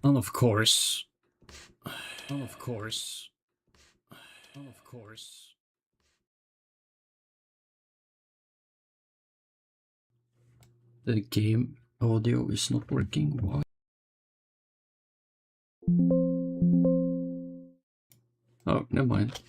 And of course, and of course, and of course, the game audio is not working. Why? Oh, never mind.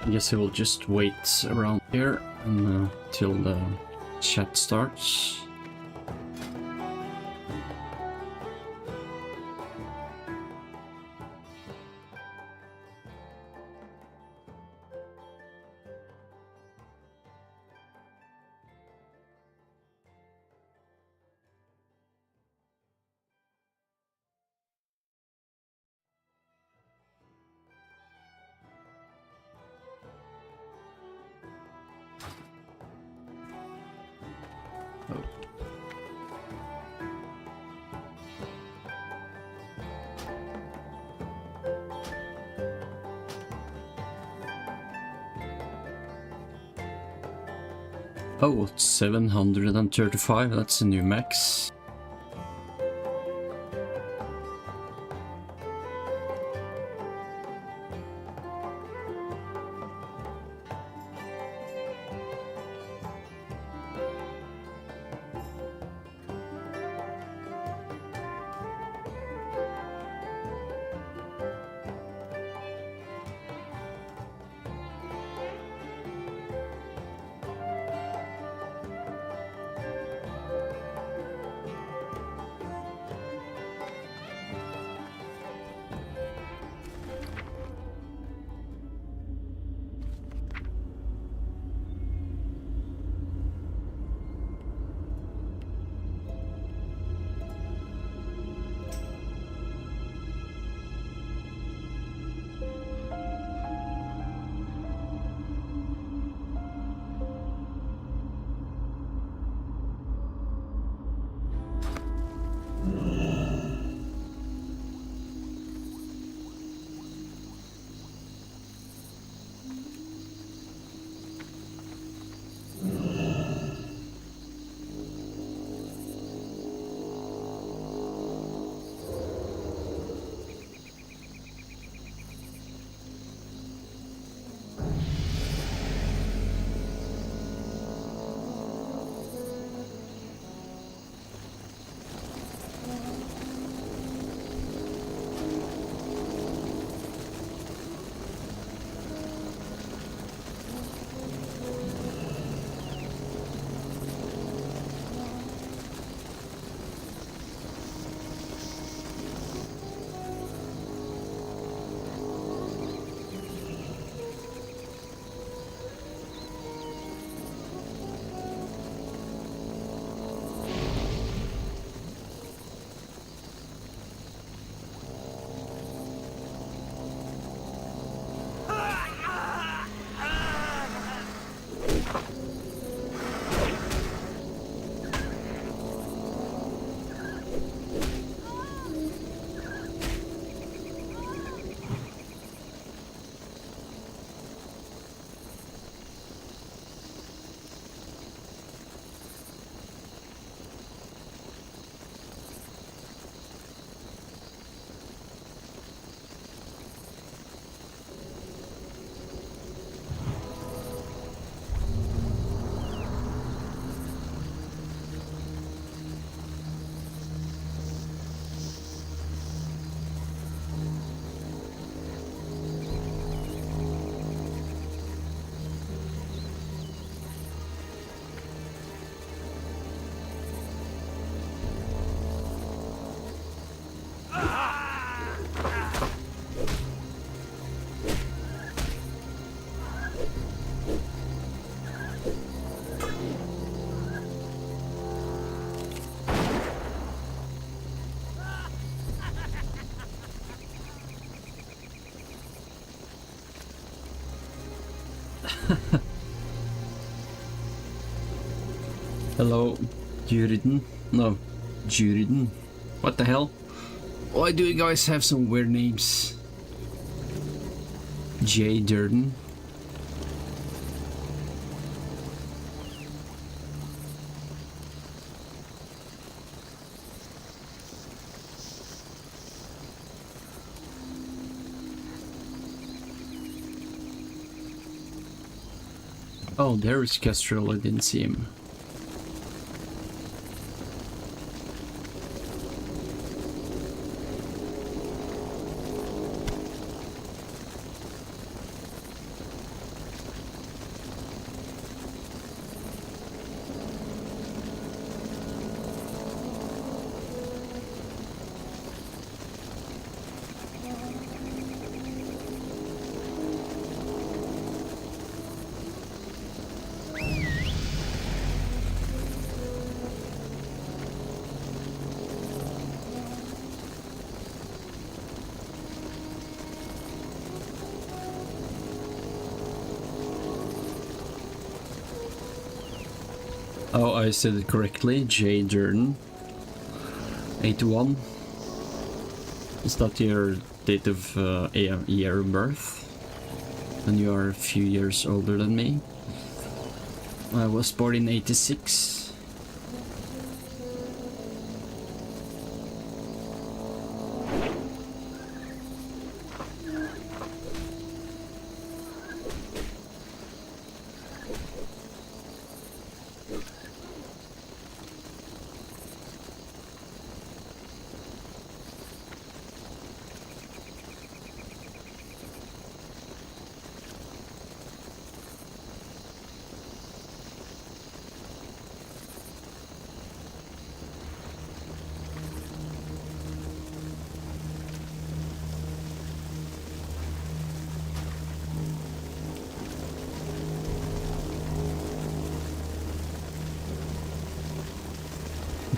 I guess I will just wait around here until the chat starts. Oh, 735, that's a new max. Hello, Juriden. No, Juriden. What the hell? Why do you guys have some weird names? J. Durden. Oh, there is Kestrel. I didn't see him. Oh, I said it correctly. J. Durden. 81. Is that your date of year of birth? And you are a few years older than me. I was born in 86.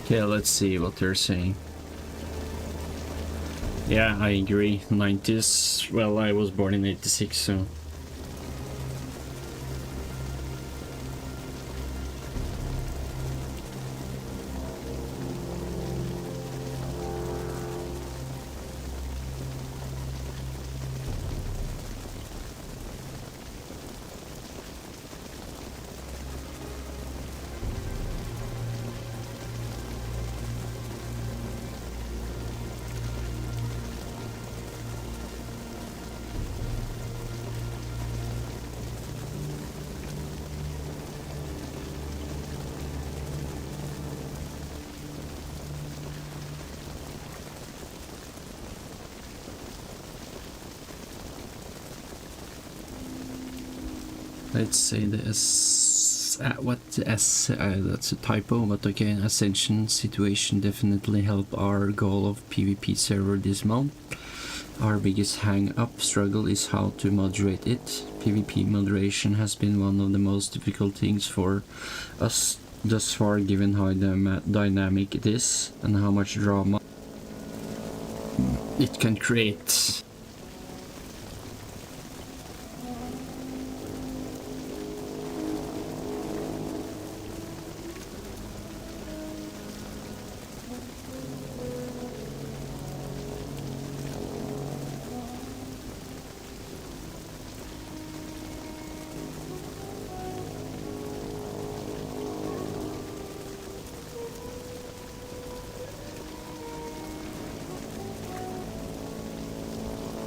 Okay, let's see what they're saying. Yeah, I agree. 90s. Well, I was born in 86, so... Let's say the S... what S... that's a typo, but okay. Ascension situation definitely help our goal of PvP server this month. Our biggest hang-up struggle is how to moderate it. PvP moderation has been one of the most difficult things for us thus far, given how dynamic it is and how much drama it can create.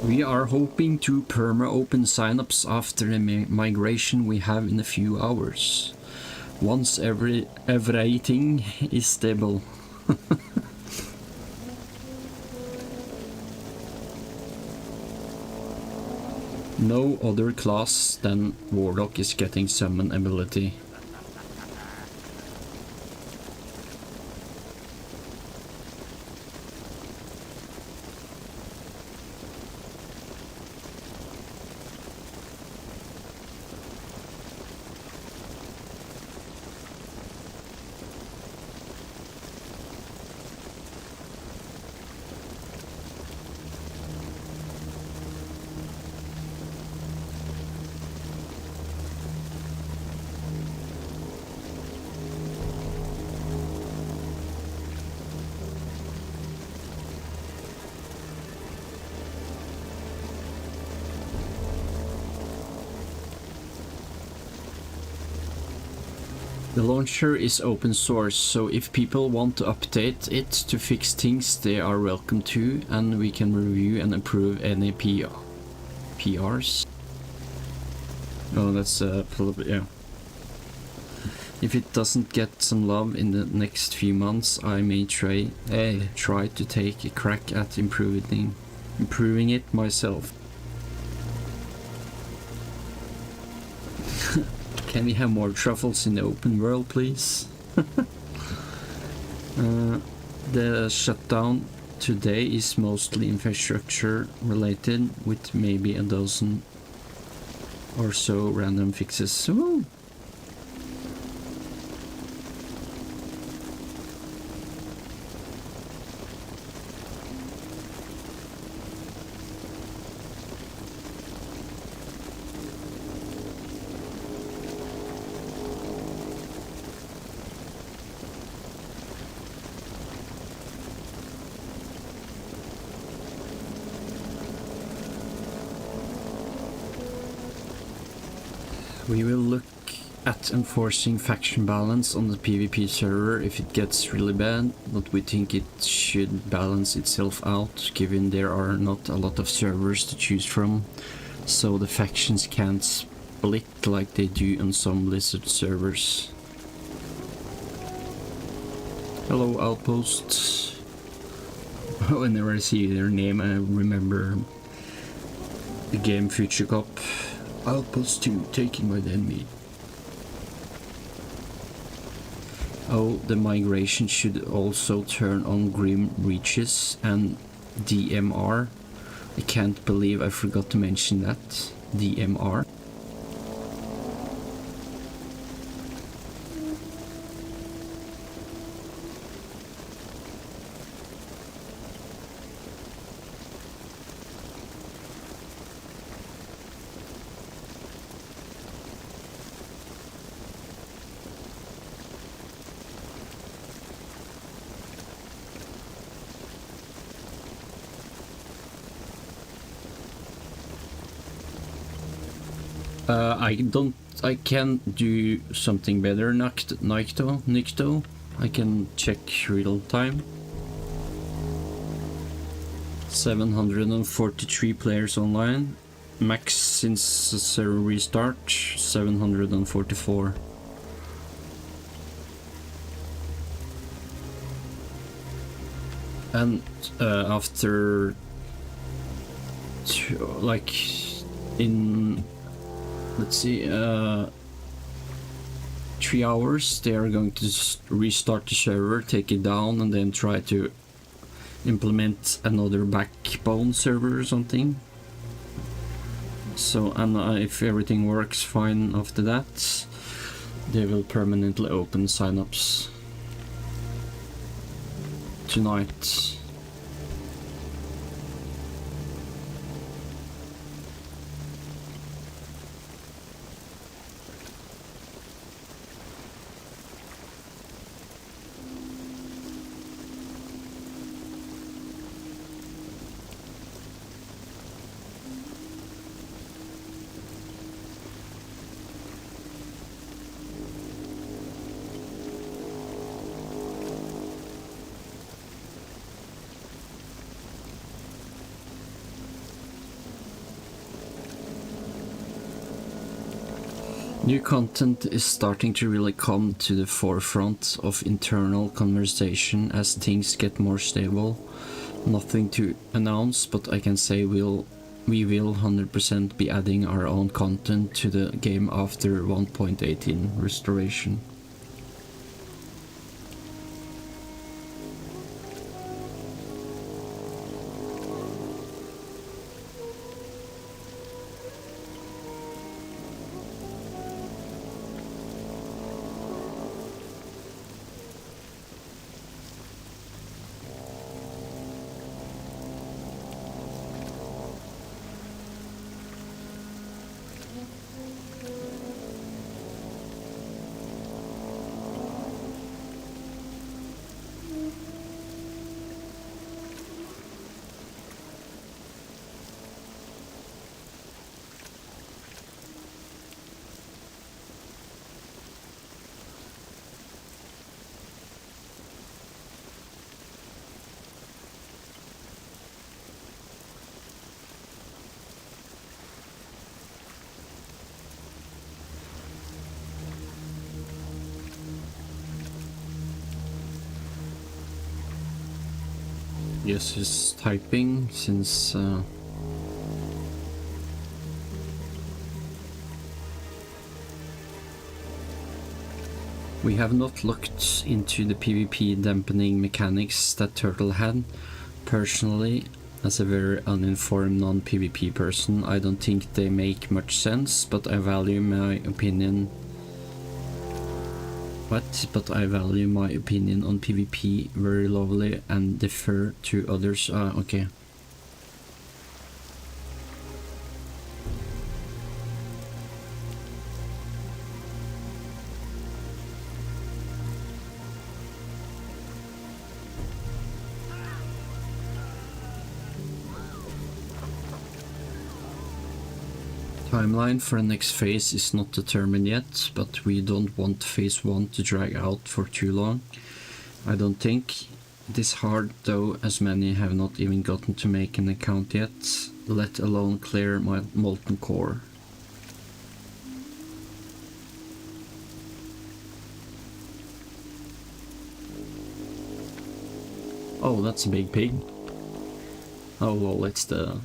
We are hoping to perma-open signups after the migration we have in a few hours. Once everything is stable. No other class than Warlock is getting summon ability. The launcher is open source, so if people want to update it to fix things, they are welcome to, and we can review and approve any PRs. Oh, that's yeah. If it doesn't get some love in the next few months, I may try to take a crack at improving it myself. Can we have more truffles in the open world, please? The shutdown today is mostly infrastructure related, with maybe a dozen or so random fixes. Ooh. We will look at enforcing faction balance on the PvP server if it gets really bad, but we think it should balance itself out, given there are not a lot of servers to choose from, so the factions can't split like they do on some Blizzard servers. Hello, Outpost. Whenever I see their name, I remember the game Future Cop. Outpost 2, taking my enemy. Oh, the migration should also turn on Grim Reaches and DMR. I can't believe I forgot to mention that. DMR. I can do something better, Nikto. I can check real time. 743 players online. Max since the server restart, 744. And after like in, let's see, 3 hours, they are going to restart the server, take it down, and then try to implement another backbone server or something. So, and if everything works fine after that, they will permanently open signups tonight. New content is starting to really come to the forefront of internal conversation as things get more stable. Nothing to announce, but I can say we will 100% be adding our own content to the game after 1.18 restoration. Yes, he's typing since we have not looked into the PvP dampening mechanics that Turtle had. Personally, as a very uninformed non-PvP person, I don't think they make much sense, but I value my opinion. But I value my opinion on PvP very lowly and defer to others. Okay. Timeline for the next phase is not determined yet, but we don't want phase 1 to drag out for too long. I don't think. It is hard though, as many have not even gotten to make an account yet, let alone clear my molten core. Oh, that's a big pig. Oh well, it's the...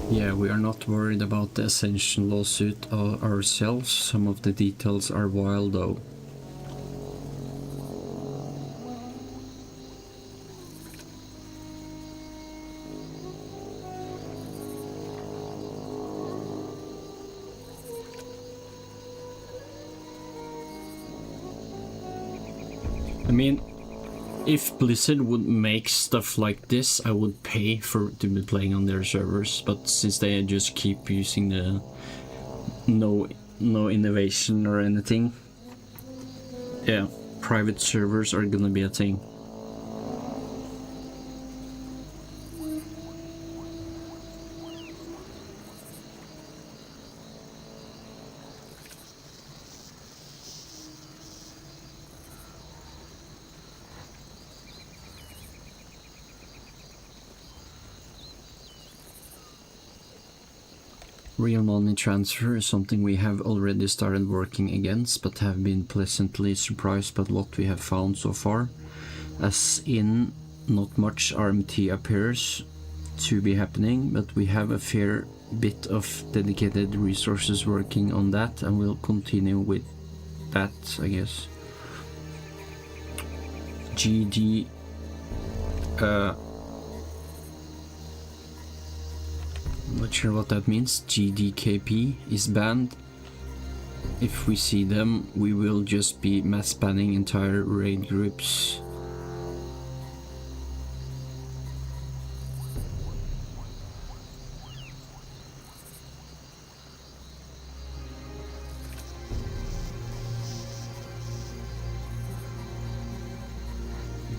Yeah, we are not worried about the Ascension lawsuit ourselves. Some of the details are wild though. I mean, if Blizzard would make stuff like this, I would pay to be playing on their servers, but since they just keep using the no innovation or anything, yeah, private servers are gonna be a thing. Real money transfer is something we have already started working against, but have been pleasantly surprised by what we have found so far. As in, not much RMT appears to be happening, but we have a fair bit of dedicated resources working on that, and we'll continue with that, I guess. GD not sure what that means. GDKP is banned. If we see them, we will just be mass banning entire raid groups.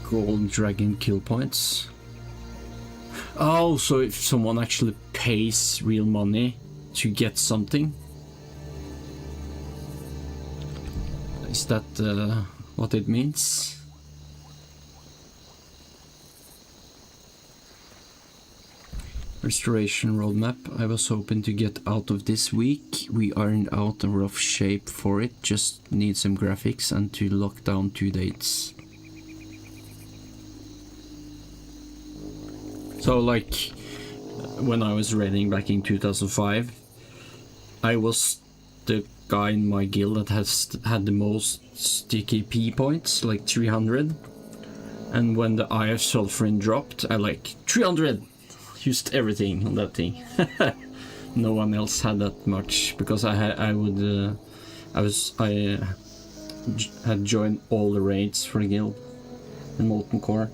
Gold dragon kill points. Oh, so if someone actually pays real money to get something? Is that what it means? Restoration roadmap. I was hoping to get out of this week. We aren't out of rough shape for it. Just need some graphics and to lock down 2 dates. So like when I was raiding back in 2005, I was the guy in my guild that had the most DKP points, like 300. And when the Eye of Sulfurin dropped, I like 300! Used everything on that thing. No one else had that much, because I had joined all the raids for the guild in Molten Core.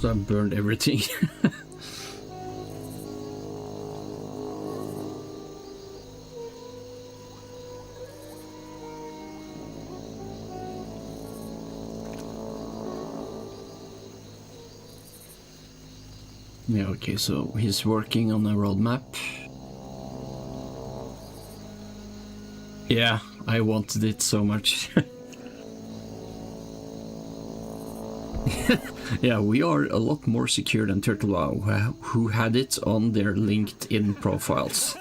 So I burned everything. Yeah, okay, so he's working on a roadmap. Yeah, I wanted it so much. Yeah, we are a lot more secure than OCTOWOW, who had it on their LinkedIn profiles.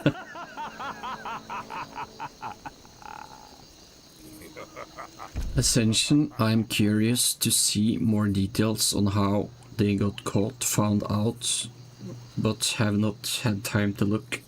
Ascension, I'm curious to see more details on how they got caught, found out, but have not had time to look.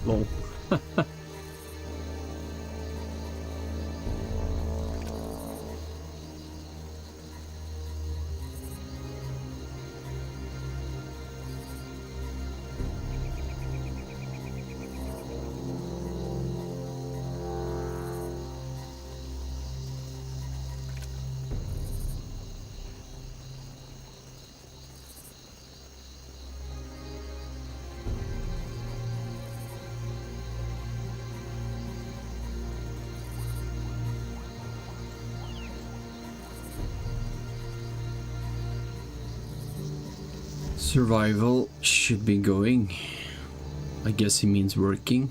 Lol. Survival should be going. I guess he means working.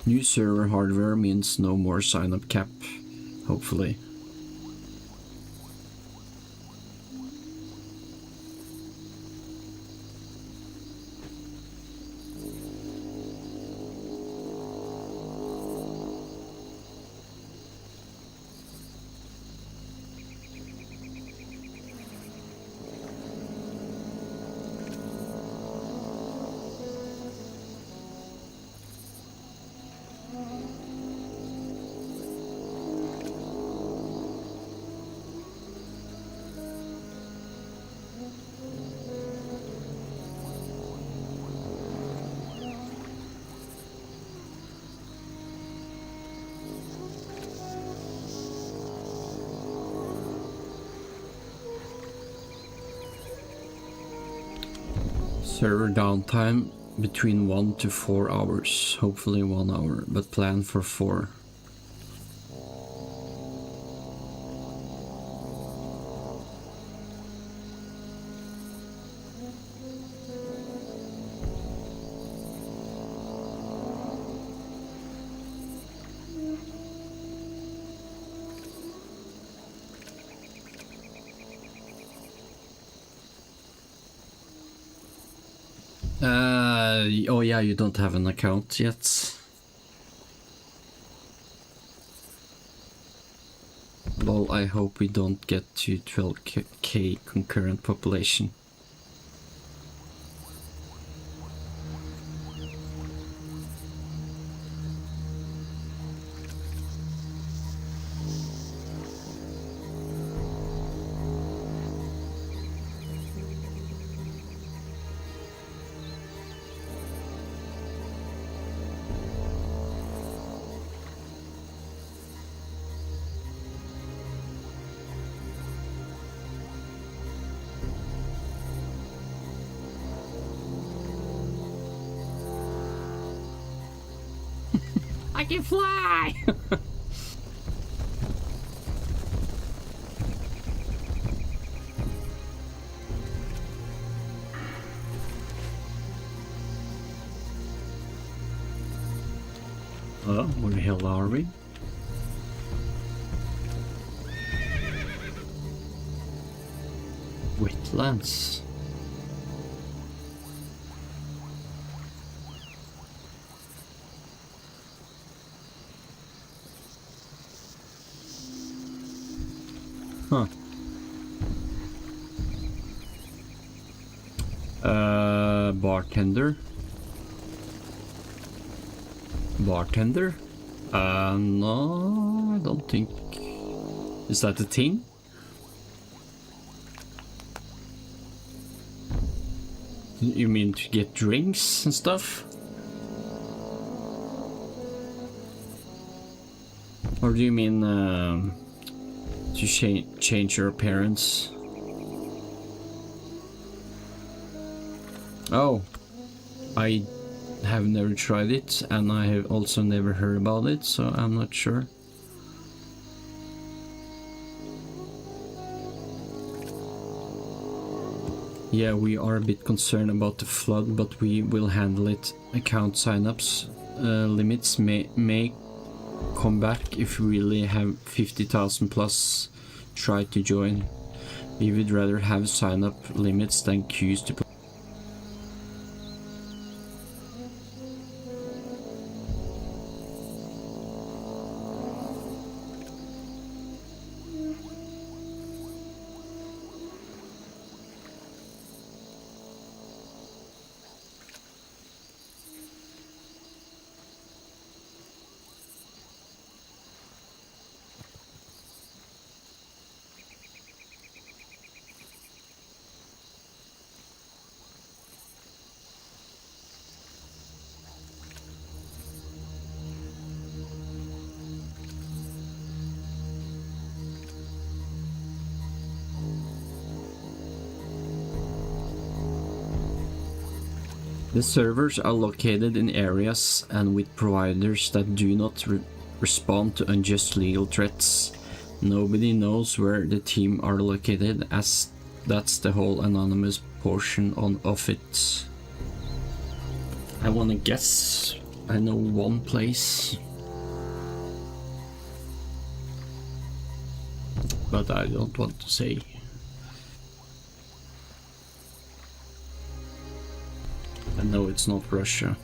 New server hardware means no more sign-up cap, hopefully. Server downtime between 1 to 4 hours, hopefully 1 hour, but plan for 4. Oh yeah, you don't have an account yet. Well, I hope we don't get to 12k concurrent population. I can fly! Oh, where the hell are we? Wetlands. Huh. Bartender? Bartender? No, I don't think... Is that a thing? You mean to get drinks and stuff? Or do you mean to change your appearance? Oh, I have never tried it, and I have also never heard about it, so I'm not sure. Yeah, we are a bit concerned about the flood, but we will handle it. Account signups limits may come back if we really have 50,000 plus try to join. We would rather have sign-up limits than queues to play. The servers are located in areas and with providers that do not respond to unjust legal threats. Nobody knows where the team are located, as that's the whole anonymous portion of it. I wanna guess. I know one place, but I don't want to say. I know it's not Russia.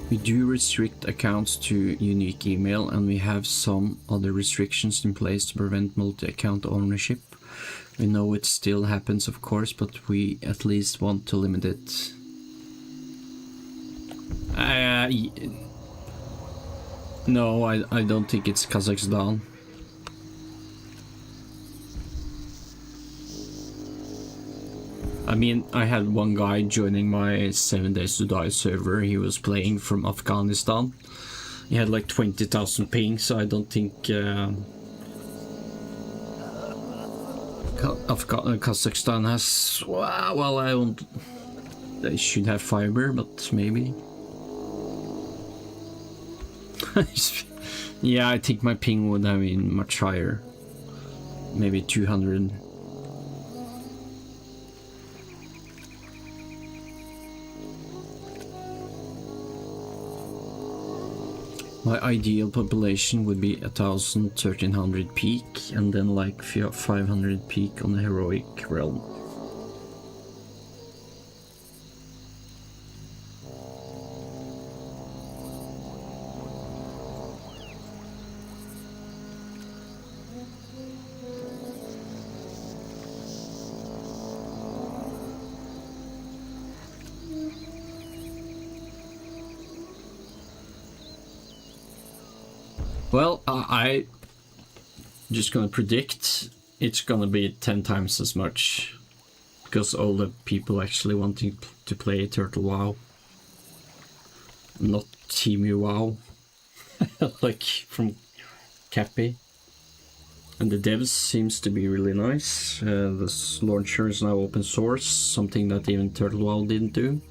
We do restrict accounts to unique email, and we have some other restrictions in place to prevent multi-account ownership. We know it still happens, of course, but we at least want to limit it. No, I don't think it's Kazakhstan. I mean, I had one guy joining my 7 Days to Die server. He was playing from Afghanistan. He had like 20,000 ping, so I don't think Kazakhstan has... Well, I don't... They should have fiber, but maybe. Yeah, I think my ping would have been much higher. Maybe 200. My ideal population would be 1,000, 1,300 peak, and then like 500 peak on the heroic realm. Well, I just gonna predict it's gonna be 10 times as much, because all the people actually wanting to play Turtle WoW, not Team WoW, like from Cappy. And the devs seems to be really nice. This launcher is now open source, something that even Turtle WoW didn't do.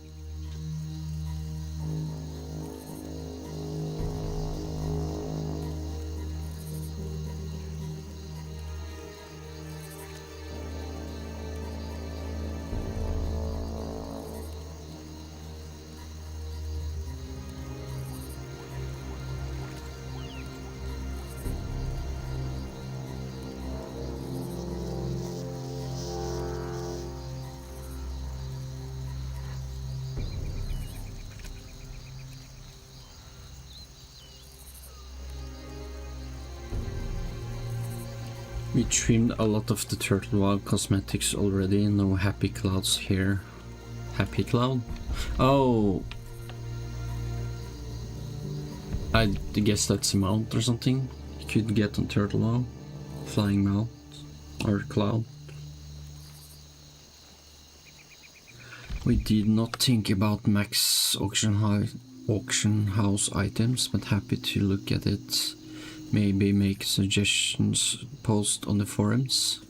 We trimmed a lot of the Turtle WoW cosmetics already, no happy clouds here. Happy cloud? Oh! I guess that's a mount or something you could get on Turtle WoW. Flying mount or cloud. We did not think about max auction auction house items, but happy to look at it. Maybe make suggestions, post on the forums.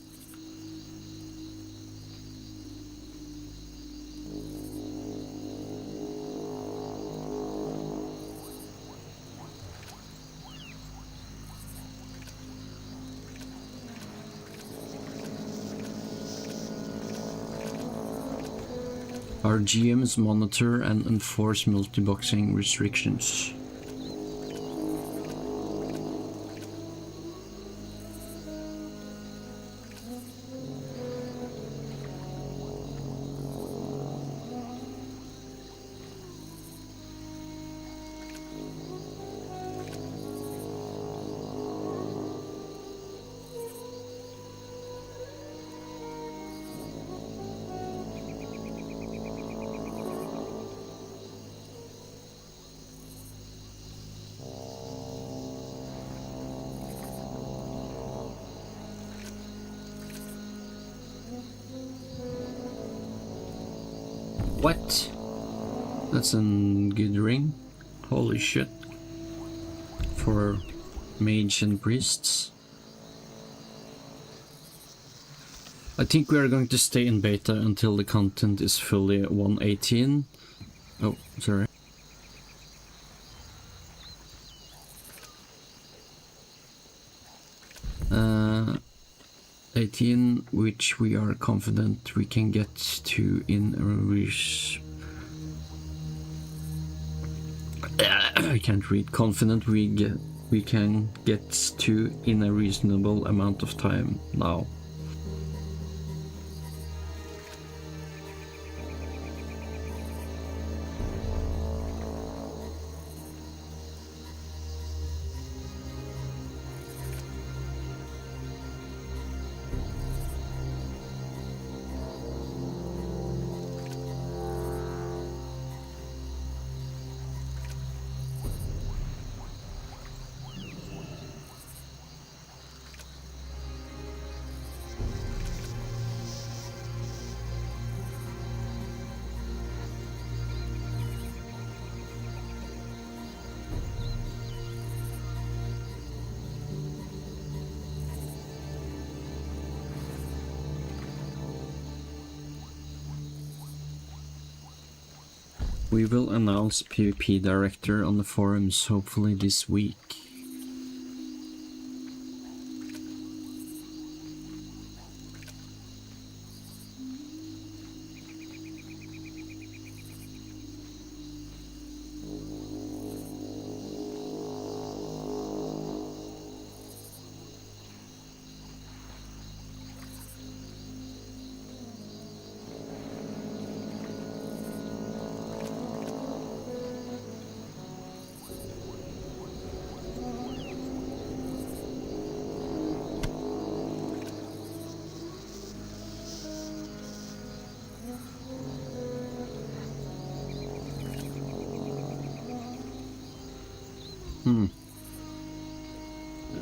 Our GMs monitor and enforce multi-boxing restrictions. What? That's a good ring. Holy shit. For mage and priests. I think we are going to stay in beta until the content is fully 1.18. Oh, sorry. Uh, 18, which we are confident we can get to in I can't read. Confident we can get to in a reasonable amount of time now. We will announce PvP director on the forums hopefully this week.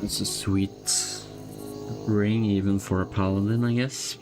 It's a sweet ring even for a paladin, I guess.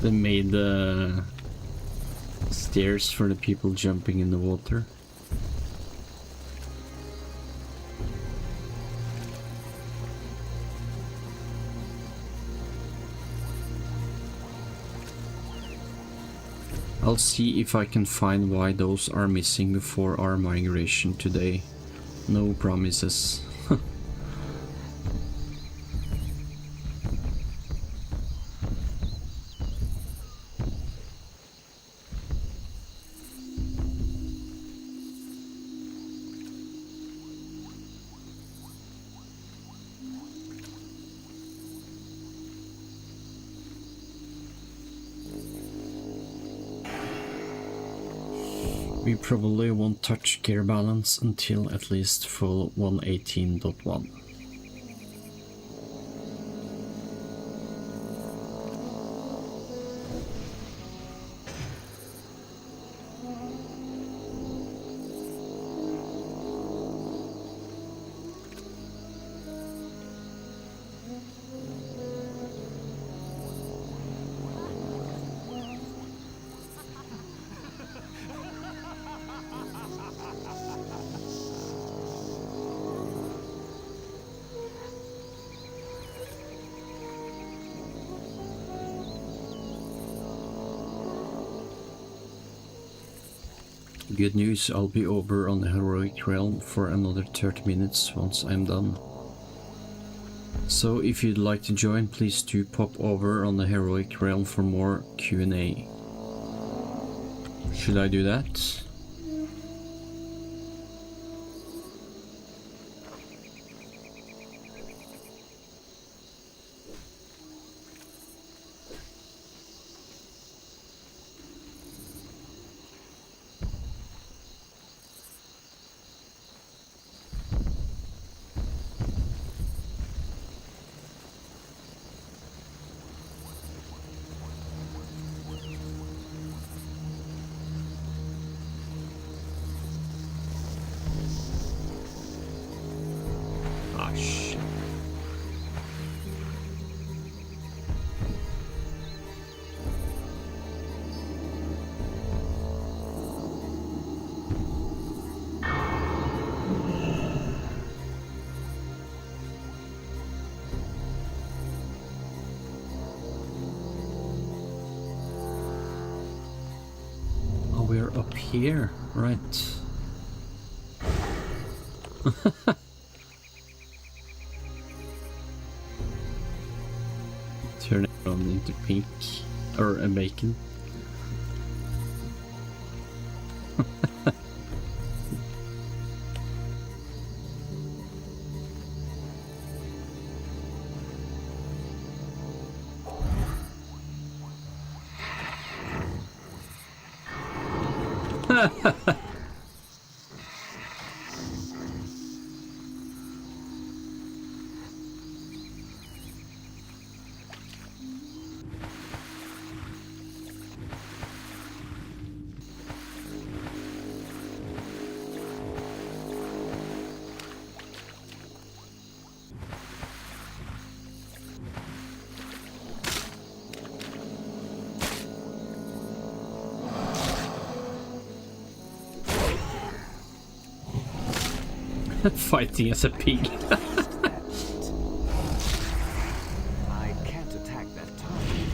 They made the stairs for the people jumping in the water. I'll see if I can find why those are missing before our migration today. No promises. We probably won't touch gear balance until at least full 118.1. Good news, I'll be over on the Heroic Realm for another 30 minutes once I'm done. So if you'd like to join, please do pop over on the Heroic Realm for more Q&A. Should I do that? We're up here, right? Turn it on into pink or a bacon. Fighting as a pig. I can't attack that target.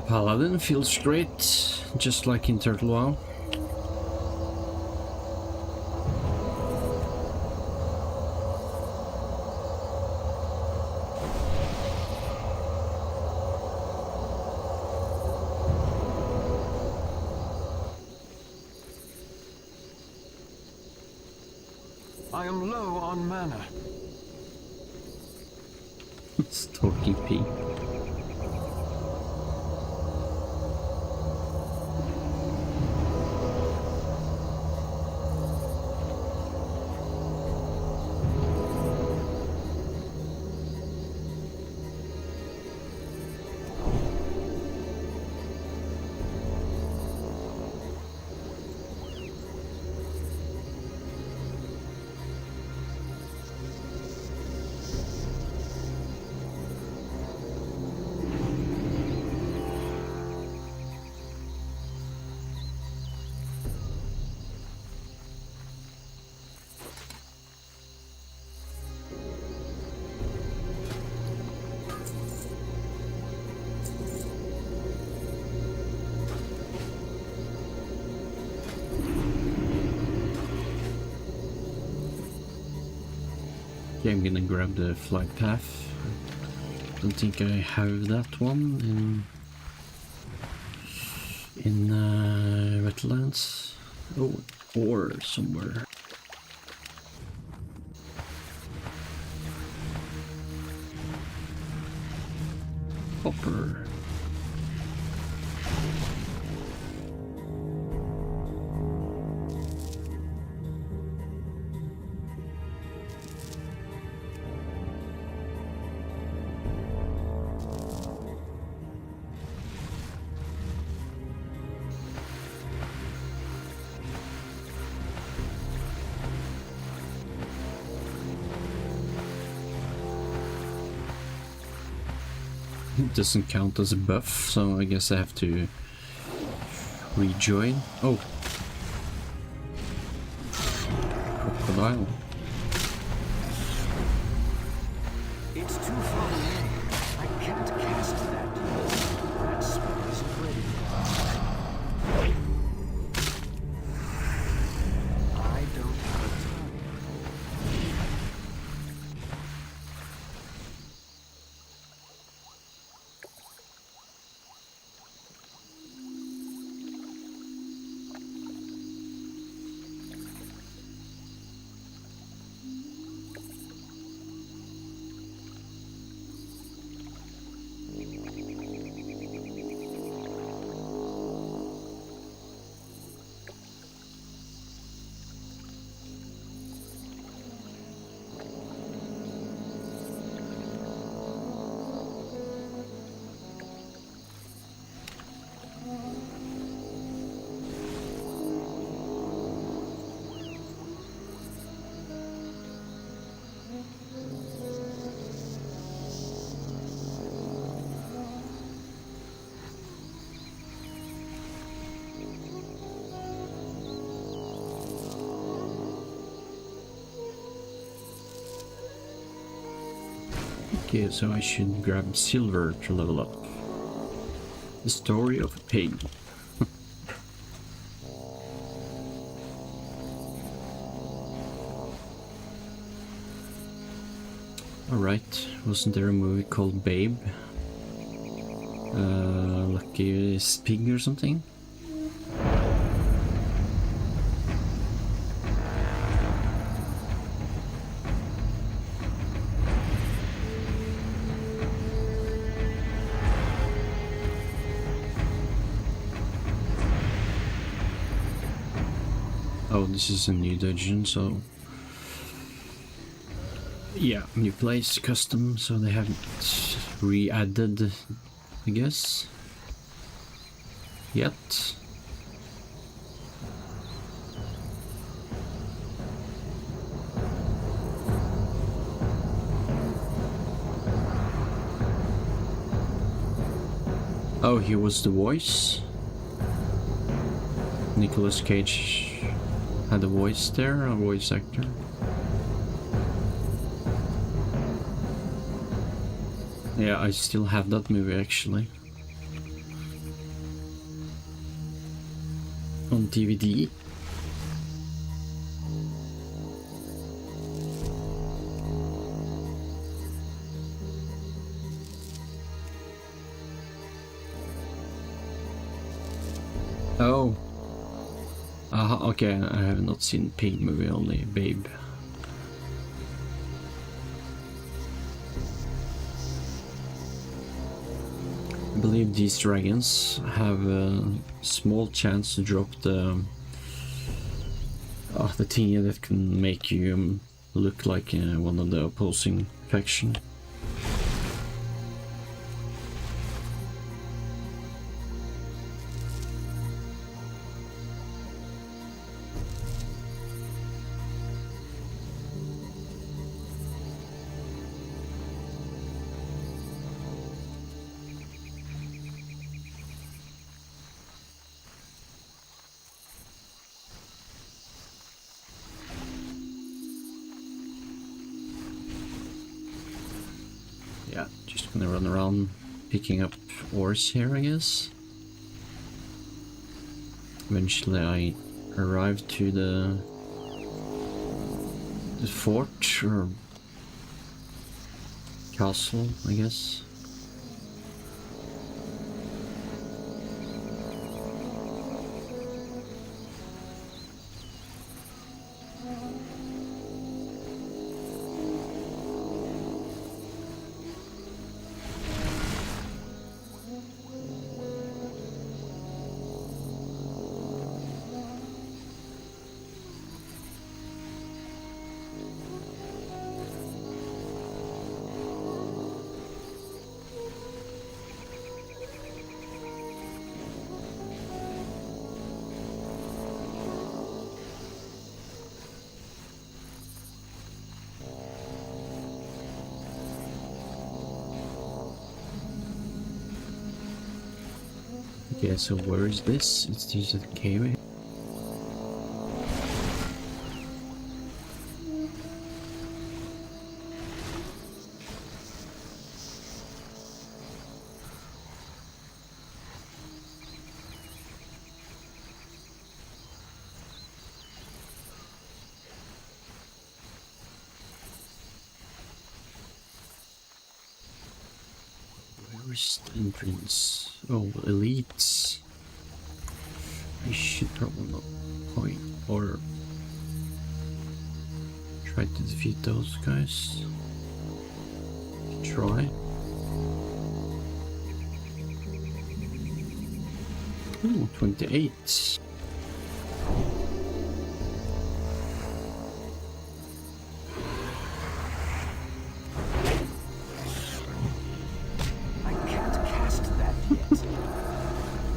Paladin feels great, just like in OCTOWOW. I am low on mana. Stalking pig. Okay, I'm gonna grab the flight path. Don't think I have that one in wetlands. Oh, or somewhere. Hopper. It doesn't count as a buff, so I guess I have to rejoin. Oh, crocodile. It's too far away. I can't cast that. That spell isn't ready. I don't have time. Okay, so I should grab silver to level up. The story of a pig. Alright, wasn't there a movie called Babe? Luckiest Pig or something? Oh, this is a new dungeon, so... Yeah, new place, custom, so they haven't re-added, I guess, yet. Oh, he was the voice? Nicolas Cage had a voice there, a voice actor? Yeah, I still have that movie actually. On DVD. Oh. Okay, I have not seen Pig movie, only Babe. I believe these dragons have a small chance to drop the thingy that can make you look like one of the opposing faction. Yeah, just gonna run around picking up ores here, I guess. Eventually I arrive to the fort or castle, I guess. Okay, so where is this? It's just a cave. Where's the entrance? Oh, elites. I should probably not point or try to defeat those guys. Try. Ooh, 28.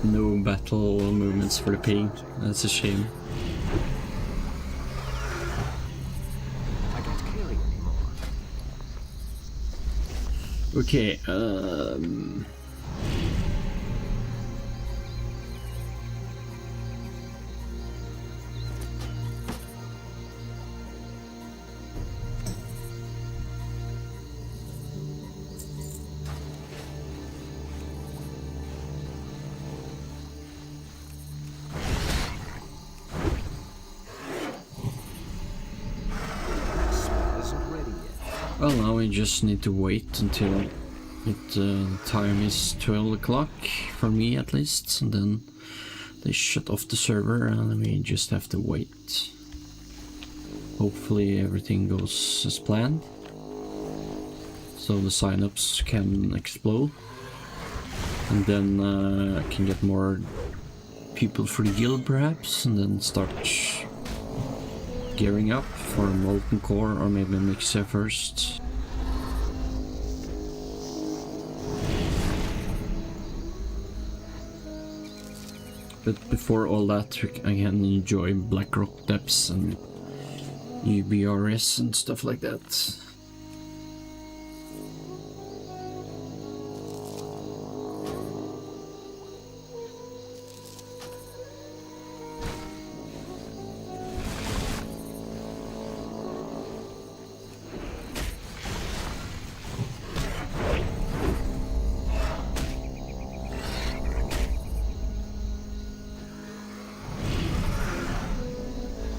No battle movements for the ping. That's a shame. I can't carry anymore. Okay, well, now we just need to wait until time is 12 o'clock, for me at least, and then they shut off the server and we just have to wait. Hopefully everything goes as planned, so the signups can explode, and then I can get more people for the guild perhaps, and then start gearing up for molten core or maybe mixer first. But before all that, I can enjoy Blackrock Depths and UBRS and stuff like that.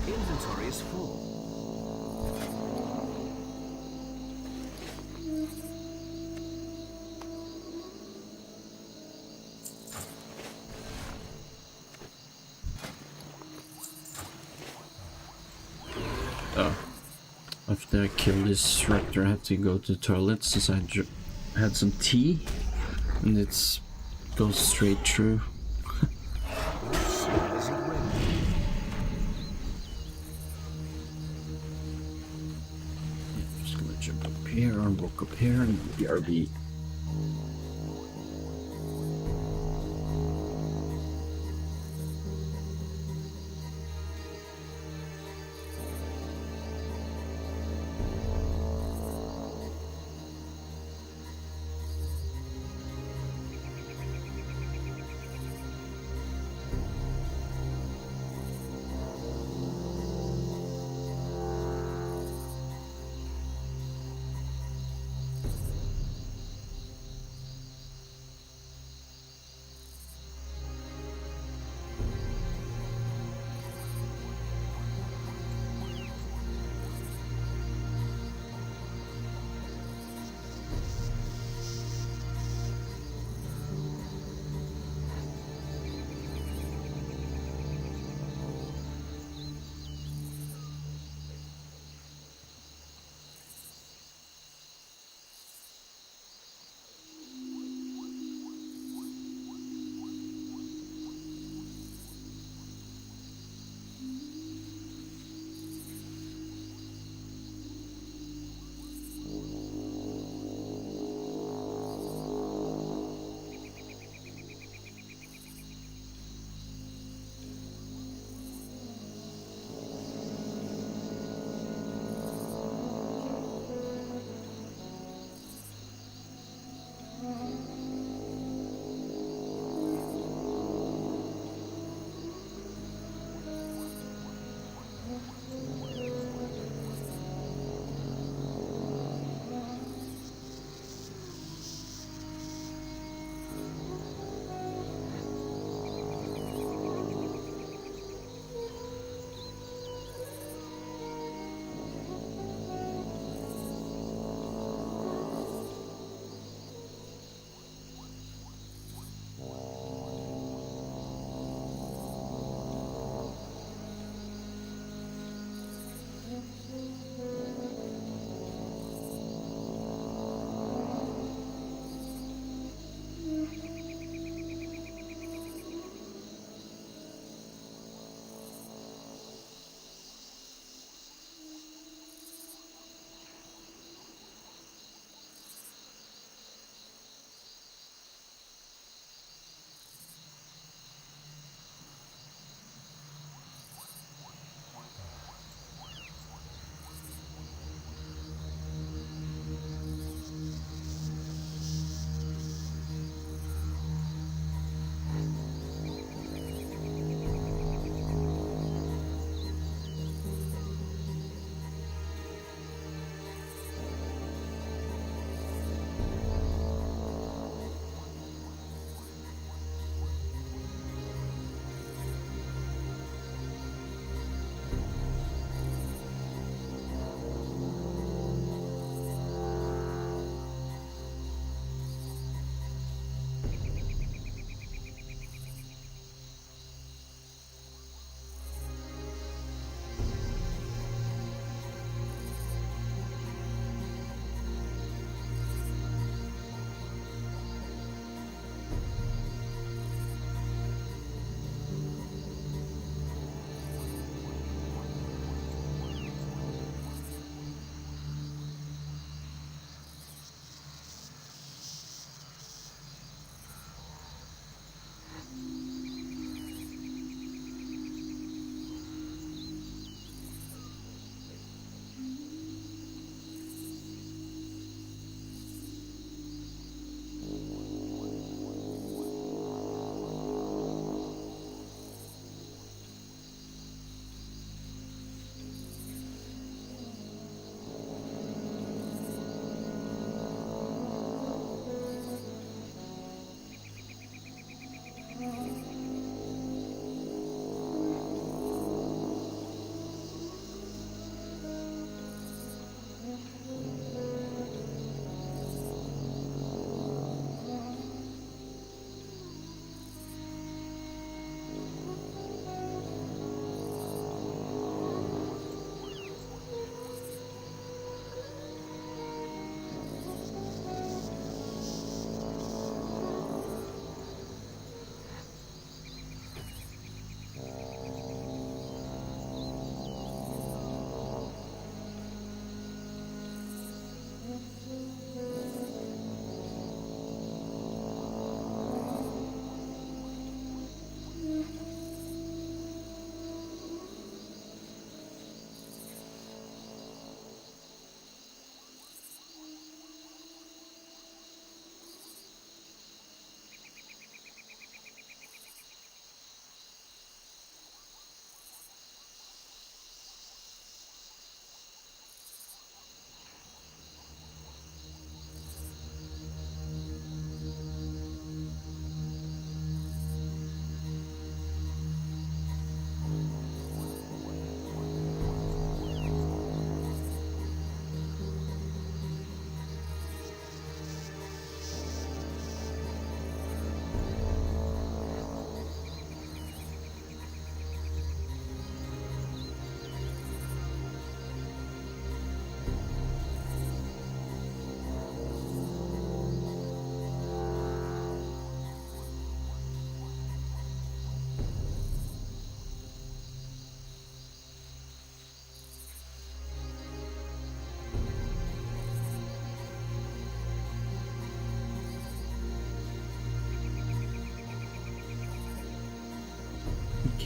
Inventory is full. Oh. After I kill this raptor, I have to go to the toilet since I had some tea, and it's goes straight through. Let's see as it renders. Just gonna jump up here and walk up here and BRB.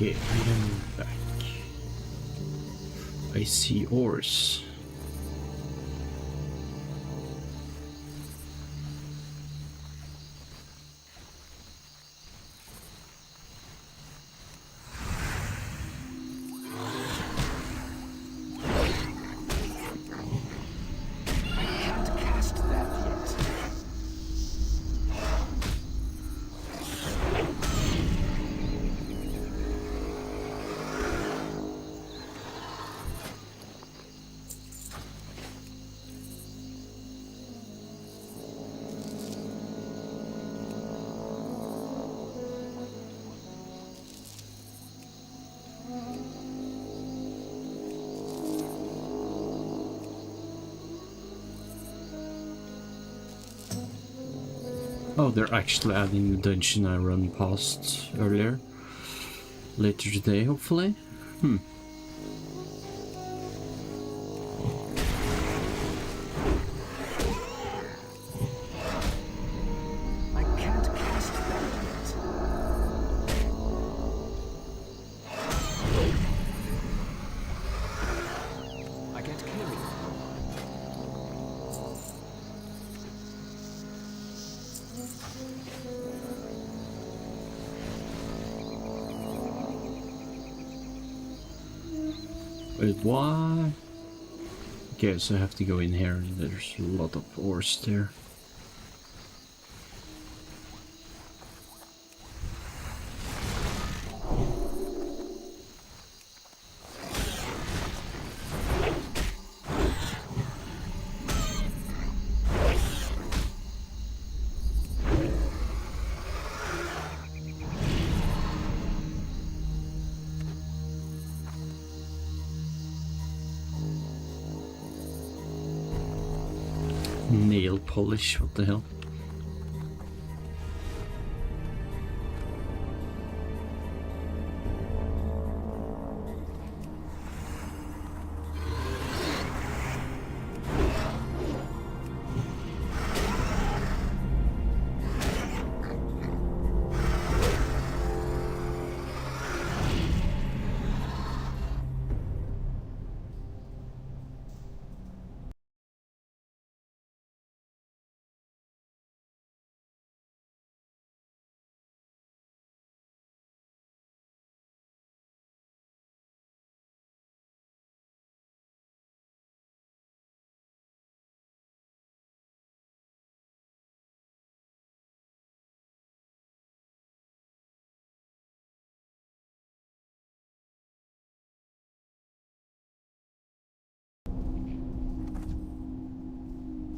Okay, I am back. I see ores. Oh, they're actually adding the dungeon I run past earlier. Later today, hopefully. I can't cast that yet. I get carried. Wait, what? Okay, so I have to go in here. There's a lot of ores there. Nail polish, what the hell?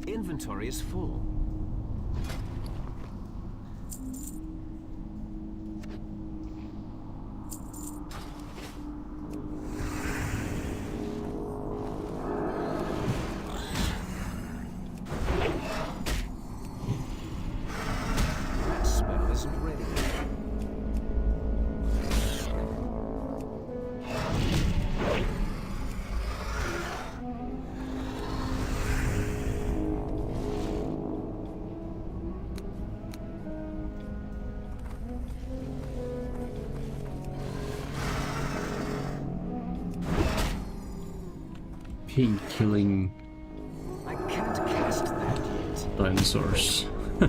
Inventory is full. That spell isn't ready. Pig killing I can't cast that yet. dinosaurs. I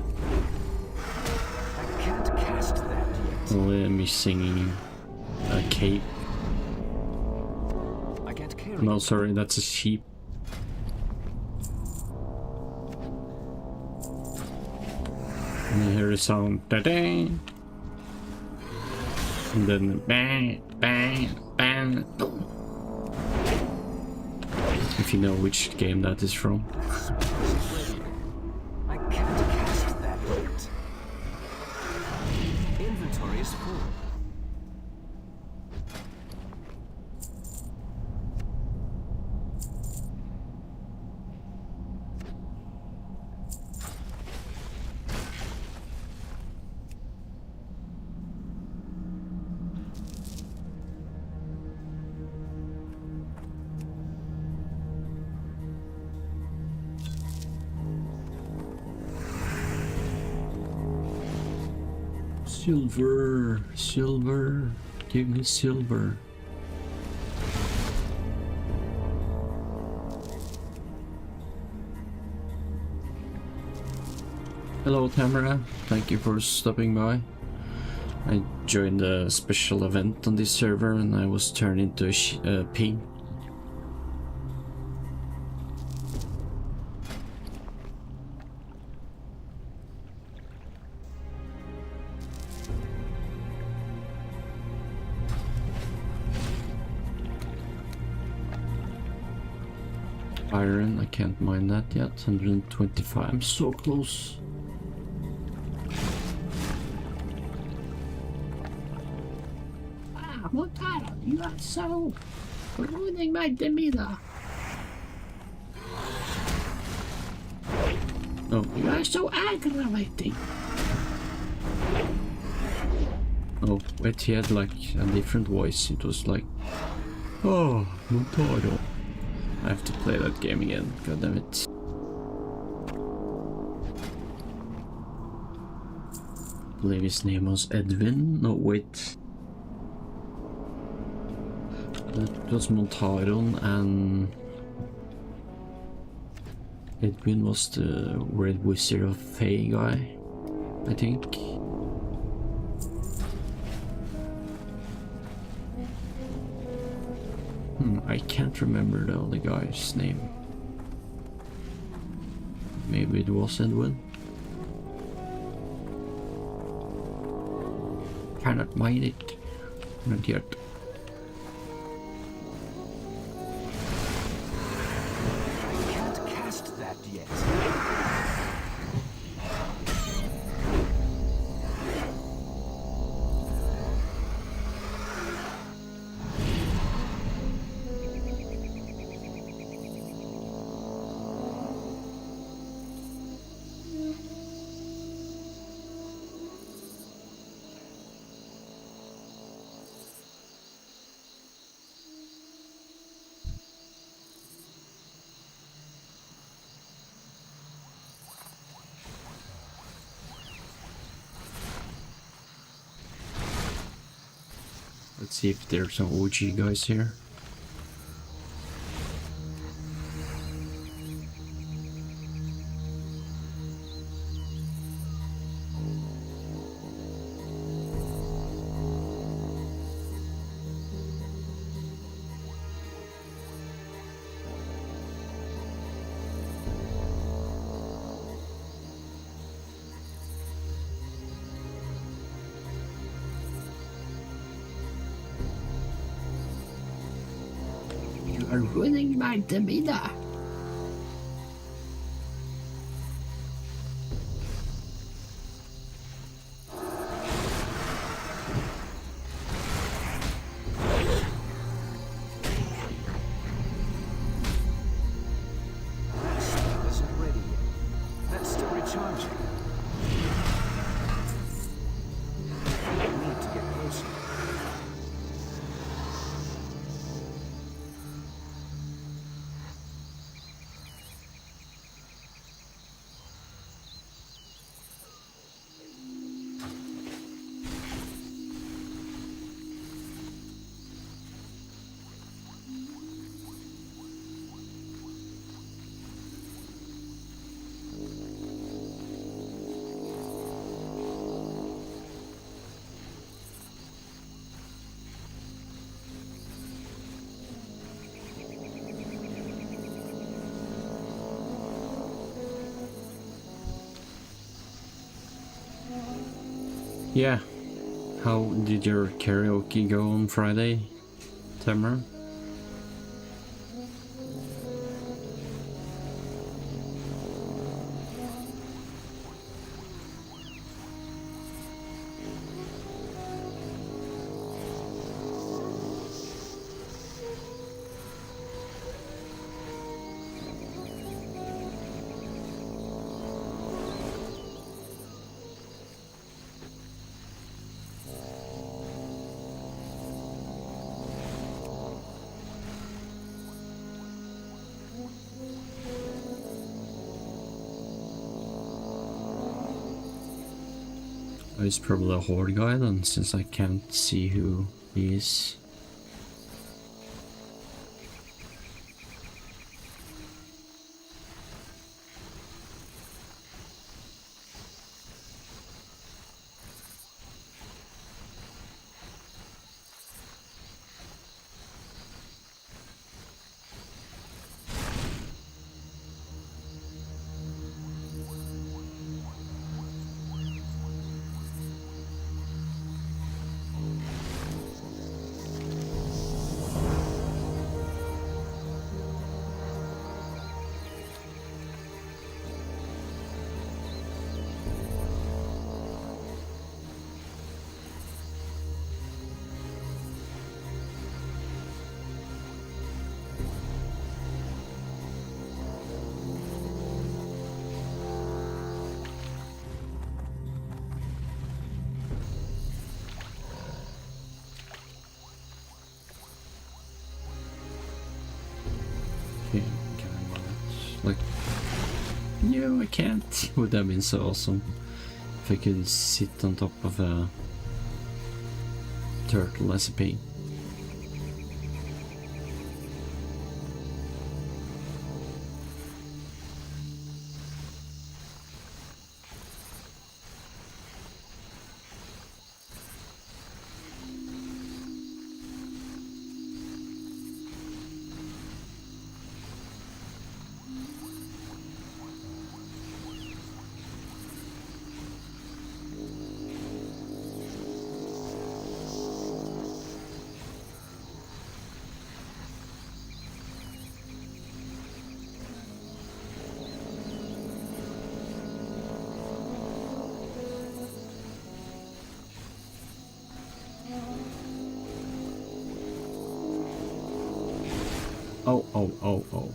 can't cast that yet. Only me singing a cape. I get carried. No, sorry, that's a sheep. And you hear the sound, da-da! And then bang, bang, bang. If you know which game that is from. That spell isn't ready. I can't cast that yet. Inventory is full. Silver, silver. Give me silver. Hello Tamara, thank you for stopping by. I joined a special event on this server and I was turned into a pig. Iron, I can't mine that yet. 125, I'm so close. Ah, Motaro, you are so ruining my demeanor. Oh, you are so aggravating. Oh, wait, he had like a different voice. It was like, oh, Motaro. I have to play that game again, god damn it. I believe his name was Edwin. No, wait. That was Montaron and Edwin was the Red Wizard of Fae guy, I think. I can't remember the other guy's name. Maybe it was Edwin. Cannot mine it. Not yet. I can't cast that yet. Let's see if there's some OG guys here. You are ruining my demeanor. That spell isn't ready yet. That's still recharging. I need to get closer. Yeah. How did your karaoke go on Friday, Tamara? He's probably a horde guy then, since I can't see who Yes. Okay, can I not? Like, no, I can't. Would have been so awesome if I could sit on top of a turtle as a pig. Oh.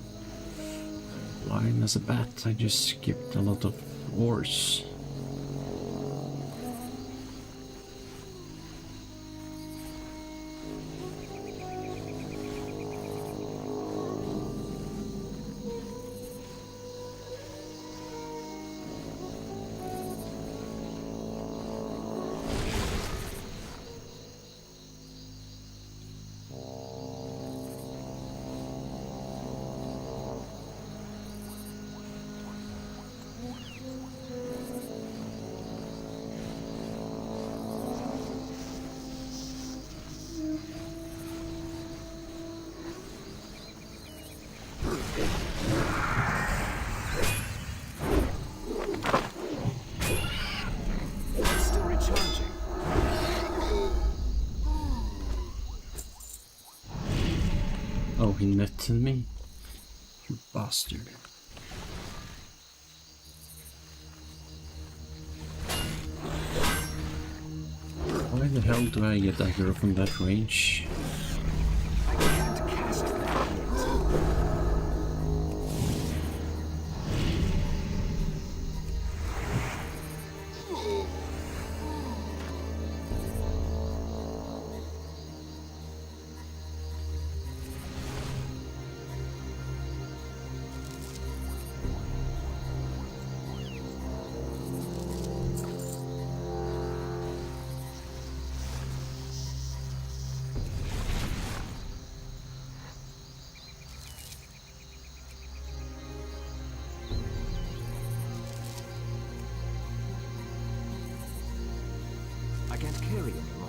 Blind as a bat, I just skipped a lot of ores. Still recharging. Oh, he netted me? You bastard. Why the hell do I get aggro from that range? I can't cast that yet. I can't carry anymore.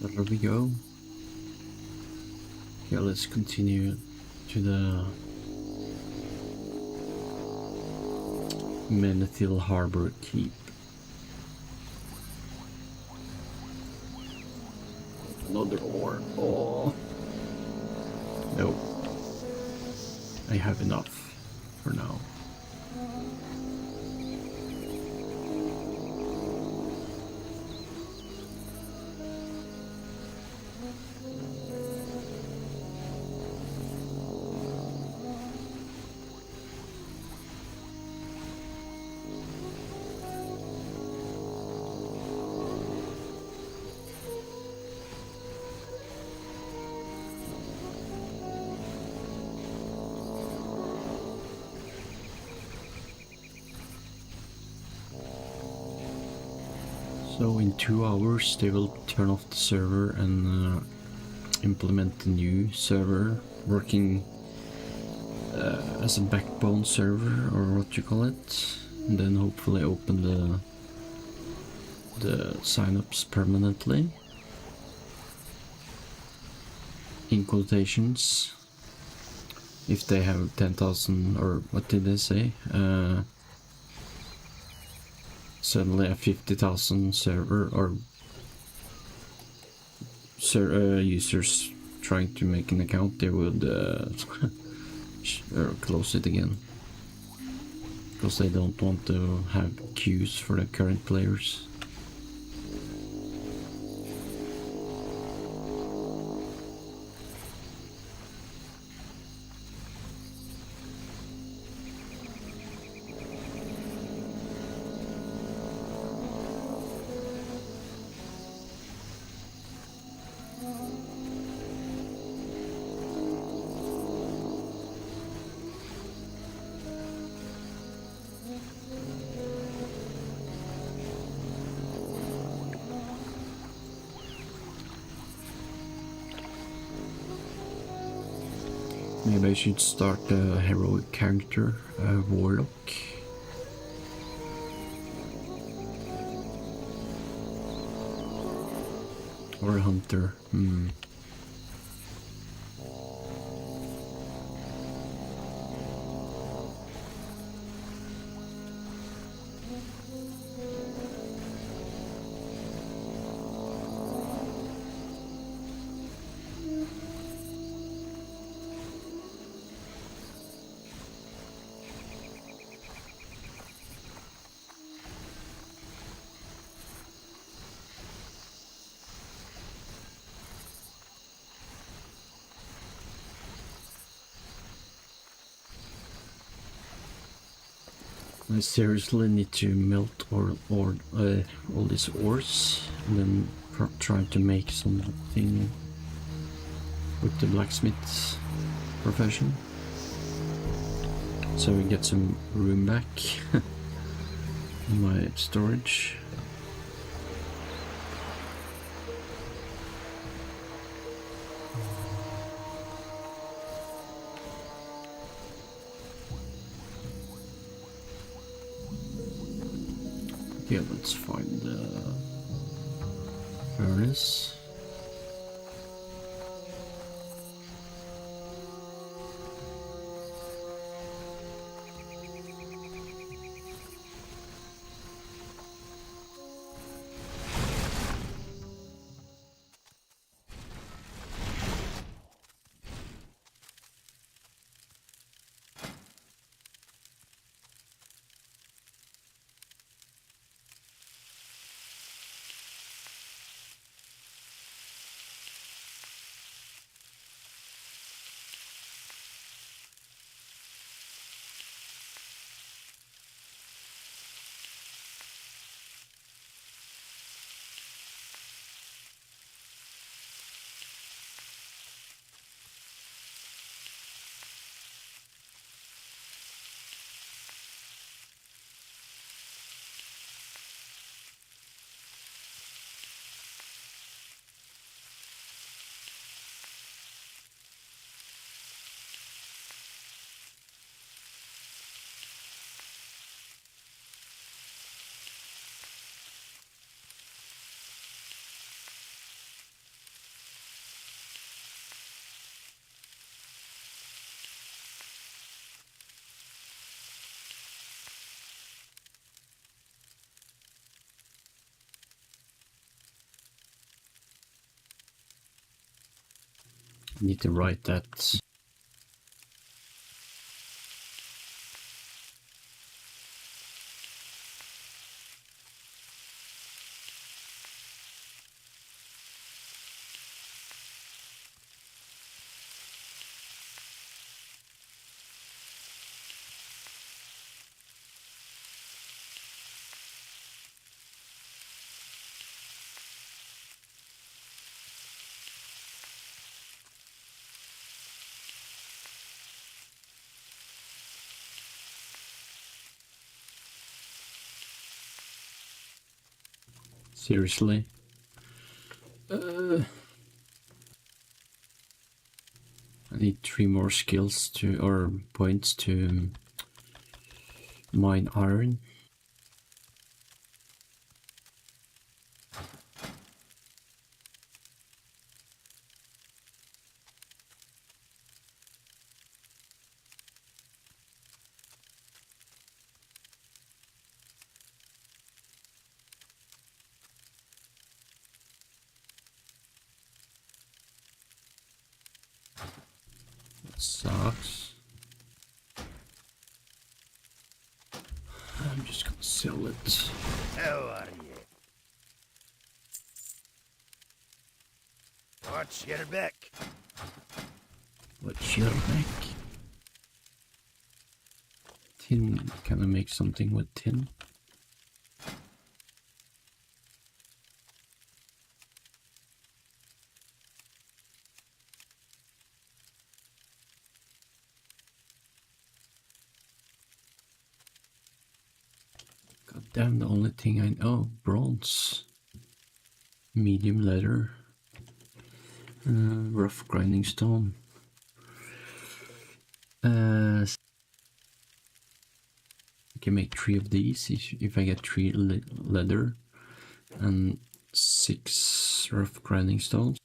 There we go. Okay, let's continue to the Menethil Harbor Keep. Another ore. Oh. No. I have enough for now. So in 2 hours they will turn off the server and implement a new server working as a backbone server, or what you call it, and then hopefully open the sign-ups permanently, in quotations, if they have 10,000, or what did they say, suddenly a 50,000 server or users trying to make an account, they would close it again, because they don't want to have queues for the current players. Maybe I should start a heroic character, a warlock. Or a hunter. I seriously need to melt all these ores and then try to make something with the blacksmith profession, so we get some room back in my storage. Yeah, let's find the furnace. I need to write that. Seriously. I need 3 more skills to, or points to mine iron. That sucks. I'm just gonna sell it. How are you? Watch your back. What's your back? Tin. Can I make something with tin? God damn, the only thing I know. Bronze. Medium leather. Rough grinding stone. I can make 3 of these if I get 3 leather and 6 rough grinding stones.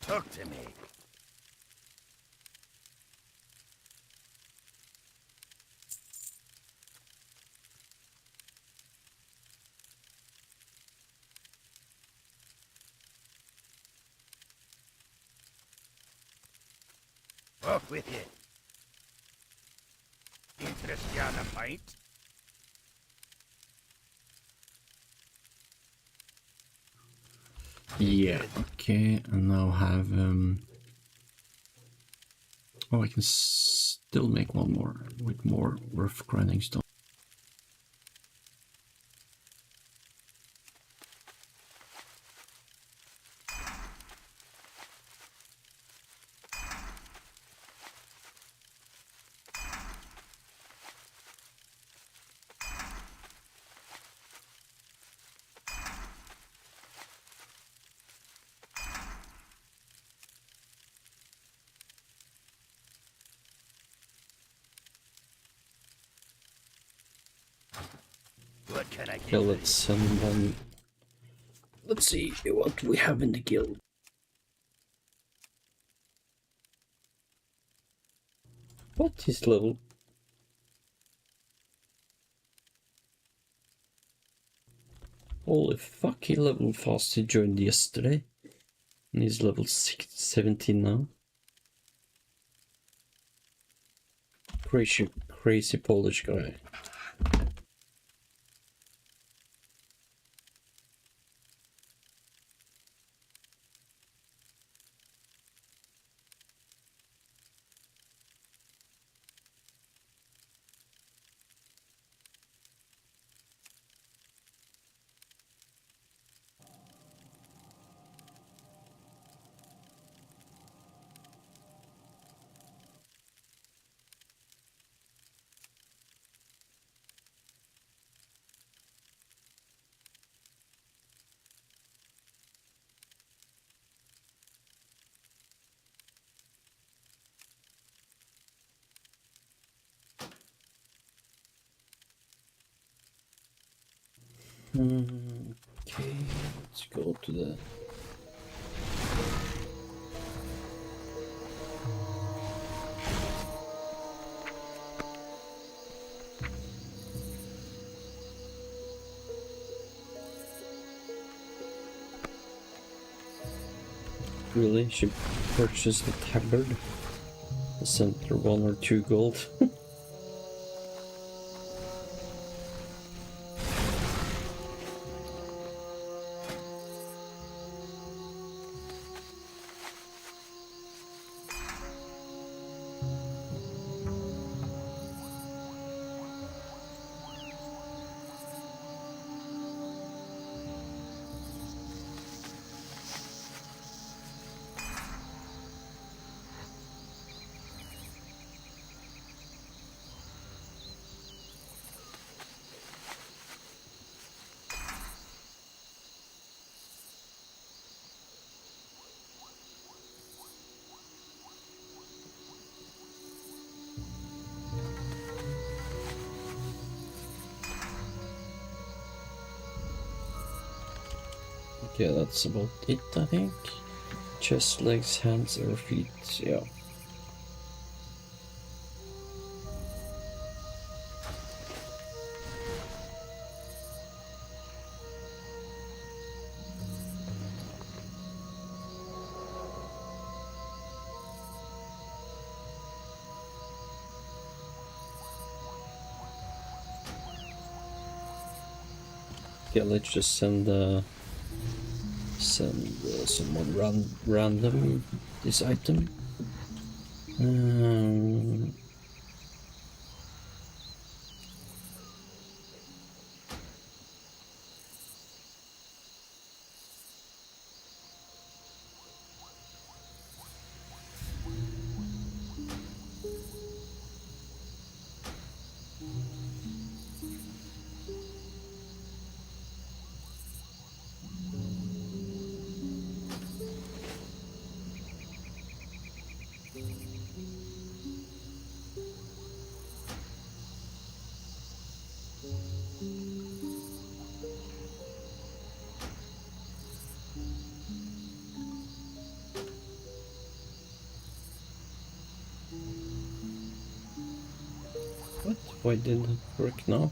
Talk to me. Off with you. Interest you on a pint? Yeah, okay, and now have oh, I can still make 1 more with more rough grinding stone. What can I Okay, get? let's let's see what we have in the guild. What is level? Holy fuck, he leveled fast. He joined yesterday. And he's level 17 now. Crazy Polish guy. Okay, let's go to the really should purchase the tabard. The center 1 or 2 gold. Okay, that's about it, I think. Chest, legs, hands, or feet, yeah. Okay, let's just send someone random this item. What? Why didn't it work now?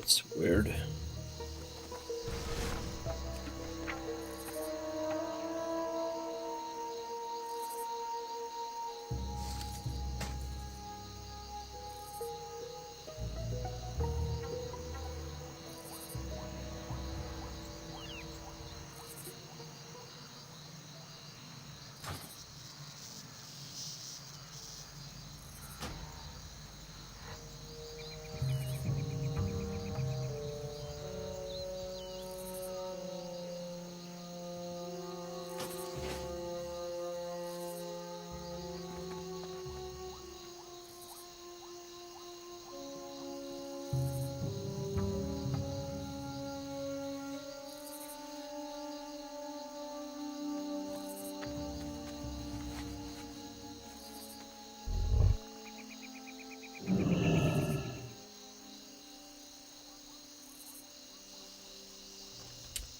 That's weird.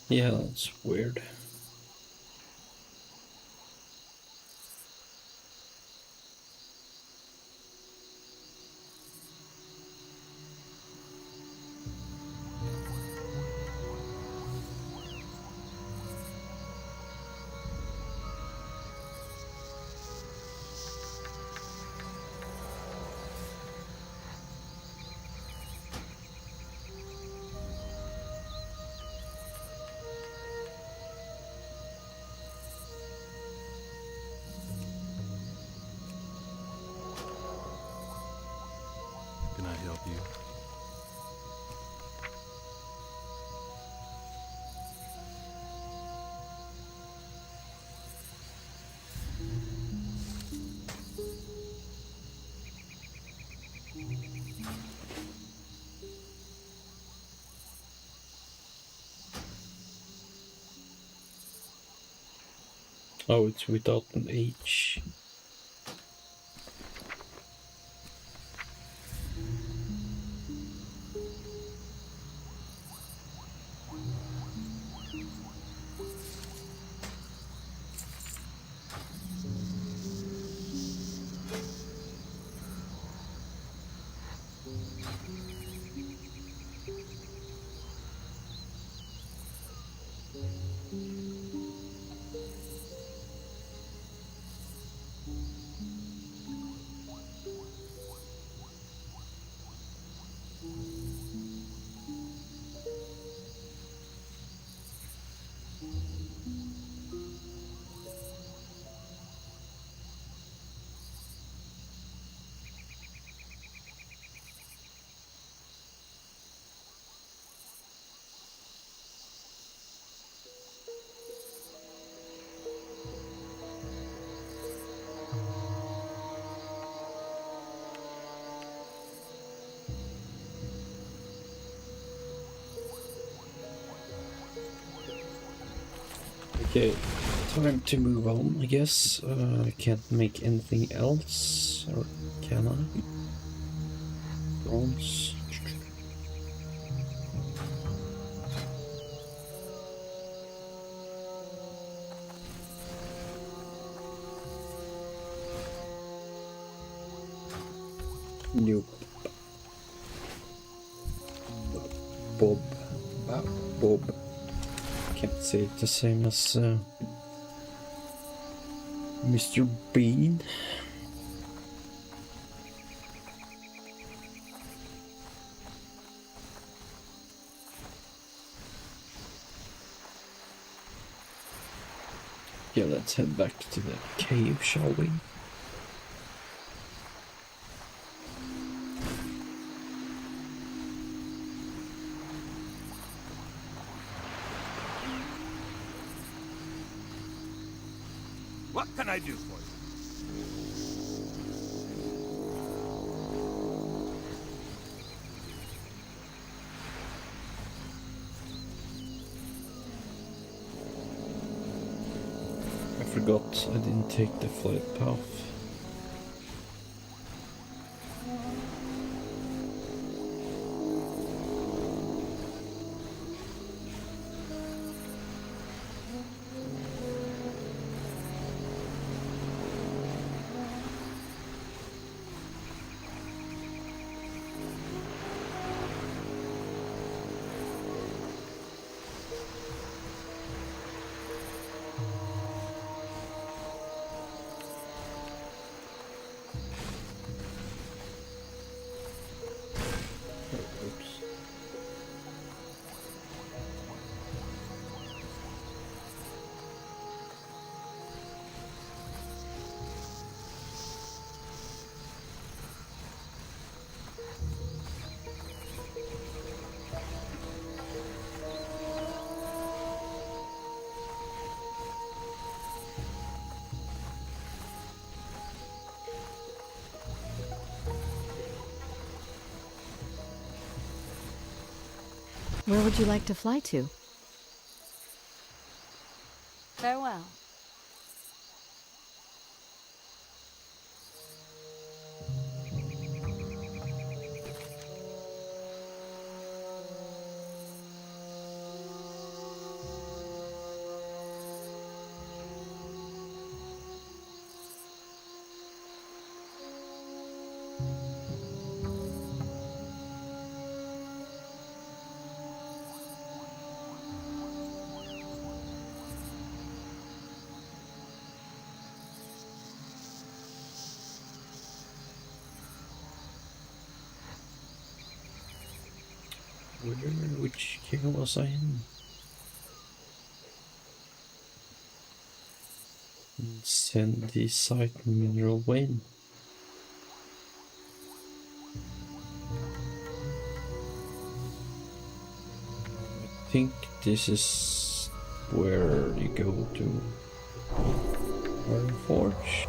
Yeah, that's weird. Oh, it's without an H. Okay, time to move on, I guess. I can't make anything else, or can I? Bronze. Nope. Bob. Bob. Can't say it the same as Mr. Bean. Yeah, let's head back to the cave, shall we? What can I do for you? I forgot I didn't take the flight path. Oops. Where would you like to fly to? Farewell. Which cave was I in? Sandy site mineral vein. I think this is where you go to Iron Forge.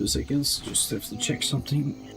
2 seconds, just have to check something.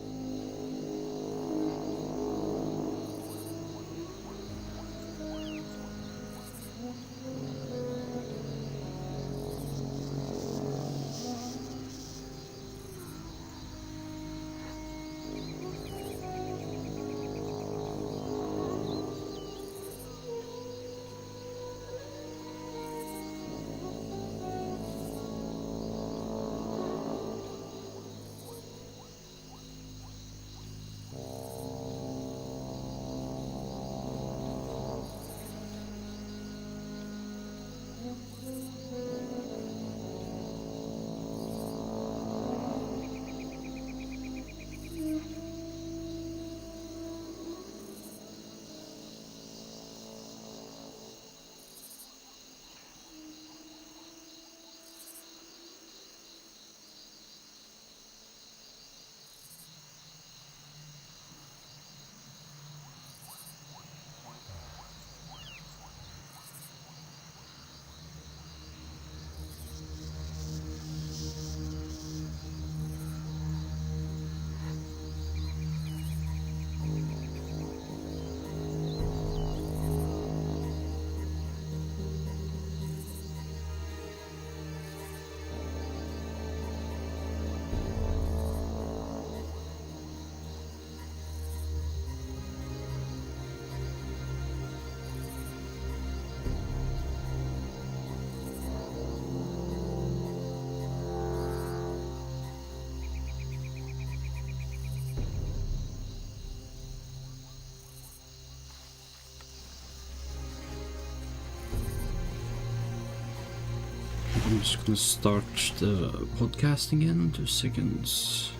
I'm just gonna start the podcast again, 2 seconds.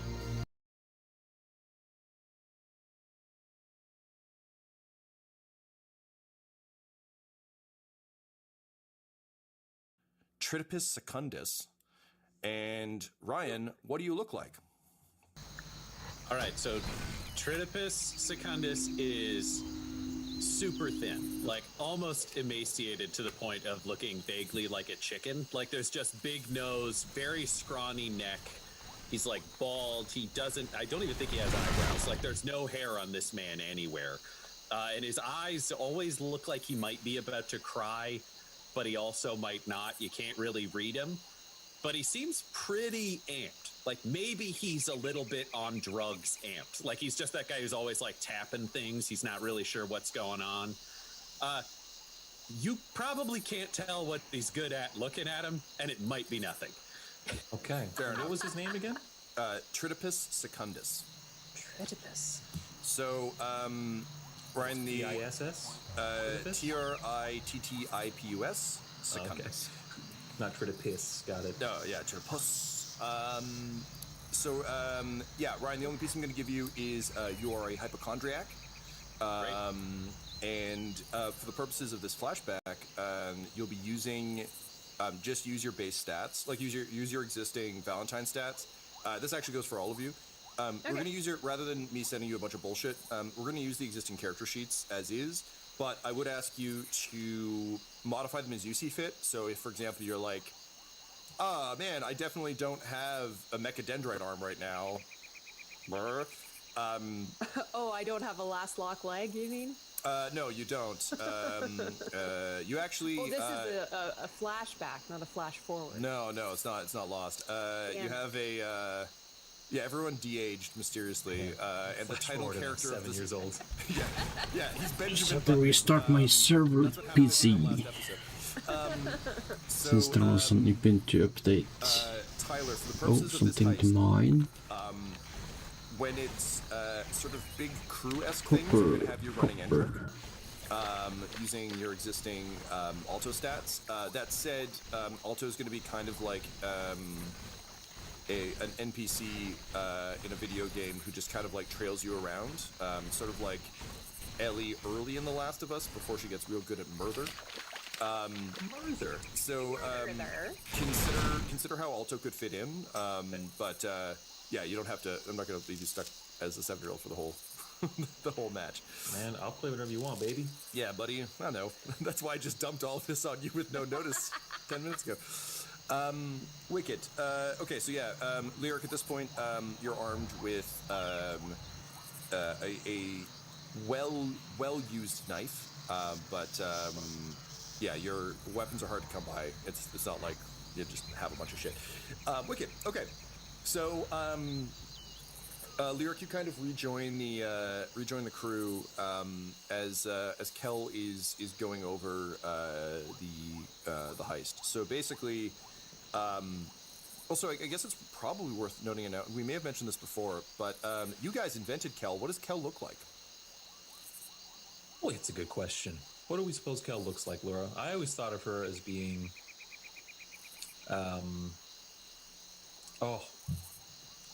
Tritopus secundus. And Ryan, what do you look like? All right, so Tritopus secundus is super thin, like almost emaciated to the point of looking vaguely like a chicken. Like there's just big nose, very scrawny neck. He's like bald. I don't even think he has eyebrows. Like there's no hair on this man anywhere. And his eyes always look like he might be about to cry, but he also might not. You can't really read him. But he seems pretty amped. Like maybe he's a little bit on drugs amped. Like he's just that guy who's always like tapping things. He's not really sure what's going on. You probably can't tell what he's good at looking at him, and it might be nothing. Okay. Fair enough. What was his name again? Tritopus secundus. Tritopus. So, Ryan, the T-I-S-S? Trittipus secundus. Not Tritopus, got it. No, yeah, Tritopus. Yeah, Ryan, the only piece I'm going to give you is you are a hypochondriac. And for the purposes of this flashback, you'll be using, just use your base stats, like use your existing Valentine stats. This actually goes for all of you. We're going to use your, rather than me sending you a bunch of bullshit, we're going to use the existing character sheets as is, but I would ask you to modify them as you see fit. So if, for example, you're like, ah, man, I definitely don't have a mechadendrite arm right now. Oh, I don't have a last lock leg, you mean? No, you don't. You actually. Oh, this is a flashback, not a flash forward. No, it's not. It's not lost. You have a. Yeah, everyone de-aged mysteriously, and the title character of this. 7 years old. yeah, he's Benjamin. Just have to restart my server PC. Since there was an Ubuntu update. Tyler, for the Oh, purposes of this something to heist, mine. when it's sort of big crew-esque things, we're going to have you running engine, using your existing alto stats. That said, alto is going to be kind of like an NPC in a video game who just kind of like trails you around, sort of like Ellie early in The Last of Us before she gets real good at murder. Murder. So consider how alto could fit in, but yeah, you don't have to. I'm not going to leave you stuck as a 7-year-old for the whole the whole match. Man, I'll play whatever you want, baby. Yeah, buddy. I know. That's why I just dumped all of this on you with no notice 10 minutes ago. Wicked. Okay, so yeah, Lyric, at this point, you're armed with a well-used knife, but yeah, your weapons are hard to come by. It's not like you just have a bunch of shit. Wicked. Okay, so Lyric, you kind of rejoin the crew as Kel is going over the heist. So basically, also I guess it's probably worth noting it out. We may have mentioned this before, but you guys invented Kel. What does Kel look like? Boy, it's a good question. What do we suppose Kel looks like, Laura? I always thought of her as being, oh,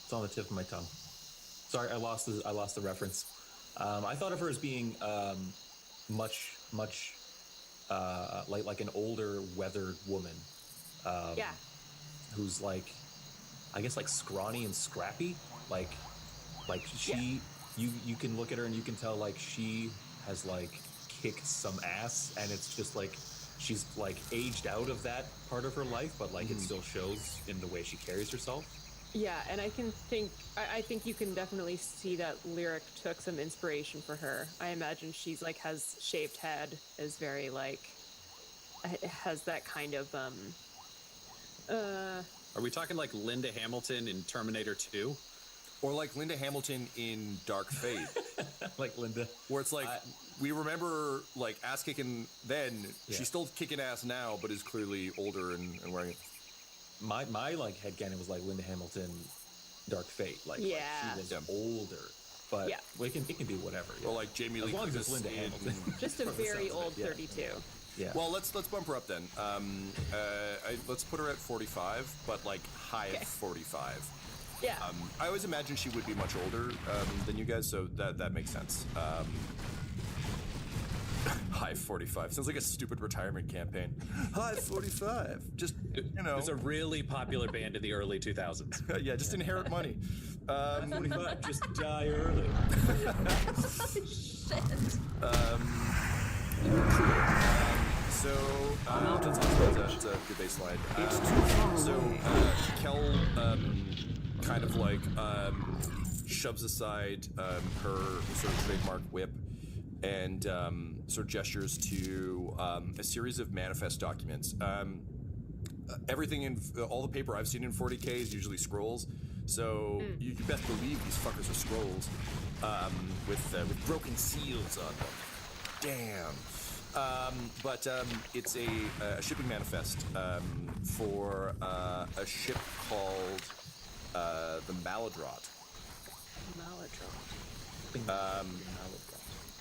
it's on the tip of my tongue. Sorry, I lost the reference. I thought of her as being much like an older, weathered woman. Yeah. Who's like, I guess like scrawny and scrappy. Like she, you can look at her and you can tell like she has like kicked some ass, and it's just like she's like aged out of that part of her life, but like it still shows in the way she carries herself. Yeah, and I think you can definitely see that Lyric took some inspiration for her. I imagine she's like has shaved head, is very like has that kind of Are we talking like Linda Hamilton in Terminator 2? Or like Linda Hamilton in Dark Fate. Like Linda. Where it's like, we remember like ass kicking then, she's still kicking ass now, but is clearly older and wearing it. My like headcanon was like Linda Hamilton, Dark Fate. Like she was older, but it can be whatever. Yeah. Or like Jamie Lee as long as it's Curtis Linda Hamilton. just a very old 32. Yeah. Well, let's bump her up then. Let's put her at 45, but like high 45. Yeah. I always imagined she would be much older than you guys, so that makes sense. High 45 sounds like a stupid retirement campaign. High 45, just you know. It's a really popular band in the early 2000s. Yeah, just inherit money. 45, just die early. Shit. So that's a good baseline. So Kel kind of like shoves aside her sort of trademark whip and sort of gestures to a series of manifest documents. Everything in all the paper I've seen in 40K is usually scrolls, so you best believe these fuckers are scrolls with broken seals on them. Damn. But it's a shipping manifest for a ship called the Maladrot.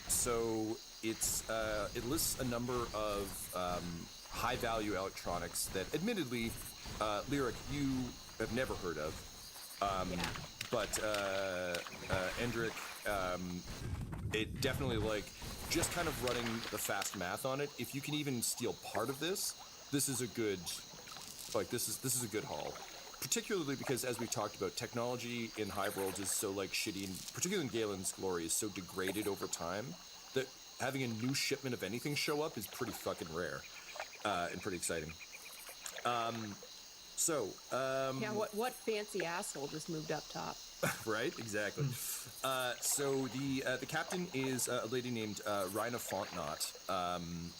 So it lists a number of high-value electronics that, admittedly, Lyric, you have never heard of. But Endrick, it definitely like just kind of running the fast math on it. If you can even steal part of this, this is a good this is a good haul. Particularly because, as we talked about, technology in High Worlds is so like shitty, and particularly in Galen's Glory, is so degraded over time that having a new shipment of anything show up is pretty fucking rare and pretty exciting. Yeah, what fancy asshole just moved up top? Right, exactly. So the captain is a lady named Rhina Fontnot,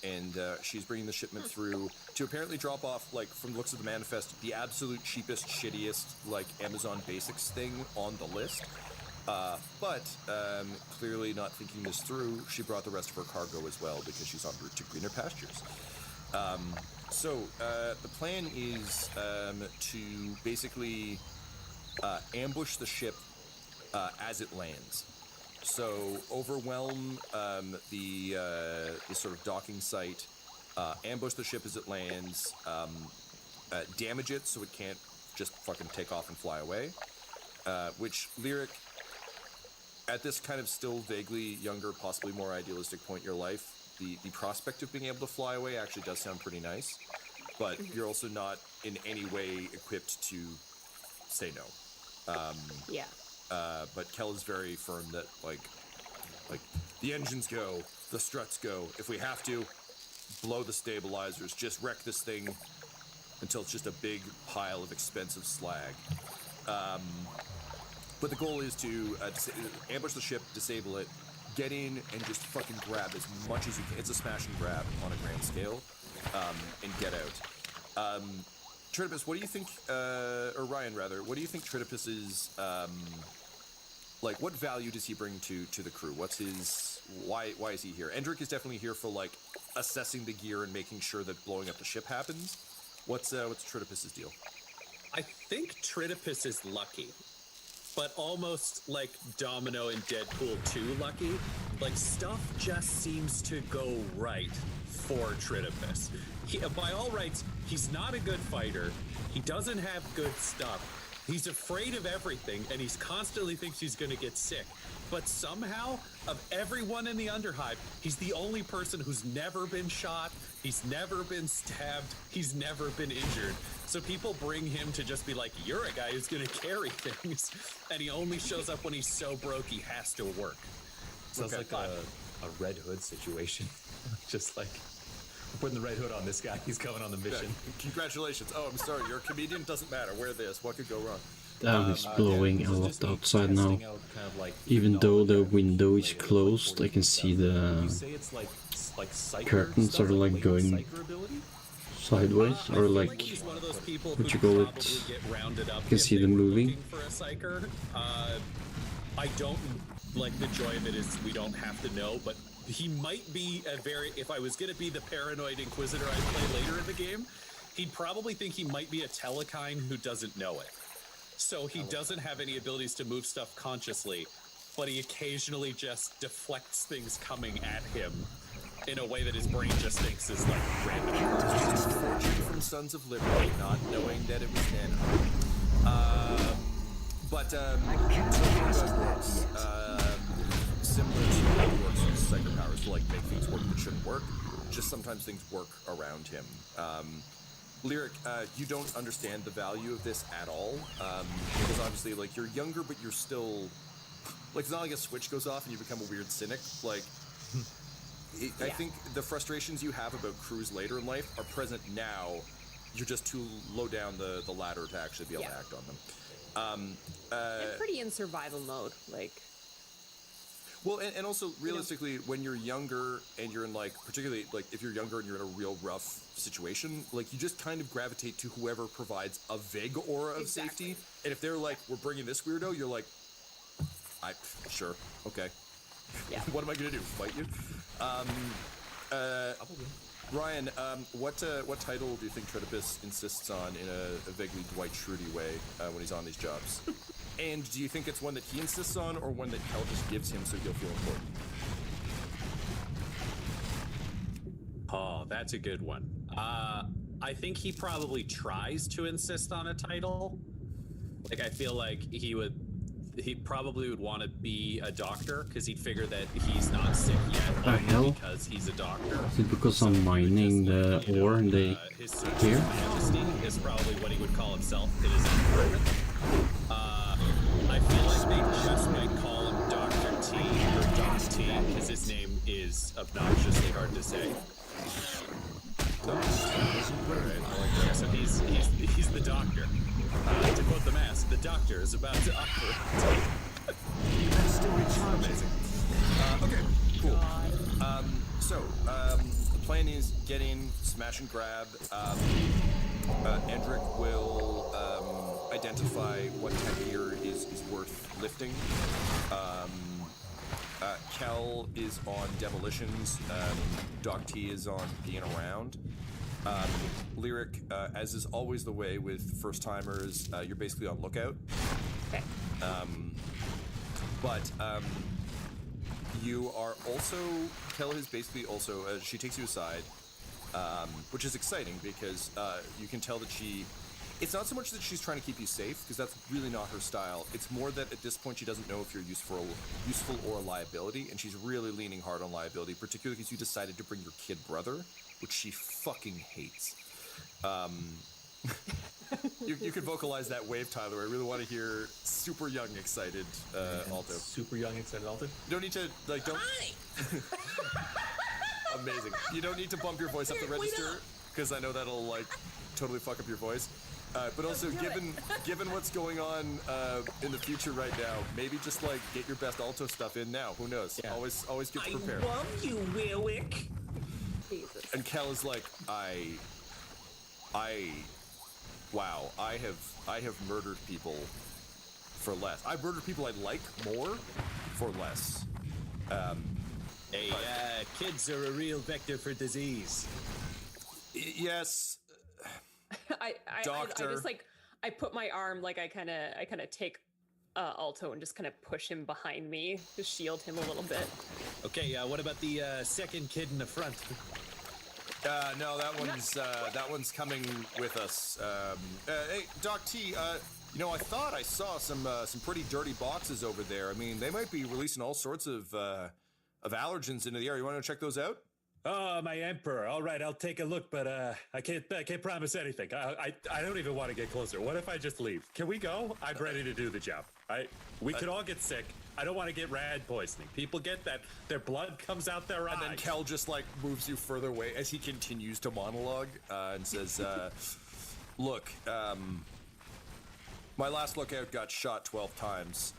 and she's bringing the shipment through to apparently drop off, like, from the looks of the manifest, the absolute cheapest, shittiest, like, Amazon Basics thing on the list. But clearly not thinking this through, she brought the rest of her cargo as well because she's en route to greener pastures. So the plan is to basically ambush the ship as it lands. So overwhelm the sort of docking site, ambush the ship as it lands, damage it so it can't just fucking take off and fly away, which Lyric, at this kind of still vaguely younger, possibly more idealistic point in your life, the prospect of being able to fly away actually does sound pretty nice, but you're also not in any way equipped to say no. But Kel is very firm that like the engines go, the struts go. If we have to, blow the stabilizers, just wreck this thing. until it's just a big pile of expensive slag. But the goal is to ambush the ship, disable it, get in, and just fucking grab as much as you can. It's a smash and grab on a grand scale, and get out. Tritopus, what do you think, or Ryan rather, what do you think Tritopus is, like, what value does he bring to the crew? What's his, why is he here? Endrick is definitely here for, like, assessing the gear and making sure that blowing up the ship happens. What's Tritopus's deal? I think Tritopus is lucky, but almost like Domino in Deadpool 2 lucky. Like, stuff just seems to go right for Tritopus. By all rights, he's not a good fighter. He doesn't have good stuff. He's afraid of everything, and he's constantly thinks he's going to get sick. But somehow, of everyone in the Underhive, he's the only person who's never been shot, he's never been stabbed, he's never been injured. So people bring him to just be like, you're a guy who's going to carry things. And he only shows up when he's so broke he has to work. Sounds like a Red Hood situation. Just like, we're putting the Red Hood on this guy. He's coming on the mission. Yeah. Congratulations. Oh, I'm sorry. You're a comedian. Doesn't matter. Wear this. What could go wrong? Damn, it's blowing a lot outside now. Even though the window is closed, I can see the curtains are like going sideways, or like, what you call it, you can see them moving. I don't, like, the joy of it is we don't have to know, but he might be a very, if I was going to be the paranoid Inquisitor I play later in the game, he'd probably think he might be a Telekine who doesn't know it. So he doesn't have any abilities to move stuff consciously, but he occasionally just deflects things coming at him in a way that his brain just thinks is like random. Just fortune from Sons of Liberty, not knowing that it was Nano. Similar to how he works with psycho powers to like make things work that shouldn't work. Just sometimes things work around him. Lyric, you don't understand the value of this at all, because obviously, like, you're younger, but you're still, like, it's not like a switch goes off and you become a weird cynic. Like, I think the frustrations you have about crews later in life are present now. You're just too low down the ladder to actually be able to act on them. And pretty in survival mode, like. Well, and also, realistically, when you're younger and you're in, like, particularly, like, if you're younger and you're in a real rough situation, like, you just kind of gravitate to whoever provides a vague aura of safety. And if they're like, we're bringing this weirdo, you're like, sure, okay. Yeah. What am I going to do, fight you? Ryan, what title do you think Tritopus insists on in a vaguely Dwight Schrute way when he's on these jobs? And do you think it's one that he insists on, or one that Kel just gives him so he'll feel important? Oh, that's a good one. I think he probably tries to insist on a title. Like, I feel like he probably would want to be a doctor, because he'd figure that he's not sick yet only because he's a doctor. Is it because I'm mining the ore and they his here? Majesty is probably what he would call himself in his environment. I feel like they just might call him Dr. T or Doc T, because his name is obnoxiously hard to say. So he's the doctor. To quote the mask, the doctor is about to operate. Amazing. Okay, cool. The plan is get in, smash and grab. Endrick will identify what tech gear is worth lifting. Kel is on demolitions. Doc T is on being around. Lyric, as is always the way with first-timers, you're basically on lookout. Okay. You are also, Kel is basically also, she takes you aside, which is exciting because you can tell that it's not so much that she's trying to keep you safe, because that's really not her style. It's more that at this point she doesn't know if you're useful or a liability, and she's really leaning hard on liability, particularly because you decided to bring your kid brother, which she fucking hates. You can vocalize that wave, Tyler. I really want to hear super young, excited Alto. Super young, excited Alto? You don't need to, like, don't... Amazing. You don't need to bump your voice up the register. because I know that'll like totally fuck up your voice. But also, given what's going on in the future right now, maybe just like get your best alto stuff in now. Who knows? Yeah. Always get prepared. I love you, Wilwick. Jesus. And Kel is like, wow, I have murdered people for less. I've murdered people I like more for less. Hey, kids are a real vector for disease. Yes. I Doctor. just like I put my arm like I kind of take Alto and just kind of push him behind me to shield him a little bit. Okay, what about the second kid in the front? No, that one's coming with us. Hey, Doc T. You know, I thought I saw some pretty dirty boxes over there. I mean, they might be releasing all sorts of allergens into the air. You want to check those out? Oh, my emperor. All right, I'll take a look, but I can't promise anything. I don't even want to get closer. What if I just leave? Can we go? I'm ready to do the job. We could all get sick. I don't want to get rad poisoning. People get that. Their blood comes out their eyes. And then Kel just like moves you further away as he continues to monologue and says, look, my last lookout got shot 12 times.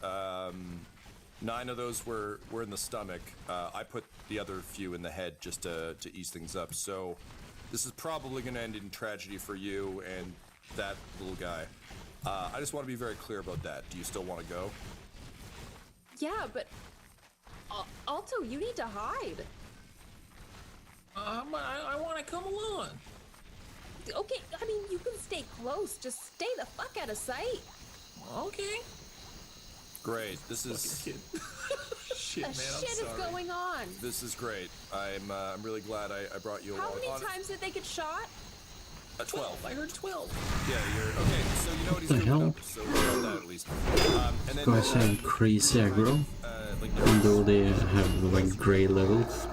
9 of those were in the stomach. I put the other few in the head just to ease things up. So this is probably going to end in tragedy for you and that little guy. I just want to be very clear about that. Do you still want to go? Yeah, but Alto, you need to hide. I want to come along. Okay, I mean, you can stay close. Just stay the fuck out of sight. Okay. Great. This is Shit, The man. shit I'm is sorry. going on. this is great. I'm really glad I brought you How along. many times did they get shot? 12. I heard 12. Yeah, you're okay. So you know what he's The doing. hell? Up, so we got that at least. And then Guys have crazy aggro, like even though they have like gray levels.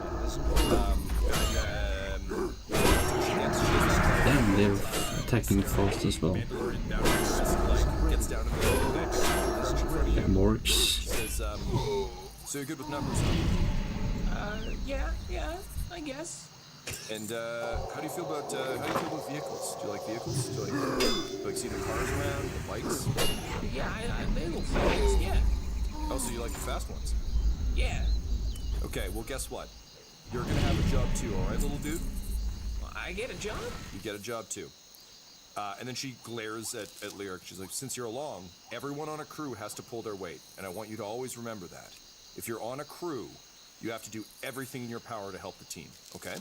Damn, they're attacking fast as well. Gets down in the Like morgues. says, so you're good with numbers, Yeah, I guess. And how do you feel about vehicles? Do you like vehicles? Do you like seeing the cars around, the bikes? Yeah, they look nice. Yeah. Oh, so you like the fast ones? Yeah. Okay, well, guess what? You're gonna have a job too, all right, little dude? I get a job? You get a job too. And then she glares at Lyric. She's like, since you're along, everyone on a crew has to pull their weight, and I want you to always remember that. If you're on a crew, you have to do everything in your power to help the team, okay?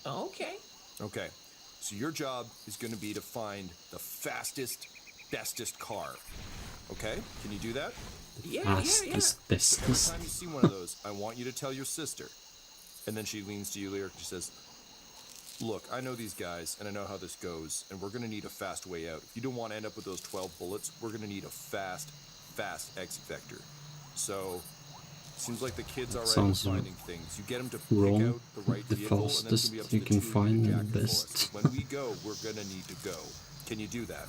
Okay. Okay, so your job is going to be to find the fastest, bestest car. Okay, can you do that? Yeah. Fastest, Every bestest. time you see one of those, I want you to tell your sister. And then she leans to you, Lyric, and she says, look, I know these guys, and I know how this goes, and we're going to need a fast way out. If you don't want to end up with those 12 bullets, we're going to need a fast exit vector. So, seems like the kids are already Sounds finding things. You get them to pick wrong. out the right The vehicle, and then it's fastest going to be up to you the can two of find to and jack it for us. best. When we go, we're going to need to go. Can you do that?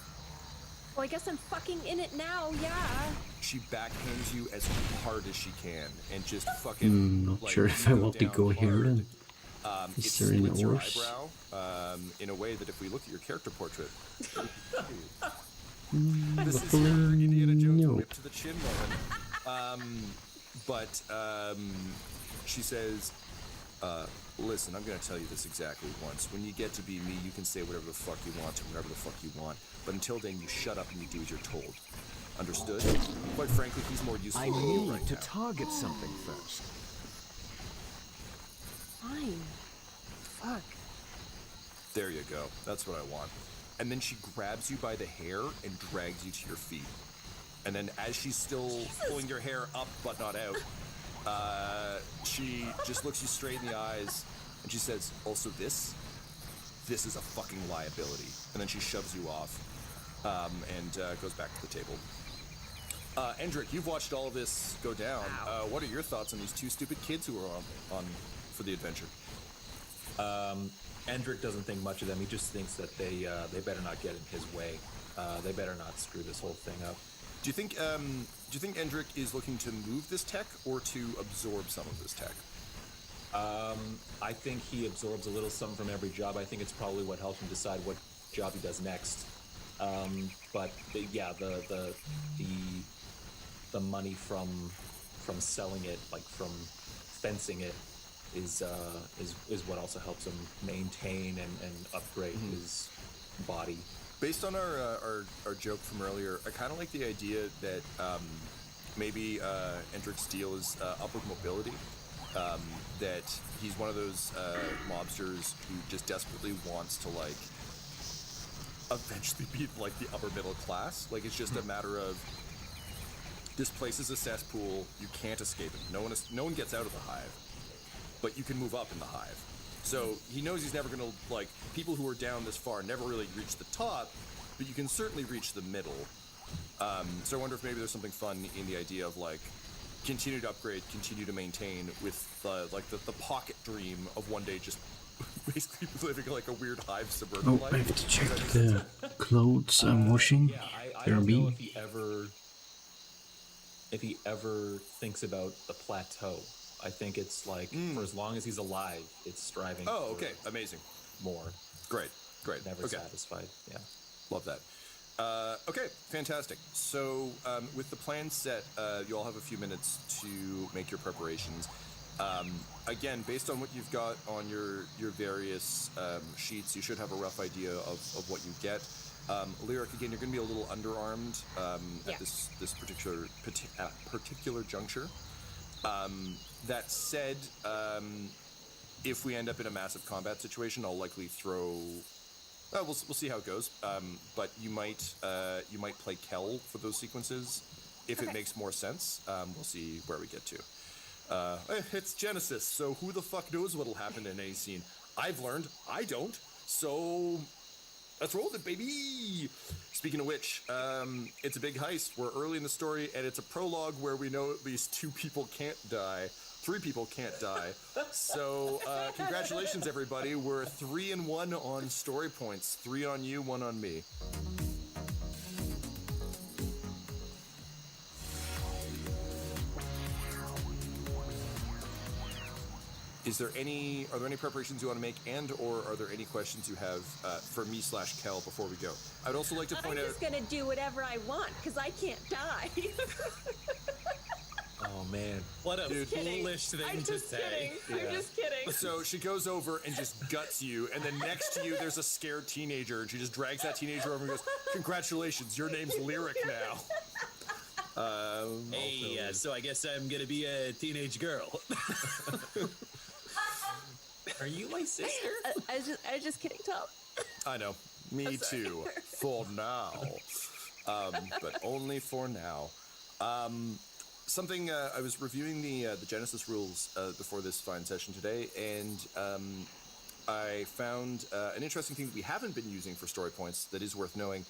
Well, I guess I'm fucking in it now, yeah. She backhands you as hard as she can, and just fucking. Not like, sure if you I want to down go here hard. then. It Is there any splits your ores? eyebrow in a way that if we look at your character portrait, this Luckily, is your Indiana Jones no. whip to the chin moment. But she says, listen, I'm going to tell you this exactly once. When you get to be me, you can say whatever the fuck you want to whatever the fuck you want. But until then, you shut up and you do as you're told. Understood? Quite frankly, he's more useful I than you need right to now. target something first. Fine. Fuck. There you go. That's what I want. And then she grabs you by the hair and drags you to your feet. And then as she's still pulling your hair up but not out, she just looks you straight in the eyes and she says, also this is a fucking liability. And then she shoves you off and goes back to the table. Endrick, you've watched all of this go down. What are your thoughts on these two stupid kids who are on for the adventure? Endrick doesn't think much of them. He just thinks that they better not get in his way. They better not screw this whole thing up. Do you think Endrick is looking to move this tech or to absorb some of this tech? I think he absorbs a little something from every job. I think it's probably what helps him decide what job he does next. But the money from selling it, like from fencing it, is what also helps him maintain and upgrade his body. Based on our joke from earlier, I kind of like the idea that maybe Endrick Steele is upward mobility. That he's one of those mobsters who just desperately wants to like eventually be like the upper middle class. Like it's just a matter of this place is a cesspool. You can't escape it. No one gets out of the hive, but you can move up in the hive. So he knows he's never gonna like people who are down this far never really reach the top, but you can certainly reach the middle. So I wonder if maybe there's something fun in the idea of like continue to upgrade, continue to maintain with the pocket dream of one day just basically living like a weird hive suburban Oh, life. I have to check the clothes I'm washing. Yeah, I don't know if he ever thinks about the plateau. I think it's like for as long as he's alive, it's striving. Oh, for okay, amazing, more. great, Never okay. satisfied. Yeah. Love that. Okay, fantastic. So with the plan set, you all have a few minutes to make your preparations. Again, based on what you've got on your various sheets, you should have a rough idea of what you get. Lyric, again, you're going to be a little underarmed at this particular juncture. That said, if we end up in a massive combat situation, I'll likely throw. We'll see how it goes. But you might play Kel for those sequences if it makes more sense. We'll see where we get to. It's Genesis, so who the fuck knows what'll happen in any scene? I've learned, I don't. So let's roll with it, baby. Speaking of which, it's a big heist. We're early in the story, and it's a prologue where we know at least 2 people can't die. 3 people can't die. So congratulations, everybody. We're 3-1 on story points. 3 on you, 1 on me. Are there any preparations you want to make, or are there any questions you have for me / Kel before we go? I'd also like to point out. I'm just gonna do whatever I want because I can't die. Oh man, What a kidding. foolish thing I'm to just say. kidding. I'm just kidding. So she goes over and just guts you, and then next to you there's a scared teenager, and she just drags that teenager over and goes, "Congratulations, your name's Lyric now." Hey, so I guess I'm gonna be a teenage girl. are you my sister? I was just kidding, Tom. I know. Me too. For now. But only for now. Something I was reviewing the Genesis rules before this fine session today, and I found an interesting thing that we haven't been using for story points that is worth knowing.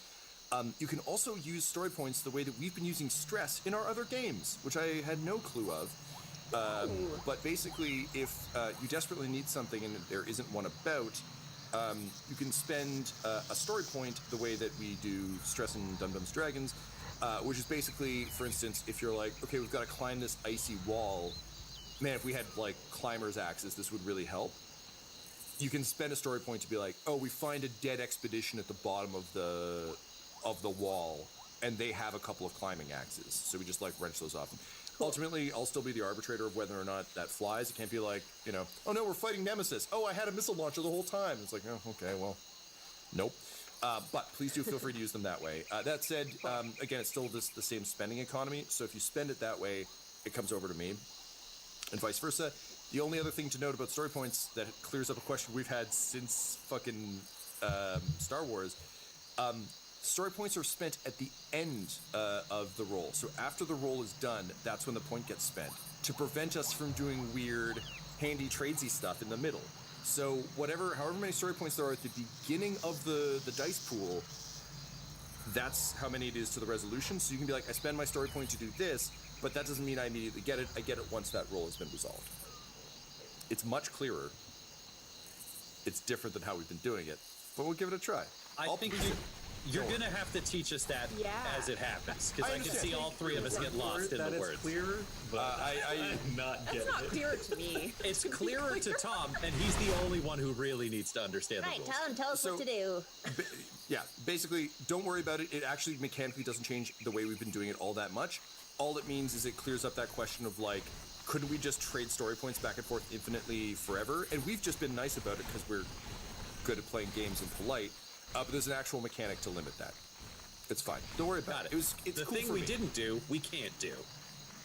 You can also use story points the way that we've been using stress in our other games, which I had no clue of. But basically, if you desperately need something and there isn't one about, you can spend a story point the way that we do stress in Dum Dum's Dragons, which is basically, for instance, if you're like, okay, we've got to climb this icy wall. Man, if we had like climber's axes, this would really help. You can spend a story point to be like, oh, we find a dead expedition at the bottom of the wall, and they have a couple of climbing axes, so we just like wrench those off. Cool. Ultimately, I'll still be the arbitrator of whether or not that flies. It can't be like, oh no, we're fighting Nemesis. Oh, I had a missile launcher the whole time. It's like, oh, okay, well, nope. But please do feel free to use them that way. That said, again, it's still the same spending economy, so if you spend it that way, it comes over to me, and vice versa. The only other thing to note about story points that clears up a question we've had since fucking Star Wars, story points are spent at the end of the roll. So after the roll is done, that's when the point gets spent, to prevent us from doing weird, handy tradesy stuff in the middle. So however many story points there are at the beginning of the dice pool, that's how many it is to the resolution. So you can be like, I spend my story point to do this, but that doesn't mean I immediately get it. I get it once that roll has been resolved. It's much clearer. It's different than how we've been doing it, but we'll give it a try. I think You're gonna have to teach us that as it happens, because I can see all three of us get lost in the words. Clear, but I'm not getting It's not it. clear to me. It's clearer to Tom, and he's the only one who really needs to understand the rules. Tom, tell us what to do. Yeah, basically, don't worry about it. It actually mechanically doesn't change the way we've been doing it all that much. All it means is it clears up that question of like, couldn't we just trade story points back and forth infinitely forever? And we've just been nice about it because we're good at playing games and polite. But there's an actual mechanic to limit that. It's fine. Don't worry about it. It's the cool thing for we me. didn't do, we can't do.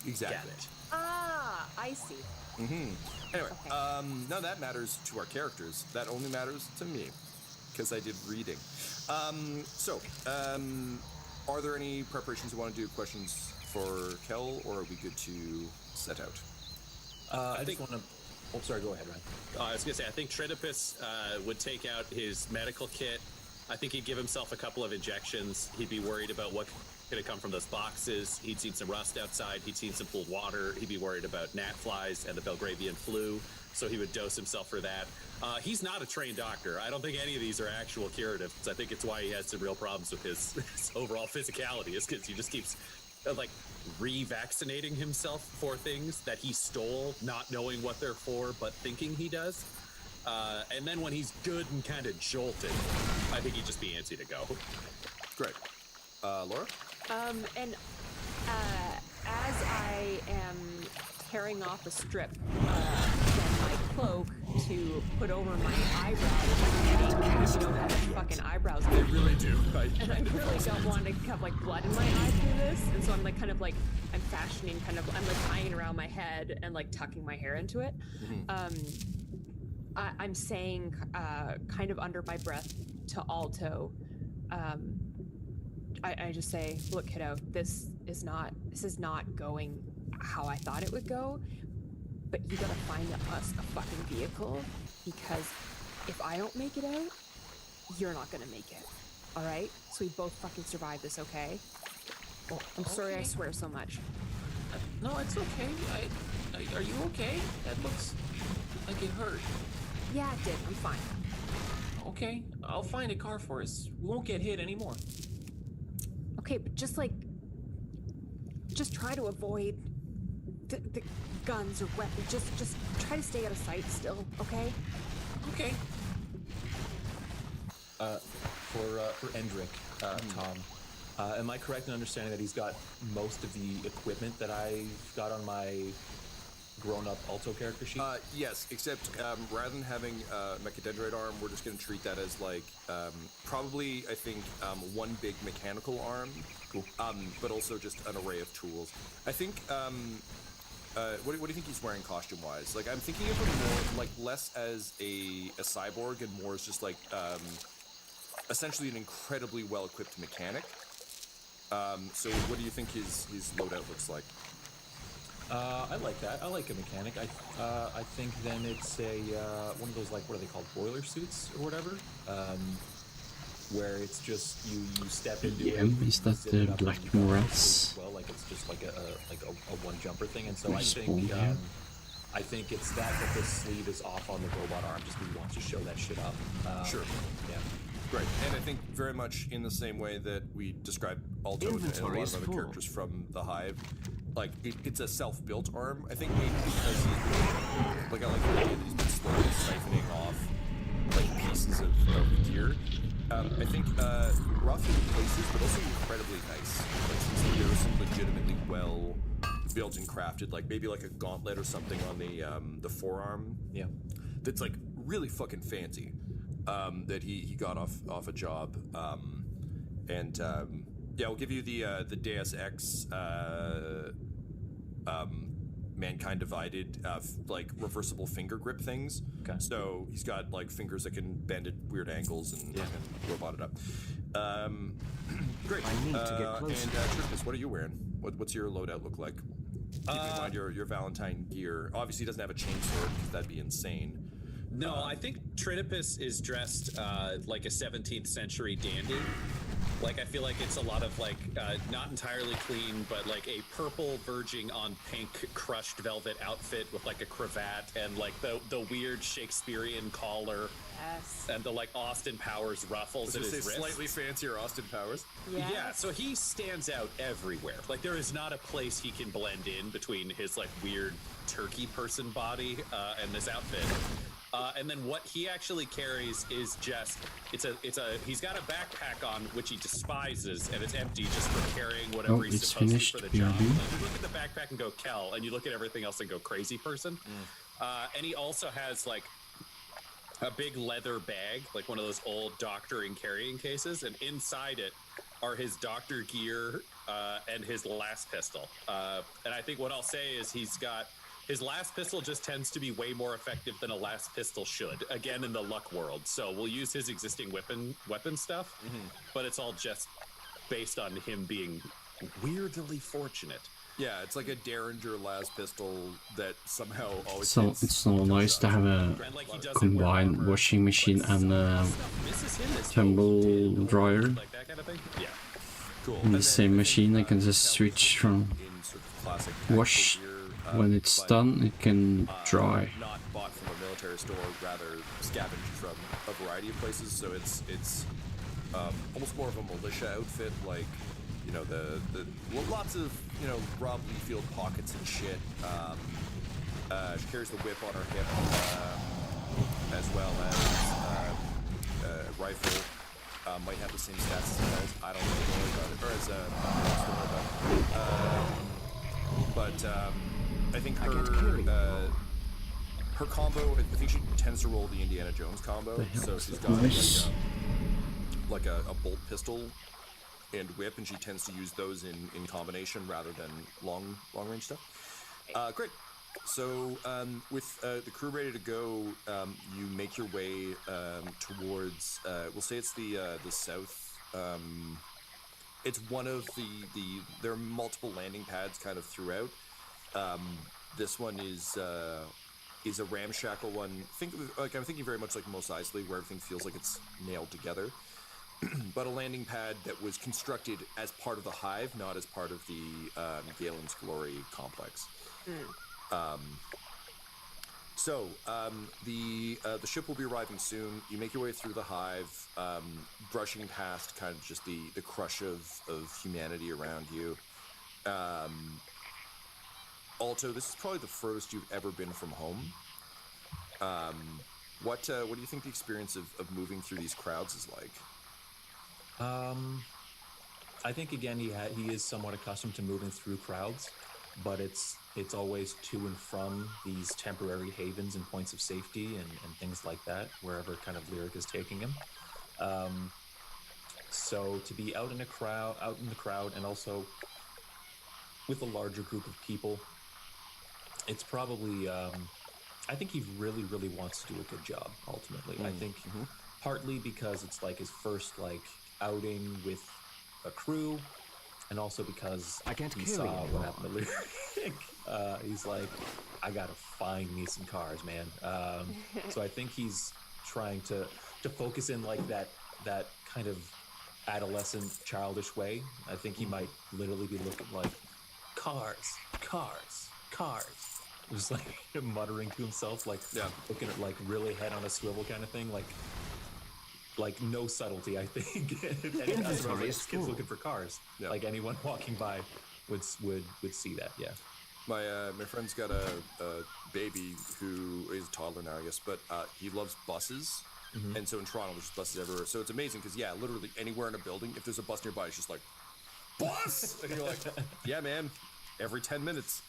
Exactly. Got it. Ah, I see. Anyway, none of that matters to our characters. That only matters to me because I did reading. Are there any preparations you want to do? Questions for Kel, or are we good to set out? I think want to. Oh, sorry. Go ahead, Ryan. I was gonna say, I think Tritopus would take out his medical kit. I think he'd give himself a couple of injections. He'd be worried about what could have come from those boxes. He'd seen some rust outside. He'd seen some pooled water. He'd be worried about gnat flies and the Belgravian flu, so he would dose himself for that. He's not a trained doctor. I don't think any of these are actual curatives. I think it's why he has some real problems with his overall physicality, is because he just keeps like revaccinating himself for things that he stole, not knowing what they're for, but thinking he does. And then when he's good and kind of jolted, I think he'd just be antsy to go. Great. Laura? And as I am tearing off a strip from my cloak to put over my eyebrows, you know, have fucking eyebrows. They really do. And I really don't want to have like blood in my eye through this, and so I'm like kind of like I'm fashioning I'm like tying it around my head and like tucking my hair into it. I'm saying kind of under my breath to Alto, I just say, look, kiddo, this is not going how I thought it would go, but you gotta find us a fucking vehicle, because if I don't make it out, you're not gonna make it. All right? So we both fucking survive this, okay? I'm sorry I swear so much. No, it's okay. Are you okay? That looks like it hurt. Yeah, it did. I'm fine. Okay, I'll find a car for us. We won't get hit anymore. Okay, but just try to avoid the guns or weapons. Just try to stay out of sight still, okay? Okay. For Endrick, Tom, am I correct in understanding that he's got most of the equipment that I've got on my grown-up Alto character sheet? Yes, except rather than having a mechadendrite arm, we're just going to treat that as like probably, I think, one big mechanical arm, cool. But also just an array of tools. I think, what do you think he's wearing costume-wise? Like, I'm thinking of him more, like, less as a cyborg and more as just, like, essentially an incredibly well-equipped mechanic. So what do you think his loadout looks like? I like that. I like a mechanic. I think then it's a one of those, like, what are they called, boiler suits or whatever, where it's just you step into it. Is that zip the it up, Black and you go Morass? well, like it's just like a one jumper thing, and so Respawn here. I think it's that the sleeve is off on the robot arm just because he wants to show that shit up. Sure. Yeah. Right, and I think very much in the same way that we describe Alto and a lot Inventory is of other full. characters from the Hive, like it's a self-built arm. I think maybe because he's like, I like the idea that he's been slowly siphoning off like pieces of gear. I think rough in places, but also incredibly nice. Like there was some legitimately well built and crafted, like maybe like a gauntlet or something on the forearm. Yeah. That's like really fucking fancy. That he got off a job, yeah, we'll give you the Deus Ex Mankind Divided like reversible finger grip things. Okay. So he's got like fingers that can bend at weird angles and robot it up. Great. I need to get closer. And Tristan, what are you wearing? What's your loadout look like? Keeping in mind your Valentine gear. Obviously, he doesn't have a chainsword because that'd be insane. No, I think Tritopus is dressed like a 17th century dandy. Like, I feel like it's a lot of, like, not entirely clean, but, like, a purple verging on pink crushed velvet outfit with, like, a cravat and, like, the weird Shakespearean collar. Yes. And the, like, Austin Powers ruffles at his wrist. Slightly fancier Austin Powers. Yes. Yeah, so he stands out everywhere. Like, there is not a place he can blend in between his, like, weird turkey person body and this outfit. And then what he actually carries is just he's got a backpack on which he despises, and it's empty just for carrying whatever he's it's supposed finished, to for the job. BRB. Like, you look at the backpack and go Kel, and you look at everything else and go crazy person. And he also has like a big leather bag, like one of those old doctoring carrying cases, and inside it are his doctor gear and his last pistol. And I think what I'll say is his last pistol just tends to be way more effective than a last pistol should, again, in the luck world. So we'll use his existing weapon stuff, but it's all just based on him being weirdly fortunate. Yeah, it's like a Derringer last pistol that somehow always So hits it's so nice to have a And like he doesn't wear combined armor, washing machine but and stuff misses him as tumble though he did, dryer. like that kind of thing. Yeah. cool. in And the then same I think, machine. I can you just tell switch it's from in sort of classic tactical wash. gear, When it's but, done, it can dry. Not bought from a military store, rather scavenged from a variety of places. So it's almost more of a militia outfit, like the lots of Rob Liefeld pockets and shit. She carries the whip on her hip, as well as a rifle. Might have the same stats as Wells. I don't really know about it, or as but I think her combo. I think she tends to roll the Indiana Jones combo. So she's got like a bolt pistol and whip, and she tends to use those in combination rather than long range stuff. Great. So with the crew ready to go, you make your way towards. We'll say it's the south. It's one of the. There are multiple landing pads kind of throughout. This one is a ramshackle one. I'm thinking very much like Mos Eisley, where everything feels like it's nailed together. But a landing pad that was constructed as part of the Hive, not as part of the Galen's Glory complex. So the ship will be arriving soon. You make your way through the Hive, brushing past kind of just the crush of humanity around you. Alto, this is probably the furthest you've ever been from home. What do you think the experience of moving through these crowds is like? I think again he is somewhat accustomed to moving through crowds, but it's always to and from these temporary havens and points of safety and things like that, wherever kind of Lyric is taking him. So to be out in the crowd, and also with a larger group of people, it's probably. I think he really, really wants to do a good job. Ultimately, I think partly because it's like his first outing with a crew, and also because he saw what happened to Lyric. He's like, I gotta find me some cars, man. So I think he's trying to focus in that kind of adolescent, childish way. I think he might literally be looking like cars, just like muttering to himself, looking at really head on a swivel kind of thing, like no subtlety. I think kids looking for cars. Yeah. Like anyone walking by would see that. Yeah. My friend's got a baby who is a toddler now, I guess, but he loves buses. And so in Toronto, there's buses everywhere. So it's amazing because, yeah, literally anywhere in a building, if there's a bus nearby, it's just like, bus! And you're like, yeah, man, every 10 minutes.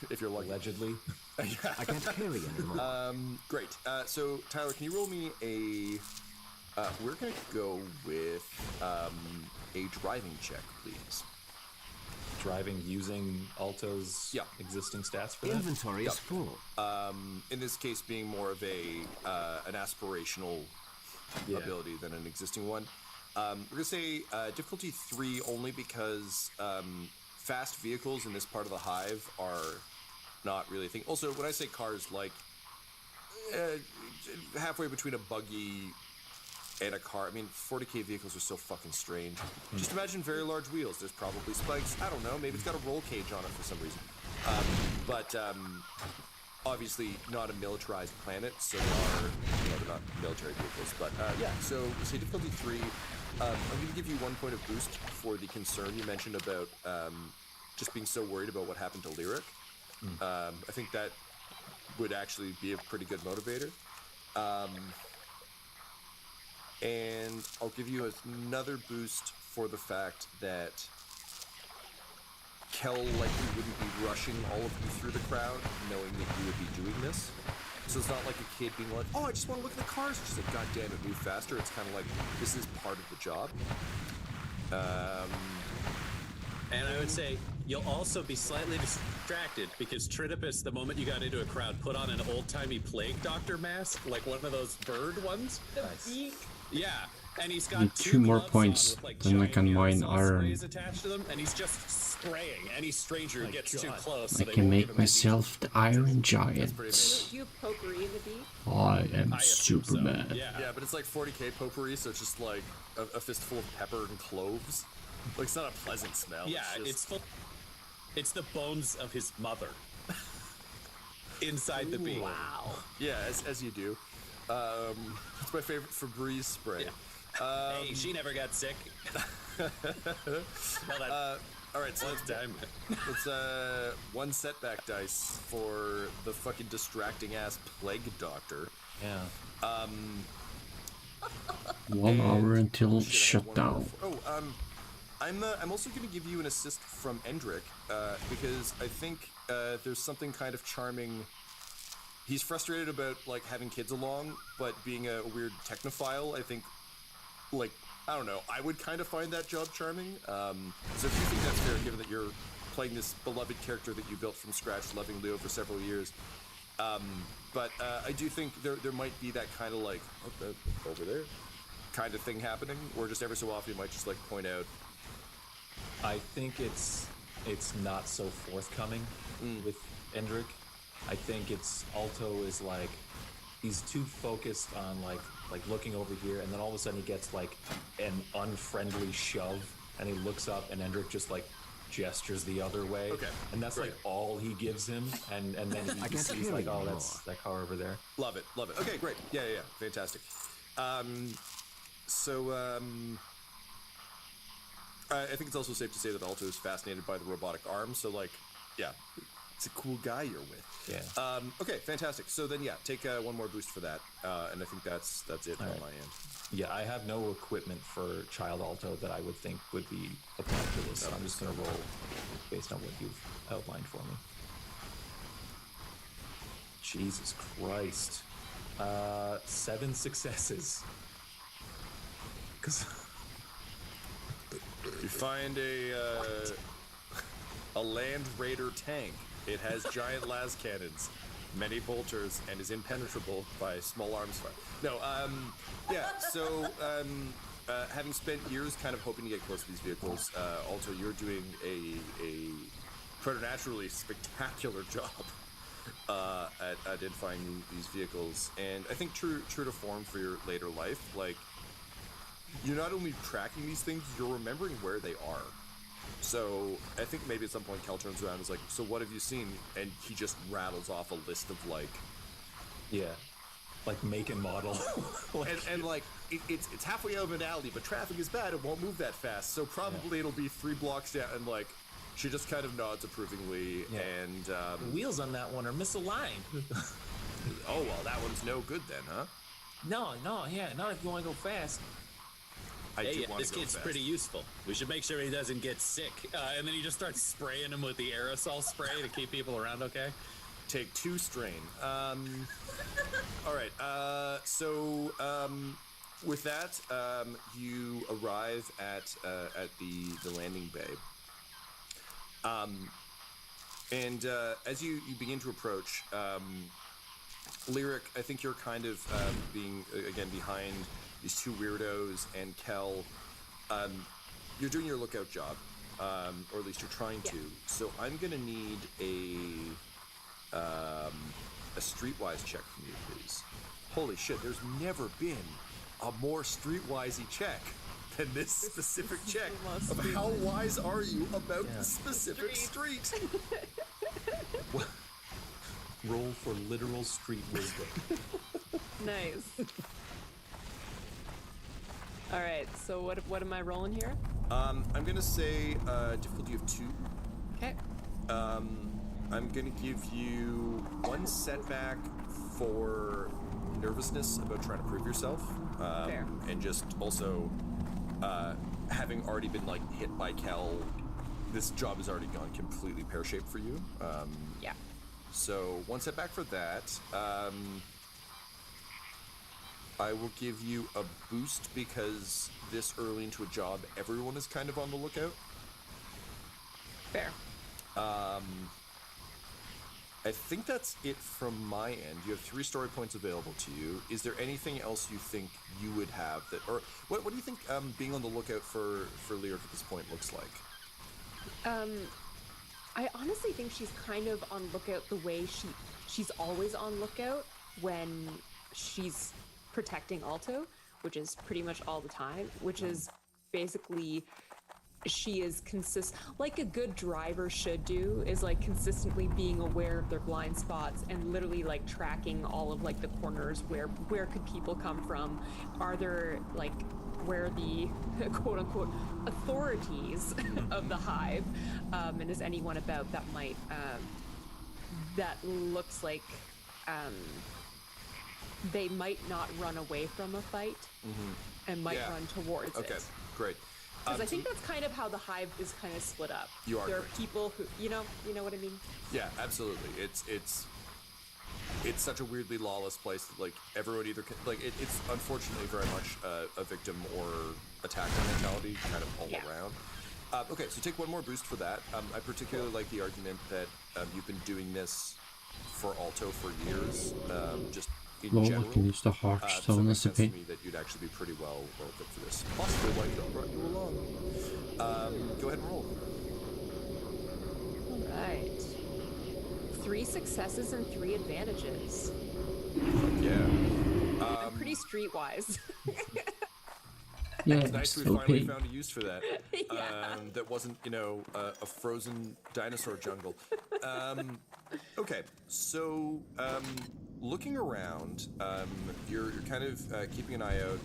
If you're lucky. Allegedly. Yeah. I can't carry anymore. Great. So, Tyler, can you roll me a... we're going to go with a driving check, please. Driving using Alto's existing stats for that? Inventory is full. In this case, being more of an aspirational ability than an existing one. We're going to say difficulty 3 only because fast vehicles in this part of the Hive are not really a thing. Also, when I say cars, halfway between a buggy and a car. I mean, 40k vehicles are so fucking strange. Just imagine very large wheels. There's probably spikes. I don't know. Maybe it's got a roll cage on it for some reason. But obviously not a militarized planet, so they're not military vehicles. But yeah, so say difficulty 3. I'm going to give you 1 point of boost for the concern you mentioned about just being so worried about what happened to Lyric. I think that would actually be a pretty good motivator. And I'll give you another boost for the fact that Kel likely wouldn't be rushing all of you through the crowd, knowing that you would be doing this. So it's not like a kid being like, oh, I just want to look at the cars. It's just like, God damn it, move faster. It's kind of like, this is part of the job. And I would say you'll also be slightly distracted because Tritopus, the moment you got into a crowd, put on an old-timey plague doctor mask, like one of those bird ones. Beak. Yeah, and he's got Need 2 more gloves points, on with, like, then I giant can mine aerosol iron. sprays attached to them, and he's just spraying any stranger who gets too close. So I they can won't make give him any myself the Iron Giant. Do you have potpourri in the beak? I am I assume so. Superman. Yeah. But it's like 40k potpourri, so it's just like a fistful of pepper and cloves. Like, it's not a pleasant smell. Yeah, it's just... it's the bones of his mother inside the beak. Wow. Yeah, as you do. It's my favorite Febreze spray. Yeah. Hey, she never got sick. Well, All right, so one time. let's 1 setback dice for the fucking distracting ass plague doctor. Yeah. 1 hour until Shit, I have 1 more shutdown. I'm also going to give you an assist from Endrick because I think there's something kind of charming. He's frustrated about like having kids along, but being a weird technophile, I think, like, I don't know, I would kind of find that job charming. So if you think that's fair, given that you're playing this beloved character that you built from scratch, loving Leo for several years. But I do think there might be that kind of like, over there, kind of thing happening, where just every so often you might just like point out. I think it's not so forthcoming with Endrick. I think it's Alto is like, he's too focused on like looking over here, and then all of a sudden he gets like an unfriendly shove, and he looks up, and Endrick just like gestures the other way. Okay, and that's great. like all he gives him, and then he sees like, oh, that's that car over there. Love it. Okay, great. Yeah, fantastic. I think it's also safe to say that Alto is fascinated by the robotic arm, so like, yeah, it's a cool guy you're with. Yeah. Okay, fantastic. So then, yeah, take 1 more boost for that, and I think that's it on my end. Yeah, I have no equipment for Child Alto that I would think would be applied to this, so I'm just going to roll based on what you've outlined for me. Jesus Christ. 7 successes. You find a Land Raider tank. It has giant las cannons, many bolters, and is impenetrable by small arms fire. No, yeah, so having spent years kind of hoping to get close to these vehicles, Alto, you're doing a preternaturally spectacular job at identifying these vehicles. And I think true to form for your later life, like, you're not only tracking these things, you're remembering where they are. So I think maybe at some point Kel turns around and is like, so what have you seen? And he just rattles off a list of like... Yeah, like make and model. and like, it's halfway out of an alley, but traffic is bad, it won't move that fast. So probably it'll be 3 blocks down, and like, she just kind of nods approvingly, and... The wheels on that one are misaligned. Oh, well, that one's no good then, huh? No, yeah, not if you want to go fast. Hey, this kid's pretty useful. We should make sure he doesn't get sick. And then he just starts spraying him with the aerosol spray to keep people around okay. Take 2 strain. All right. So with that, you arrive at the landing bay. And as you begin to approach, Lyric, I think you're kind of being again behind these 2 weirdos, and Kel, you're doing your lookout job, or at least you're trying to. So I'm gonna need a streetwise check from you, please. Holy shit, there's never been a more streetwisey check than this specific check most of how streetwise. wise are you about Yeah. the specific street. Roll for literal street wisdom. Nice. All right. So what am I rolling here? I'm gonna say difficulty of 2. Okay. I'm gonna give you 1 setback for nervousness about trying to prove yourself, Fair. and just also having already been like hit by Kel. This job has already gone completely pear-shaped for you. Yeah. So 1 setback for that. I will give you a boost because this early into a job, everyone is kind of on the lookout. Fair. I think that's it from my end. You have 3 story points available to you. Is there anything else you think you would have that, or what do you think being on the lookout for Lyric at this point looks like? I honestly think she's kind of on lookout the way she's always on lookout when she's protecting Alto, which is pretty much all the time, which is basically she is like a good driver should do, is like consistently being aware of their blind spots and literally like tracking all of like the corners where could people come from, are there like where the quote unquote authorities of the hive, and is anyone about that might that looks like they might not run away from a fight and might Yeah. run towards Okay, it. great. Because I think that's kind of how the hive is kind of split up. You are There are correct. people who, you know what I mean? Yeah, absolutely. It's such a weirdly lawless place that like everyone either can, like it's unfortunately very much a victim or attacker mentality kind of all Yeah. around. Okay, so take 1 more boost for that. I particularly like the argument that you've been doing this for Alto for years, just in Well, general. I can use the So it Hearthstone makes as a sense to pin. me that you'd actually be pretty well equipped for this. Possibly why Phil brought you along. Go ahead and roll. All right. 3 successes and 3 advantages. Yeah. I'm pretty streetwise. Yeah, It's nice it's we finally okay. found a use for that. Yeah. That wasn't, a frozen dinosaur jungle. Okay, so looking around, you're kind of keeping an eye out.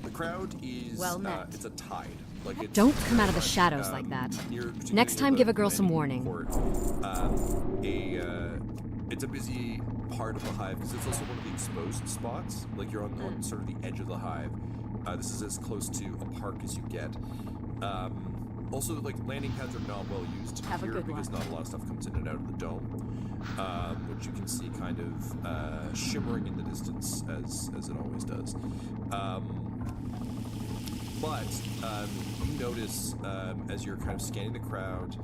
The crowd is Well met. it's a tide. Like it's Don't come out of the very much, shadows like that. particularly Next time, near give the a girl some landing warning. port. It's a busy part of the hive because it's also one of the exposed spots. Like you're on sort of the edge of the hive. This is as close to a park as you get. Also, like landing pads are not well used Have a here good because one. not a lot of stuff comes in and out of the dome, which you can see kind of shimmering in the distance as it always does. But you notice as you're kind of scanning the crowd,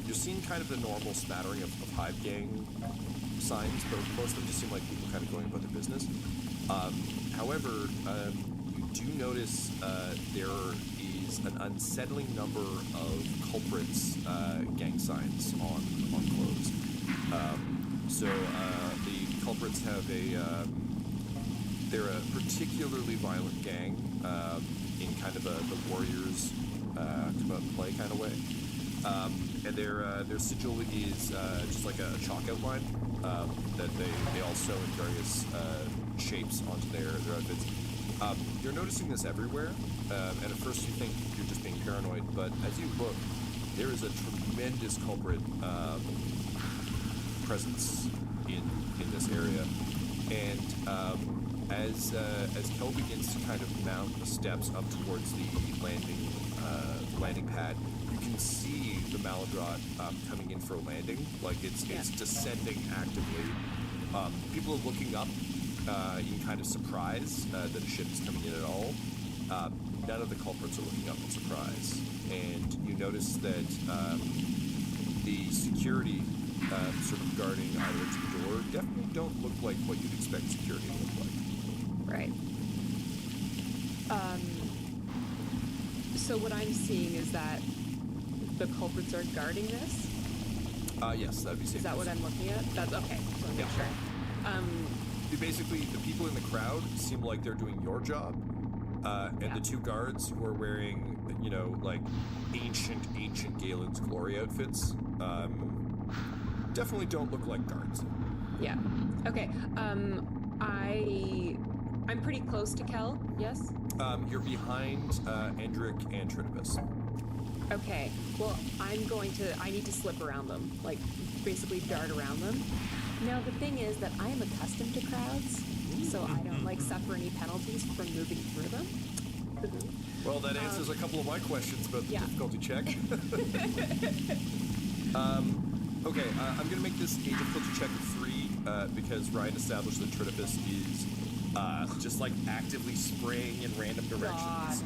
you're seeing kind of the normal smattering of hive gang signs, but most of them just seem like people kind of going about their business. However, you do notice there is an unsettling number of culprits gang signs on clothes. So the culprits have they're a particularly violent gang in kind of the warriors come out and play kind of way. And their sigil is just like a chalk outline that they all sew in various shapes onto their outfits. You're noticing this everywhere, and at first you think you're just being paranoid, but as you look, there is a tremendous culprit presence in this area, and as Kel begins to kind of mount the steps up towards the landing pad, you can see the Maladrot coming in for a landing. Like it's descending actively. People are looking up in kind of surprise that a ship is coming in at all. None of the culprits are looking up in surprise, and you notice that the security sort of guarding either to the door definitely don't look like what you'd expect security to look like. Right. So what I'm seeing is that the culprits are guarding this. Yes, that'd be safe. Is that what I'm looking at? That's okay. Just want to make sure. basically, the people in the crowd seem like they're doing your job, and the two guards who are wearing, you know, like ancient Galen's Glory outfits, definitely don't look like guards. Yeah. Okay. I'm pretty close to Kel. Yes. You're behind Endrick and Trinibus. Okay. Well, I need to slip around them, like basically dart around them. Now the thing is that I am accustomed to crowds, so I don't like suffer any penalties from moving through them. Well, that answers a couple of my questions about the difficulty check. Okay, I'm going to make this a difficulty check of 3 because Ryan established that Trinibus is just like actively spraying in random directions.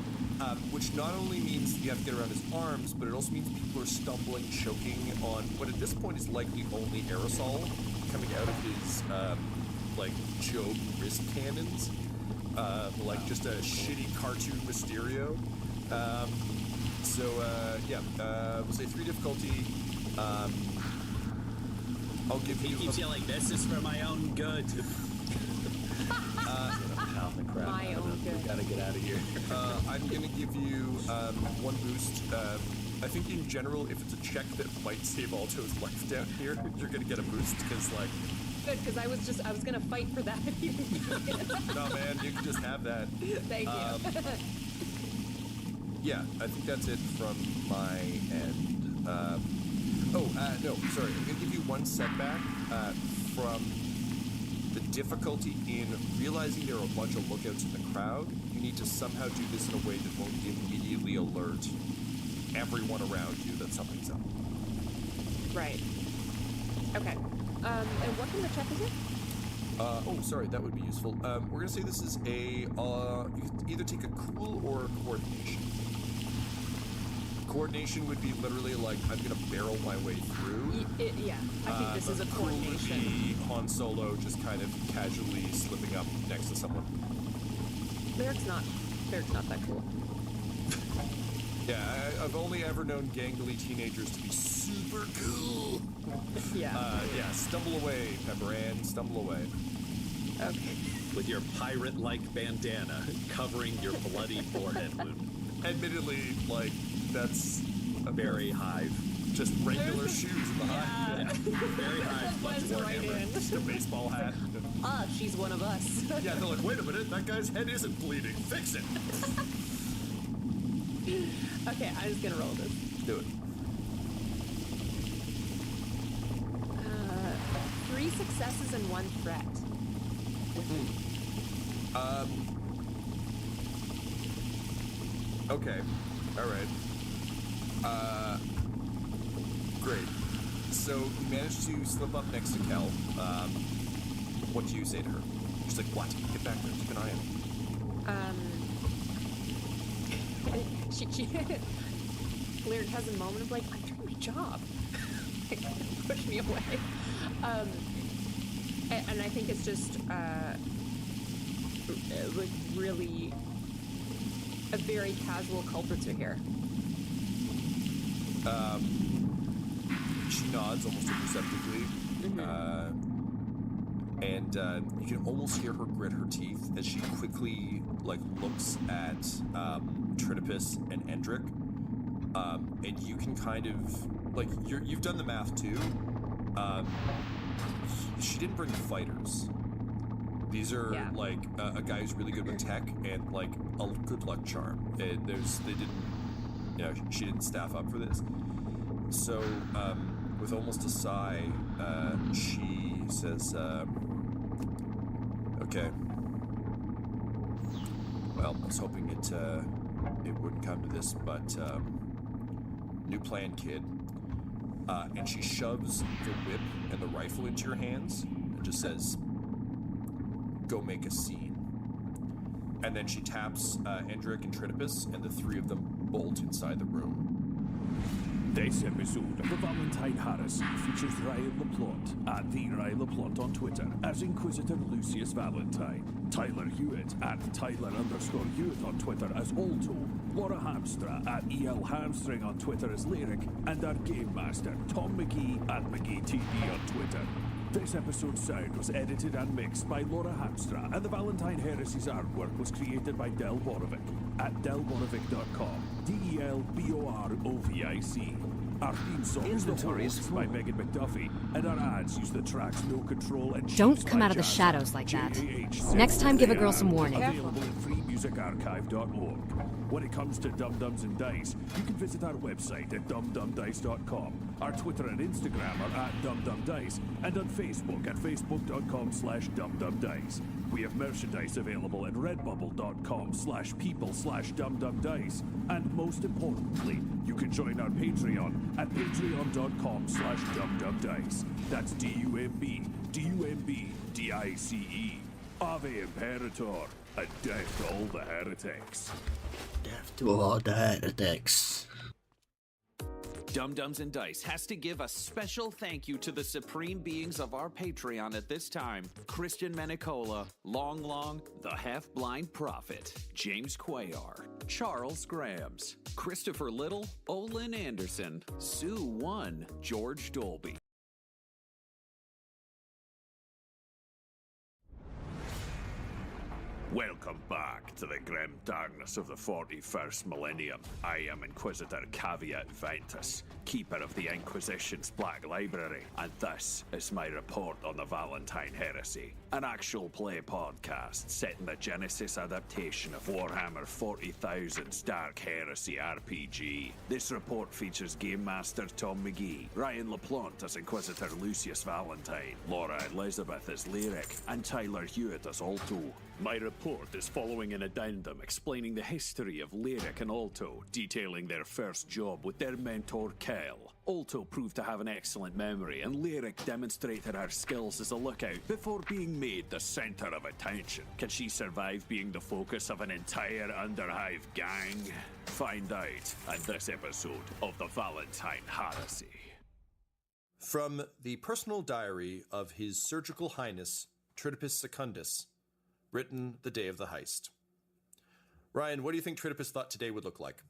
Which not only means you have to get around his arms, but it also means people are stumbling, choking on what at this point is likely only aerosol coming out of his like Job wrist cannons. Like just a shitty cartoon Mysterio. We'll say 3 difficulty. I'll give you. He keeps yelling, "This is for my own good." My own good. We gotta get out of here. I'm gonna give you 1 boost. I think in general, if it's a check that might save Alto's life down here, you're gonna get a boost because like. Good, because I was gonna fight for that. If you No, man, you can just have that. Thank you. Yeah, I think that's it from my end. No, sorry. I'm gonna give you 1 setback from the difficulty in realizing there are a bunch of lookouts in the crowd. You need to somehow do this in a way that won't immediately alert everyone around you that something's up. Right. Okay. And what kind of check is it? Sorry, that would be useful. We're gonna say this is a, you can either take a cool or a coordination. Coordination would be literally like, I'm gonna barrel my way through. Yeah, I think this is a coordination. Cool would be Han Solo just kind of casually slipping up next to someone. Lyric's not that cool. Yeah, I've only ever known gangly teenagers to be super cool. Yeah. Stumble away, Pepperan, stumble away. Okay. With your pirate-like bandana covering your bloody forehead wound. Admittedly, like, that's a very hive. Just regular shoes in the hive. Yeah. Very hive. Much Blends right warhammer. in. Just a baseball hat. She's one of us. Yeah, they're like, wait a minute, that guy's head isn't bleeding. Fix it. Okay, I'm just gonna roll this. Do it. 3 successes and 1 threat. Okay. All right. Great. So you managed to slip up next to Kel. What do you say to her? She's like, what? Get back there. Keep an eye on it. She Lyric has a moment of like, I'm doing my job. Push me away. And I think it's just like really a very casual culprits are here. She nods almost imperceptibly. And you can almost hear her grit her teeth as she quickly like looks at Trinibus and Endrick. And you can kind of like you've done the math too. She didn't bring fighters. These are like a guy who's really good with tech and like a good luck charm. She didn't staff up for this. So with almost a sigh, she says, "Okay. Well, I was hoping it wouldn't come to this, but new plan, kid." And she shoves the whip and the rifle into your hands and just says, "Go make a scene." And then she taps Endrick and Trinibus, and the 3 of them bolt inside the room. This episode of the Valentine Heresy features Ryan LaPlante at the Ryan LaPlante on Twitter as Inquisitor Lucius Valentine, Tyler Hewitt at Tyler_Hewitt on Twitter as Alto, Laura Hamstra at EL Hamstring on Twitter as Lyric, and our Game Master Tom McGee at McGeeTV on Twitter. This episode's sound was edited and mixed by Laura Hamstra, and the Valentine Heresy's artwork was created by Del Borovic at delborovic.com. DELBOROVIC. Our theme song is The Horse by Megan McDuffie, and our ads use the tracks No Control and Don't Sheets come by out of the Jazz shadows like that. JAH. Next time, give a girl some warning. Available at freemusicarchive.org. When it comes to Dum Dums and Dice, you can visit our website at dumdumdice.com. Our Twitter and Instagram are at dumdumdice, and on Facebook at facebook.com/dumdumdice. We have merchandise available at redbubble.com/people/dumdumdice. And most importantly, you can join our Patreon at patreon.com/dumdumdice. That's DUMBDICE. Ave Imperator, and death to all the heretics. Death to all the heretics. Dum Dums and Dice has to give a special thank you to the supreme beings of our Patreon at this time: Christian Menicola, Long Long, the Half-Blind Prophet, James Cuellar, Charles Grams, Christopher Little, Olin Anderson, Sue One, George Dolby. Welcome back to the grim darkness of the 41st millennium. I am Inquisitor Caveat Ventus, keeper of the Inquisition's Black Library, and this is my report on the Valentine Heresy, an actual play podcast set in the Genesis adaptation of Warhammer 40,000's Dark Heresy RPG. This report features Game Master Tom McGee, Ryan LaPlante as Inquisitor Lucius Valentine, Laura Elizabeth as Lyric, and Tyler Hewitt as Alto. My report is following an addendum explaining the history of Lyric and Alto, detailing their first job with their mentor Kel. Alto proved to have an excellent memory, and Lyric demonstrated her skills as a lookout before being made the center of attention. Can she survive being the focus of an entire Underhive gang? Find out in this episode of the Valentine Heresy. From the personal diary of His Surgical Highness Tritopus Secundus, written the day of the heist. Ryan, what do you think Tritopus thought today would look like?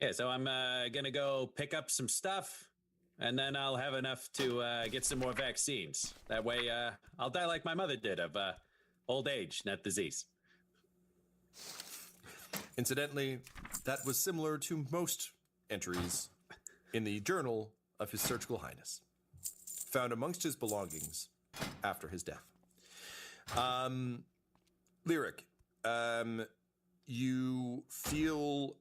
Yeah, so I'm gonna go pick up some stuff, and then I'll have enough to get some more vaccines. That way, I'll die like my mother did of old age, not disease. Incidentally, that was similar to most entries in the journal of His Surgical Highness, found amongst his belongings after his death. Lyric, you feel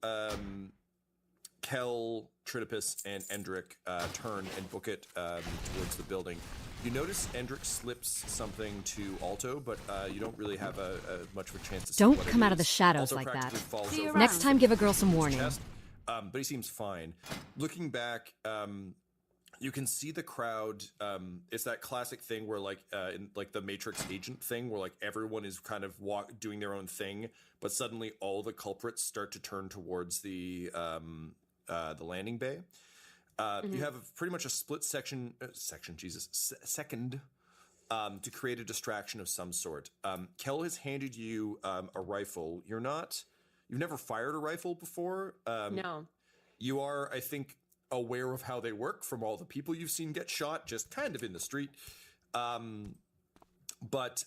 Kel, Tritopus, and Endrick turn and book it towards the building. You notice Endrick slips something to Alto, but you don't really have much of a chance to see Don't what come it out of the is. shadows Alto like that. practically falls See you over Next his time, give a girl some warning. chest, but he seems fine. Looking back, you can see the crowd. It's that classic thing where, like, in like the Matrix agent thing, where like everyone is kind of doing their own thing, but suddenly all the culprits start to turn towards the landing bay. You have pretty much a split second to create a distraction of some sort. Kel has handed you a rifle. You've never fired a rifle before. No. You are, I think, aware of how they work from all the people you've seen get shot, just kind of in the street. But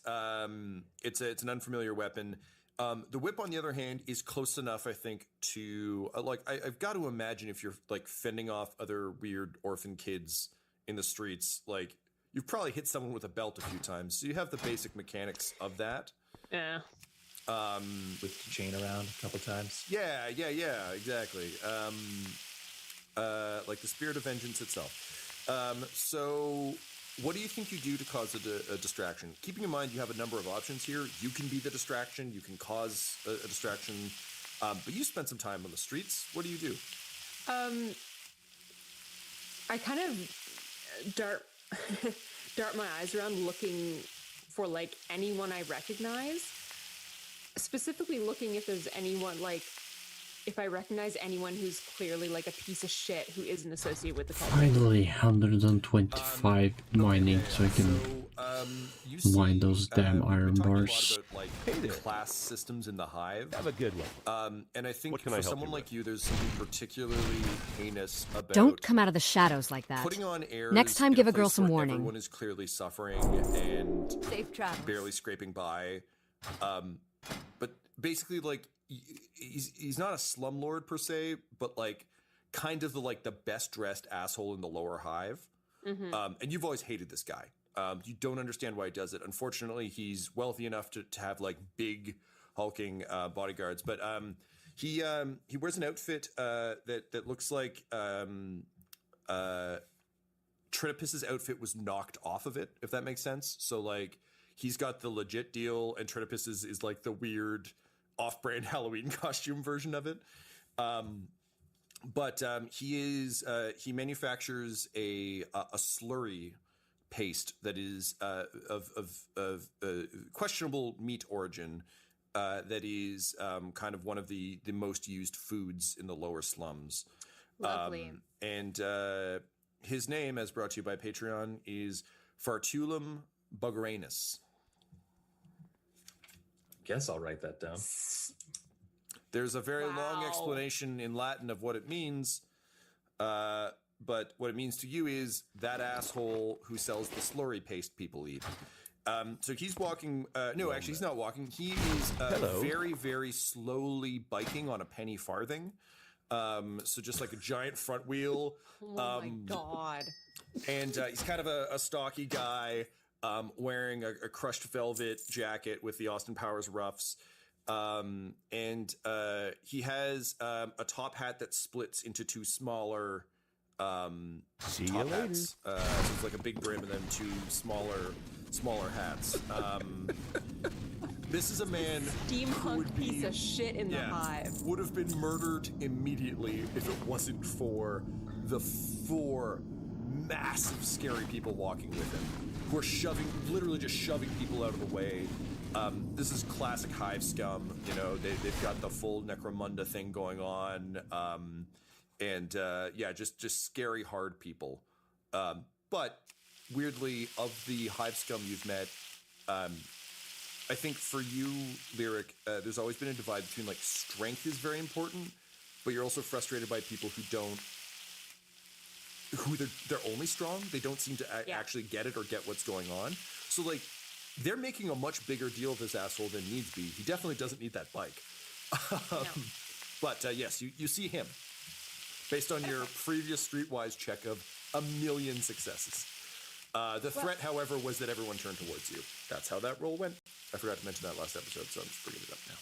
it's an unfamiliar weapon. The whip, on the other hand, is close enough, I think, to I've got to imagine if you're like fending off other weird orphan kids in the streets, like you've probably hit someone with a belt a few times, so you have the basic mechanics of that. Yeah. With the chain around a couple times. Yeah, exactly. Like the spirit of vengeance itself. So what do you think you do to cause a distraction? Keeping in mind you have a number of options here. You can be the distraction. You can cause a distraction. But you spent some time on the streets. What do you do? I kind of dart my eyes around looking for like anyone I recognize. Specifically looking if there's anyone like if I recognize anyone who's clearly like a piece of shit who isn't associated with the culture. Finally, 125 mining, so I can Why those damn iron we talked bars? a lot about like class systems in the Hive. Have a good one. And I think What can I for help someone you like with? you, there's something particularly heinous about Don't come out of the shadows like that. putting on airs. Next time, in give a place girl some where warning. Everyone is clearly suffering and Safe travels. barely scraping by. But basically, like he's not a slumlord per se, but like kind of the best dressed asshole in the lower Hive. And you've always hated this guy. You don't understand why he does it. Unfortunately, he's wealthy enough to have like big hulking bodyguards, but he wears an outfit that looks like Tritopus's outfit was knocked off of it, if that makes sense. So like he's got the legit deal, and Tritopus is like the weird off-brand Halloween costume version of it. But he manufactures a slurry paste that is of questionable meat origin. That is kind of one of the most used foods in the lower slums. Lovely. And his name, as brought to you by Patreon, is Fartulum Bugaranus. Guess I'll write that down. There's a very long explanation in Latin of what it means, but what it means to you is that asshole who sells the slurry paste people eat. So he's walking. No, actually, he's not walking. He is very, very slowly biking on a penny farthing. So just like a giant front wheel. Oh my god. And he's kind of a stocky guy, wearing a crushed velvet jacket with the Austin Powers ruffs. And he has a top hat that splits into two smaller See you top later. hats. So it's like a big brim and then two smaller hats. This is a man who Steampunk would be, piece of shit in the Hive. would have been murdered immediately if it wasn't for the 4 massive scary people walking with him, who are literally just shoving people out of the way. This is classic Hive scum. You know, they've got the full Necromunda thing going on. Just scary hard people. But weirdly, of the Hive scum you've met, I think for you, Lyric, there's always been a divide between like strength is very important, but you're also frustrated by people who they're only strong. They don't seem to actually get it or get what's going on. So like they're making a much bigger deal of this asshole than needs be. He definitely doesn't need that bike. But yes, you see him based on your previous Streetwise check of 1,000,000 successes. The threat, however, was that everyone turned towards you. That's how that roll went. I forgot to mention that last episode, so I'm just bringing it up now.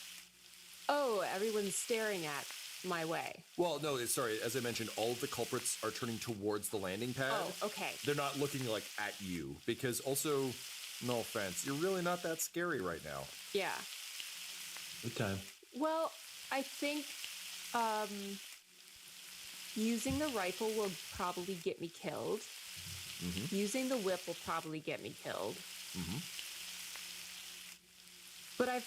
Oh, everyone's staring at my way. Well, no, sorry. As I mentioned, all of the culprits are turning towards the landing pad. Oh, okay. They're not looking like at you because also, no offense, you're really not that scary right now. Yeah. Good time. Well, I think using the rifle will probably get me killed. Using the whip will probably get me killed. But I've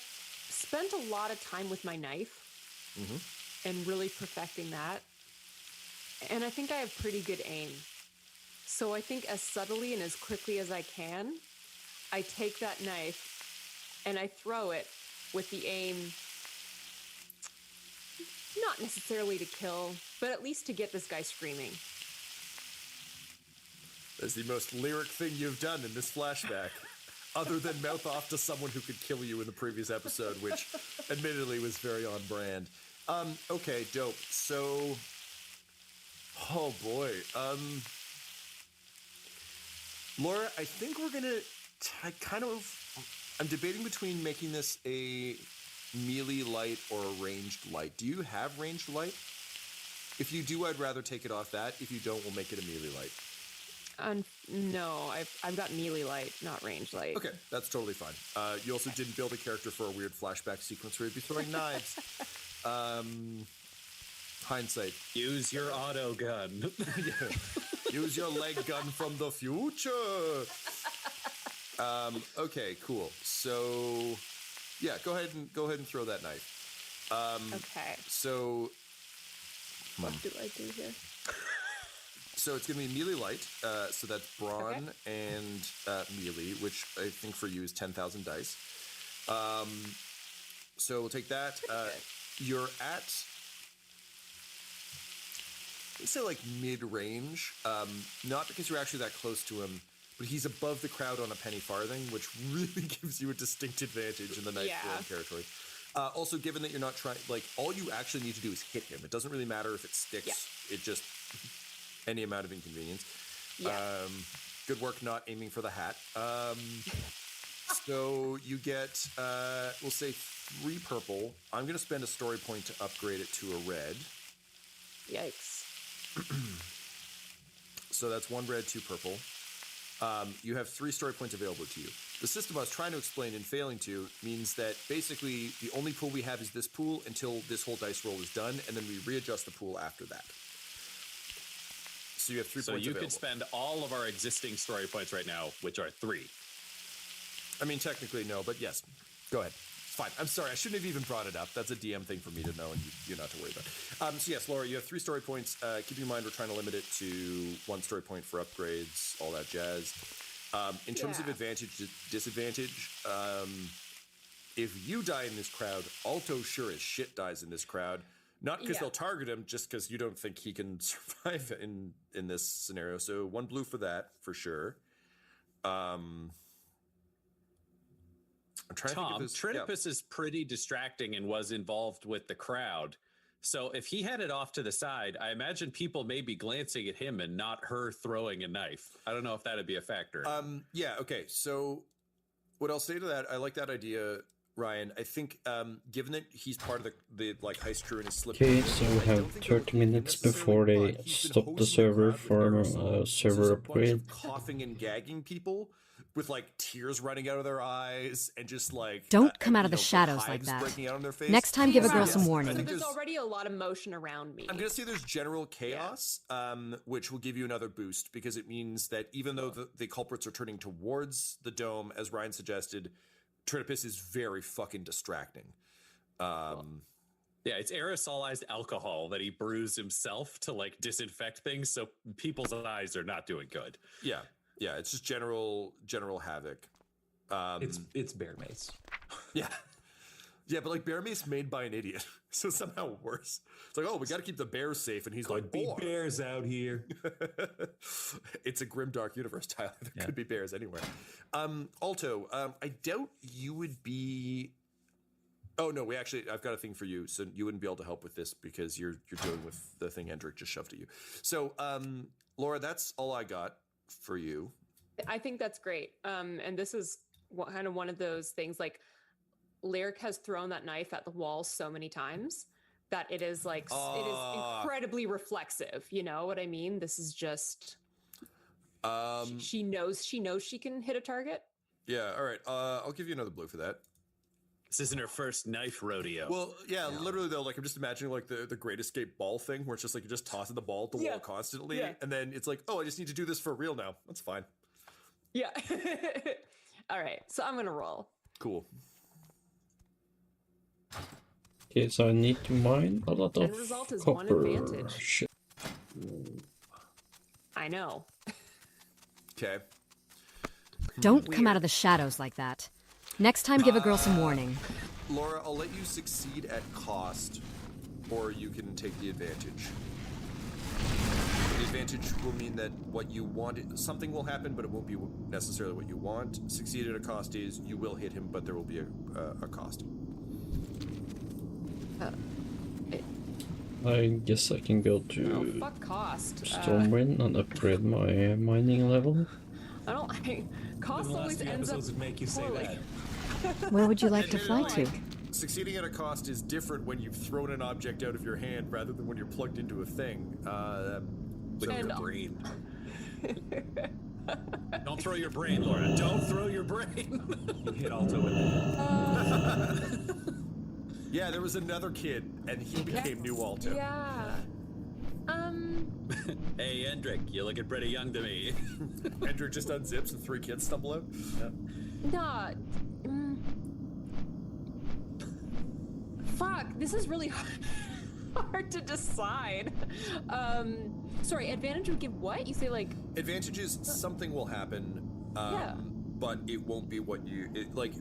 spent a lot of time with my knife and really perfecting that. And I think I have pretty good aim. So I think as subtly and as quickly as I can, I take that knife and I throw it with the aim, not necessarily to kill, but at least to get this guy screaming. That's the most Lyric thing you've done in this flashback, other than mouth off to someone who could kill you in the previous episode, which admittedly was very on brand. Okay, dope. So, oh boy. Laura, I think we're gonna I'm debating between making this a melee light or a ranged light. Do you have ranged light? If you do, I'd rather take it off that. If you don't, we'll make it a melee light. No, I've got melee light, not range light. Okay, that's totally fine. You also didn't build a character for a weird flashback sequence where you'd be throwing knives. Hindsight. Use your auto gun. Use your leg gun from the future. Okay, cool. So, yeah, go ahead and throw that knife. Okay. So, What do I do here? So it's going to be melee light. So that's brawn and melee, which I think for you is 10,000 dice. So we'll take that. You're at, let's say, like mid-range. Not because you're actually that close to him, but he's above the crowd on a penny farthing, which really gives you a distinct advantage in the knife throwing territory. Also, given that you're not trying, like, all you actually need to do is hit him. It doesn't really matter if it sticks. Yeah. It just, any amount of inconvenience. Yeah. Good work not aiming for the hat. So you get, we'll say 3 purple. I'm going to spend a story point to upgrade it to a red. Yikes. So that's 1 red, 2 purple. You have 3 story points available to you. The system I was trying to explain and failing to means that basically the only pool we have is this pool until this whole dice roll is done, and then we readjust the pool after that. So you have 3 points available. So you could spend all of our existing story points right now, which are 3. I mean, technically no, but yes. Go ahead. It's fine. I'm sorry. I shouldn't have even brought it up. That's a DM thing for me to know, and you're not to worry about. So yes, Laura, you have 3 story points. Keep in mind we're trying to limit it to 1 story point for upgrades, all that jazz. In terms of advantage, disadvantage, if you die in this crowd, Alto sure as shit dies in this crowd. Not because they'll target him, just because you don't think he can survive in this scenario. So 1 blue for that, for sure. I'm trying Tom, to think of Tritopus is pretty distracting and was involved with the crowd. So if he had it off to the side, I imagine people may be glancing at him and not her throwing a knife. I don't know if that'd be a factor. Yeah, okay. So what I'll say to that, I like that idea, Ryan. I think given that he's part of the like heist crew and is slipping. Okay, so we have 30 minutes before they stop the server for a server upgrade. Coughing and gagging people with like tears running out of their eyes and just like don't come out of the shadows like that. Next time, give a girl some warning. So there's already a lot of motion around me. I'm gonna say there's general chaos, which will give you another boost because it means that even though the culprits are turning towards the dome, as Ryan suggested, Tritopus is very fucking distracting. Yeah, it's aerosolized alcohol that he brews himself to like disinfect things, so people's eyes are not doing good. Yeah, it's just general havoc. It's bear mace. Yeah, but like bear mace made by an idiot, so somehow worse. It's like, oh, we got to keep the bears safe, and he's like, be bears out here. It's a grimdark universe, Tyler. There could be bears anywhere. Alto, I doubt you would be. Oh no, I've got a thing for you, so you wouldn't be able to help with this because you're dealing with the thing Hendrik just shoved at you. So, Laura, that's all I got for you. I think that's great. And this is kind of one of those things like Lyric has thrown that knife at the wall so many times that it is like, it is incredibly reflexive. You know what I mean? This is just, she knows she can hit a target. Yeah. All right. I'll give you another blue for that. This isn't her first knife rodeo. Well, yeah, literally though, like I'm just imagining like the Great Escape ball thing where it's just like you're just tossing the ball at the wall constantly, and then it's like, oh, I just need to do this for real now. That's fine. Yeah. All right, so I'm gonna roll. Cool. Okay, so I need to mine a lot of End result is copper. 1 advantage. Shit. I know. Okay. Don't come out of the shadows like that. Next time, give a girl some warning. Laura, I'll let you succeed at cost, or you can take the advantage. The advantage will mean that what you want, something will happen, but it won't be necessarily what you want. Succeed at a cost is you will hit him, but there will be a cost. I guess I can go to fuck cost. Stormwind and upgrade my mining level. Cost always ends up make you say that. Where would you like to fly to? Succeeding at a cost is different when you've thrown an object out of your hand rather than when you're plugged into a thing. With your brain. Don't throw your brain, Laura. Don't throw your brain. You hit Alto with that. Yeah, there was another kid, and he became new Alto. Yeah. Hey, Hendrik, you're looking pretty young to me. Hendrik just unzips and 3 kids stumble out. Nah. Fuck, this is really hard. hard to decide. Sorry, advantage would give what? You say like Advantages, something will happen, but it won't be what you like.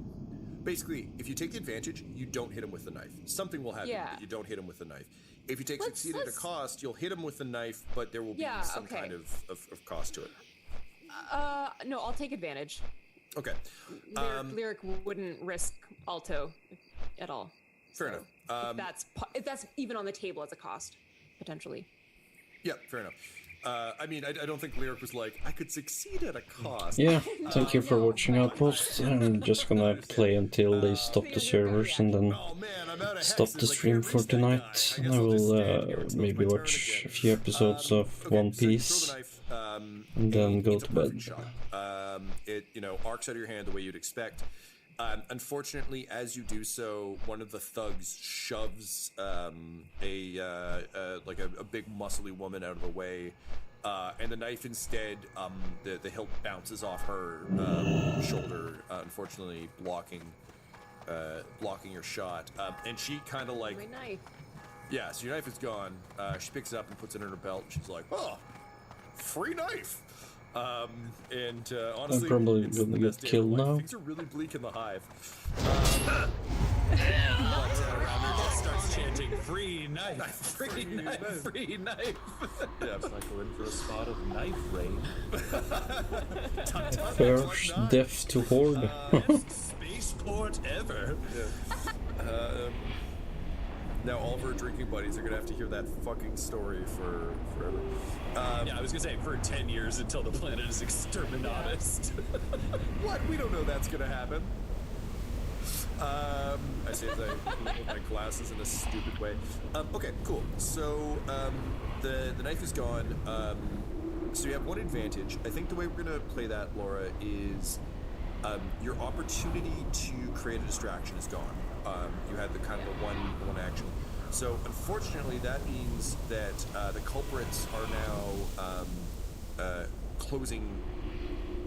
Basically, if you take the advantage, you don't hit him with the knife. Something will happen, but you don't hit him with the knife. If you take succeed at a cost, you'll hit him with the knife, but there will be some kind of cost to it. No, I'll take advantage. Okay. Lyric wouldn't risk Alto at all. Fair enough. If that's even on the table as a cost, potentially. Yeah, fair enough. I mean, I don't think Lyric was like, I could succeed at a cost. Yeah, thank you for watching Outpost. I'm just gonna play until they stop the servers and then stop the stream for tonight. And I will maybe watch a few episodes of One Piece and then go to bed. It, arcs out of your hand the way you'd expect. Unfortunately, as you do so, one of the thugs shoves a big muscly woman out of the way, and the knife instead, the hilt bounces off her shoulder, unfortunately blocking your shot. And she kind of like, my knife. Yeah, so your knife is gone. She picks it up and puts it in her belt. She's like, oh, free knife. Honestly, I'm probably gonna get killed now. Things are really bleak in the hive. Starts chanting, free knife, free knife, free knife. Yeah, It's like we're in for a spot of knife rain. First death to Horde. Spaceport ever. Yeah. Now all of our drinking buddies are gonna have to hear that fucking story for forever. Yeah, I was gonna say for 10 years until the planet is exterminatus. What? We don't know that's gonna happen. I say as I put my glasses in a stupid way. Okay, cool. So the knife is gone. So you have one advantage. I think the way we're gonna play that, Laura, is your opportunity to create a distraction is gone. You had the kind of the one action. So unfortunately, that means that the culprits are now closing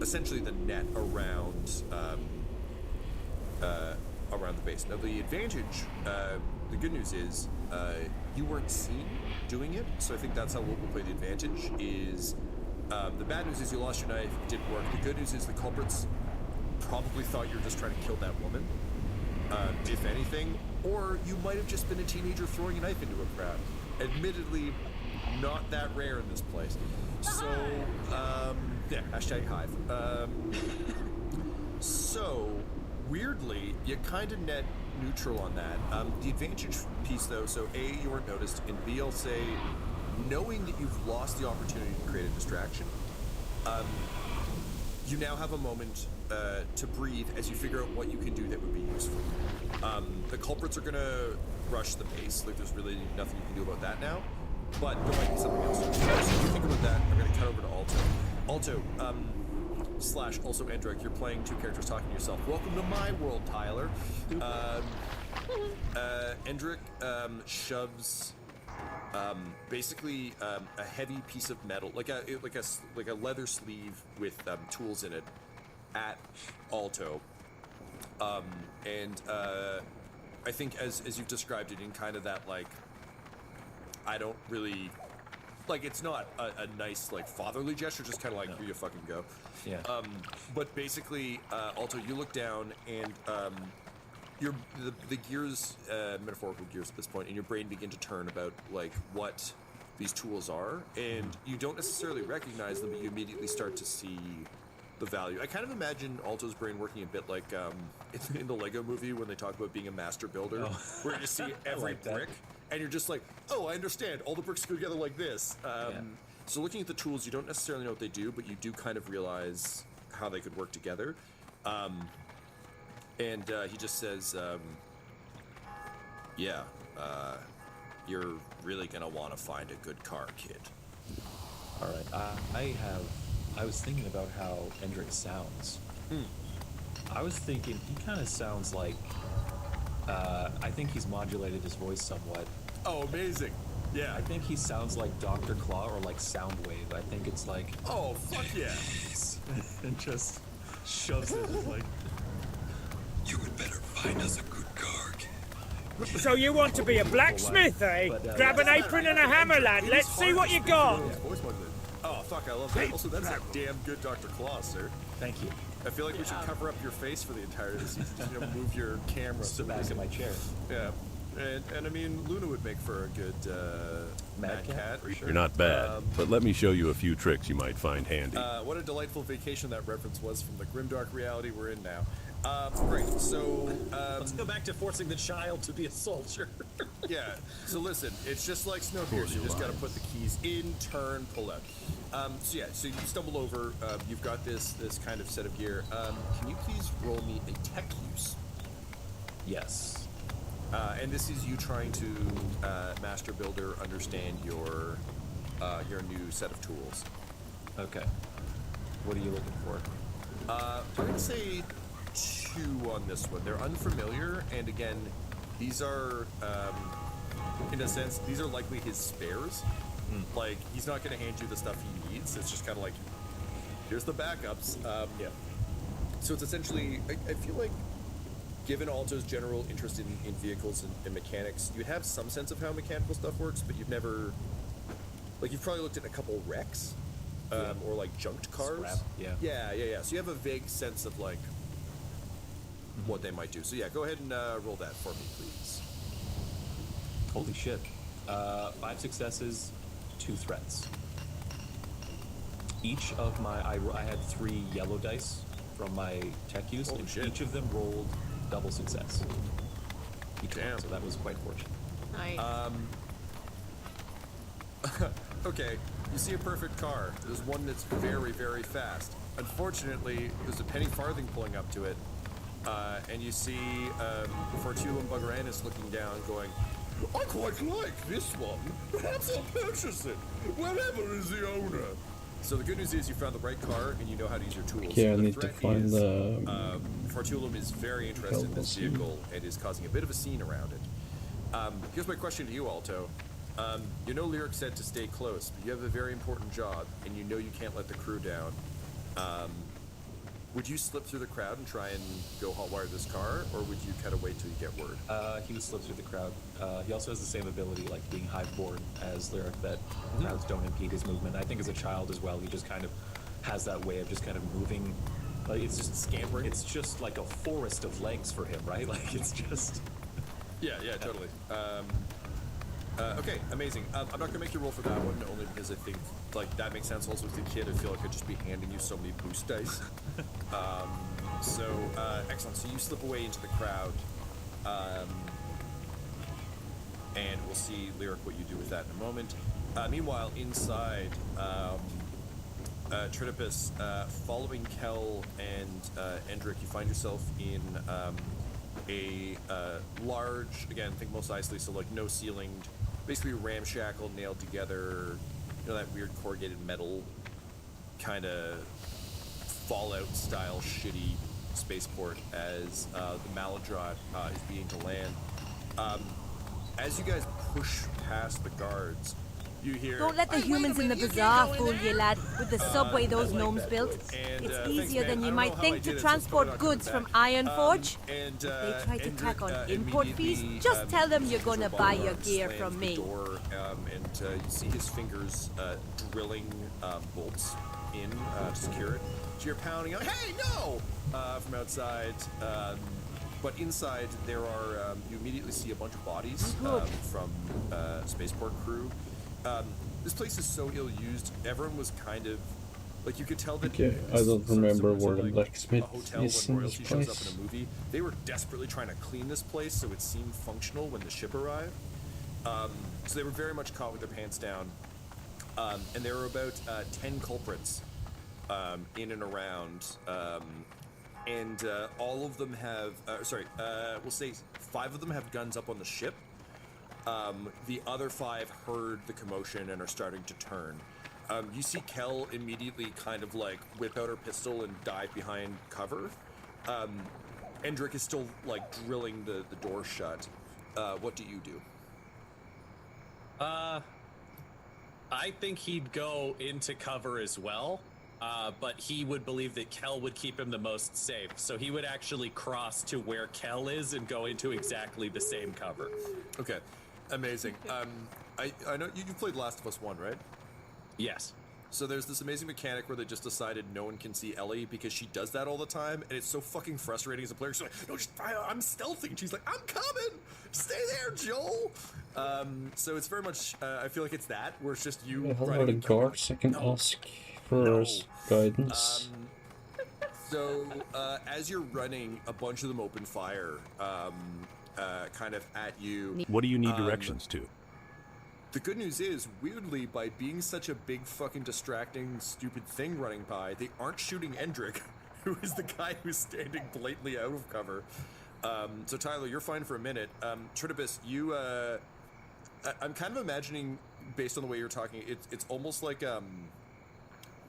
essentially the net around the base. Now the advantage, the good news is you weren't seen doing it, so I think that's how we'll play the advantage. Is the bad news is you lost your knife, it didn't work. The good news is the culprits probably thought you were just trying to kill that woman. If anything, or you might have just been a teenager throwing a knife into a crowd. Admittedly, not that rare in this place. So, yeah, hashtag hive. So, weirdly, you kind of net neutral on that. The advantage piece, though, so A, you weren't noticed, and B, I'll say, knowing that you've lost the opportunity to create a distraction, you now have a moment to breathe as you figure out what you can do that would be useful. The culprits are going to rush the base. Like, there's really nothing you can do about that now. But there might be something else. So if you think about that, I'm going to cut over to Alto. Alto, slash also Endrick, you're playing two characters talking to yourself. Welcome to my world, Tyler. Endrick shoves basically a heavy piece of metal, like a leather sleeve with tools in it, at Alto. I think as you've described it in kind of that, like, I don't really, like, it's not a nice, like, fatherly gesture, just kind of like, here you fucking go. Yeah. But basically, Alto, you look down and the gears, metaphorical gears at this point, in your brain begin to turn about, like, what these tools are, and you don't necessarily recognize them, but you immediately start to see the value. I kind of imagine Alto's brain working a bit like in the Lego movie when they talk about being a master builder, where you just see every brick, and you're just like, oh, I understand, all the bricks go together like this. So looking at the tools, you don't necessarily know what they do, but you do kind of realize how they could work together. And he just says, you're really gonna want to find a good car, kid. All right, I was thinking about how Endrick sounds. I was thinking he kind of sounds like, I think he's modulated his voice somewhat. Oh, amazing. Yeah. I think he sounds like Dr. Claw or like Soundwave. I think it's like, oh, fuck yeah. And just shoves it like, You would better find us a good car, kid. So you want to be a blacksmith, eh? Grab an apron and a hammer, lad. Let's see what you got. Oh, fuck, I love that. Also, that's a damn good Dr. Claus, sir. Thank you. I feel like we should cover up your face for the entirety of the season. Just, move your camera. Sit back in my chair. Yeah. And I mean, Luna would make for a good Mad Cat. For sure. You're not bad, but let me show you a few tricks you might find handy. What a delightful vacation that reference was from the grimdark reality we're in now. Great, so... let's go back to forcing the child to be a soldier. Yeah, so listen, it's just like Snowpiercer. You just gotta put the keys in, turn, pull out. So yeah, so you stumble over, you've got this kind of set of gear. Can you please roll me a tech use? Yes. And this is you trying to, Master Builder, understand your new set of tools. Okay. What are you looking for? I would say 2 on this one. They're unfamiliar, and again, these are, in a sense, these are likely his spares. Like, he's not going to hand you the stuff he needs. It's just kind of like, here's the backups. Yeah. So it's essentially, I feel like, given Alto's general interest in vehicles and mechanics, you have some sense of how mechanical stuff works, but you've never, like, you've probably looked at a couple wrecks, or like junked cars. Scrap, yeah. Yeah. So you have a vague sense of like what they might do. So yeah, go ahead and roll that for me, please. Holy shit. 5 successes, 2 threats. Each of my, I had 3 yellow dice from my tech use, Holy and shit. each of them rolled double success. Damn. So that was quite fortunate. Nice. Okay, you see a perfect car. There's one that's very, very fast. Unfortunately, there's a penny farthing pulling up to it, and you see Fortulum Buggeranus looking down, going, I quite like this one. Perhaps I'll purchase it. Wherever is the owner? So the good news is you found the right car and you know how to use your tools. Yeah, I The need to threat find is, the Fortulum is very interested in this vehicle and is causing a bit of a scene around it. Here's my question to you, Alto. You know Lyric said to stay close, but you have a very important job, and you know you can't let the crew down. Would you slip through the crowd and try and go hotwire this car, or would you kind of wait till you get word? He would slip through the crowd. He also has the same ability, like being hive-born as Lyric, that crowds don't impede his movement. I think as a child as well, he just kind of has that way of just kind of moving. Like, it's just scampering. It's just like a forest of legs for him, right? Like, it's just... Yeah, totally. Okay, amazing. I'm not gonna make you roll for that one, only because I think, like, that makes sense. Also, as a kid, I feel like I'd just be handing you so many boost dice. Excellent. So you slip away into the crowd, and we'll see, Lyric, what you do with that in a moment. Meanwhile, inside, Tritopus, following Kel and Endrick, you find yourself in a large, again, think most nicely, so like no ceilinged, basically ramshackle, nailed together, you know, that weird corrugated metal kind of Fallout style shitty spaceport as the Maladrot is beginning to land. As you guys push past the guards, you hear, Don't let the humans in the bazaar fool you, lad. With the subway those gnomes built, And, it's thanks, easier man. than I you don't might know how I think did to it, so it's transport probably not goods coming from back. Ironforge. And If they try to tack on Endrick, import fees, immediately, just tell them you're gonna turns buy around your and gear slams from the me. door, and you see his fingers drilling bolts in to secure it. So you're pounding, hey, no! From outside. But inside, there are, you immediately see a bunch of bodies from spaceport crew. This place is so ill-used, everyone was kind of, like, you could tell that... Okay, I don't remember where the like blacksmith a hotel is when in this royalty shows up place. in a movie. They were desperately trying to clean this place so it seemed functional when the ship arrived. So they were very much caught with their pants down. And there were about 10 culprits in and around. And all of them have, we'll say 5 of them have guns up on the ship. The other 5 heard the commotion and are starting to turn. You see Kel immediately kind of like whip out her pistol and dive behind cover. Endrick is still like drilling the door shut. What do you do? I think he'd go into cover as well. but he would believe that Kel would keep him the most safe. So he would actually cross to where Kel is and go into exactly the same cover. Okay, amazing. I know you've played Last of Us 1, right? Yes. So there's this amazing mechanic where they just decided no one can see Ellie because she does that all the time, and it's so fucking frustrating as a player. She's like, no, I'm stealthing. And she's like, I'm coming. Stay there, Joel. So it's very much, I feel like it's that, where it's just you How are running. the guards? I can ask for guidance. So as you're running, a bunch of them open fire, kind of at you. What do you need directions to? The good news is, weirdly, by being such a big fucking distracting, stupid thing running by, they aren't shooting Endrick, who is the guy who's standing blatantly out of cover. So Tyler, you're fine for a minute. Tritibus, you, I'm kind of imagining, based on the way you're talking, it's almost like,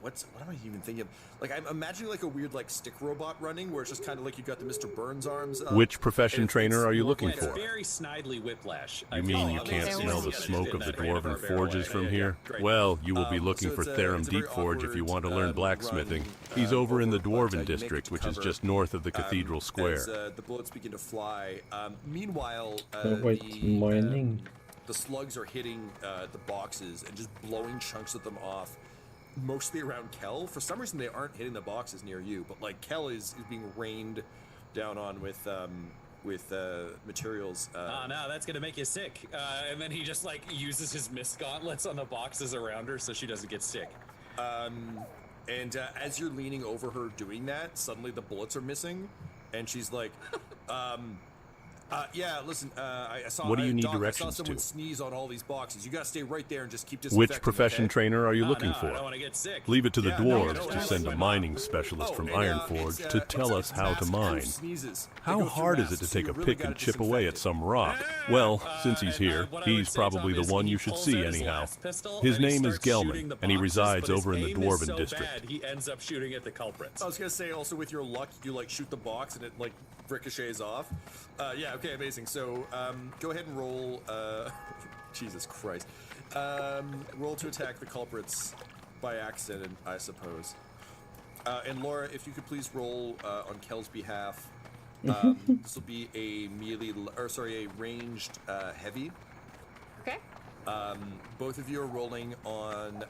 what am I even thinking of? Like, I'm imagining like a weird like stick robot running, where it's just kind of like you've got the Mr. Burns arms up. Which profession trainer are you looking It's for? very Snidely Whiplash. You mean you can't smell the smoke of the dwarven forges from here? Well, you will be looking for Therum Deepforge if you want to learn blacksmithing. He's over in the Dwarven district, which is just north of the Cathedral Square. As the bullets begin to fly. Meanwhile, mining. The slugs are hitting the boxes and just blowing chunks of them off. Mostly around Kel. For some reason, they aren't hitting the boxes near you, but like Kel is being rained down on with materials. Oh no, that's gonna make you sick. And then he just like uses his mist gauntlets on the boxes around her so she doesn't get sick. And as you're leaning over her doing that, suddenly the bullets are missing, and she's like, yeah, listen, I saw. What do you need Doc, directions I saw someone to? sneeze on all these boxes. You gotta stay right there and just keep disinfecting. Which profession okay? trainer are you looking no, for? I don't want to get sick. Leave it to the Yeah, dwarves no, to send a mining specialist from Ironforge to tell us how to mine. How hard is it to take a pick and chip away at some rock? Well, since he's here, he's probably the one you should see anyhow. His name is Gelman, and he resides over in the Dwarven district. He ends up shooting at the culprits. I was gonna say, also with your luck, you like shoot the box and it like ricochets off. Yeah, okay, amazing. So go ahead and roll. Jesus Christ. Roll to attack the culprits by accident, I suppose. And Laura, if you could please roll on Kel's behalf. This will be a melee, or sorry, a ranged heavy. Okay. Both of you are rolling on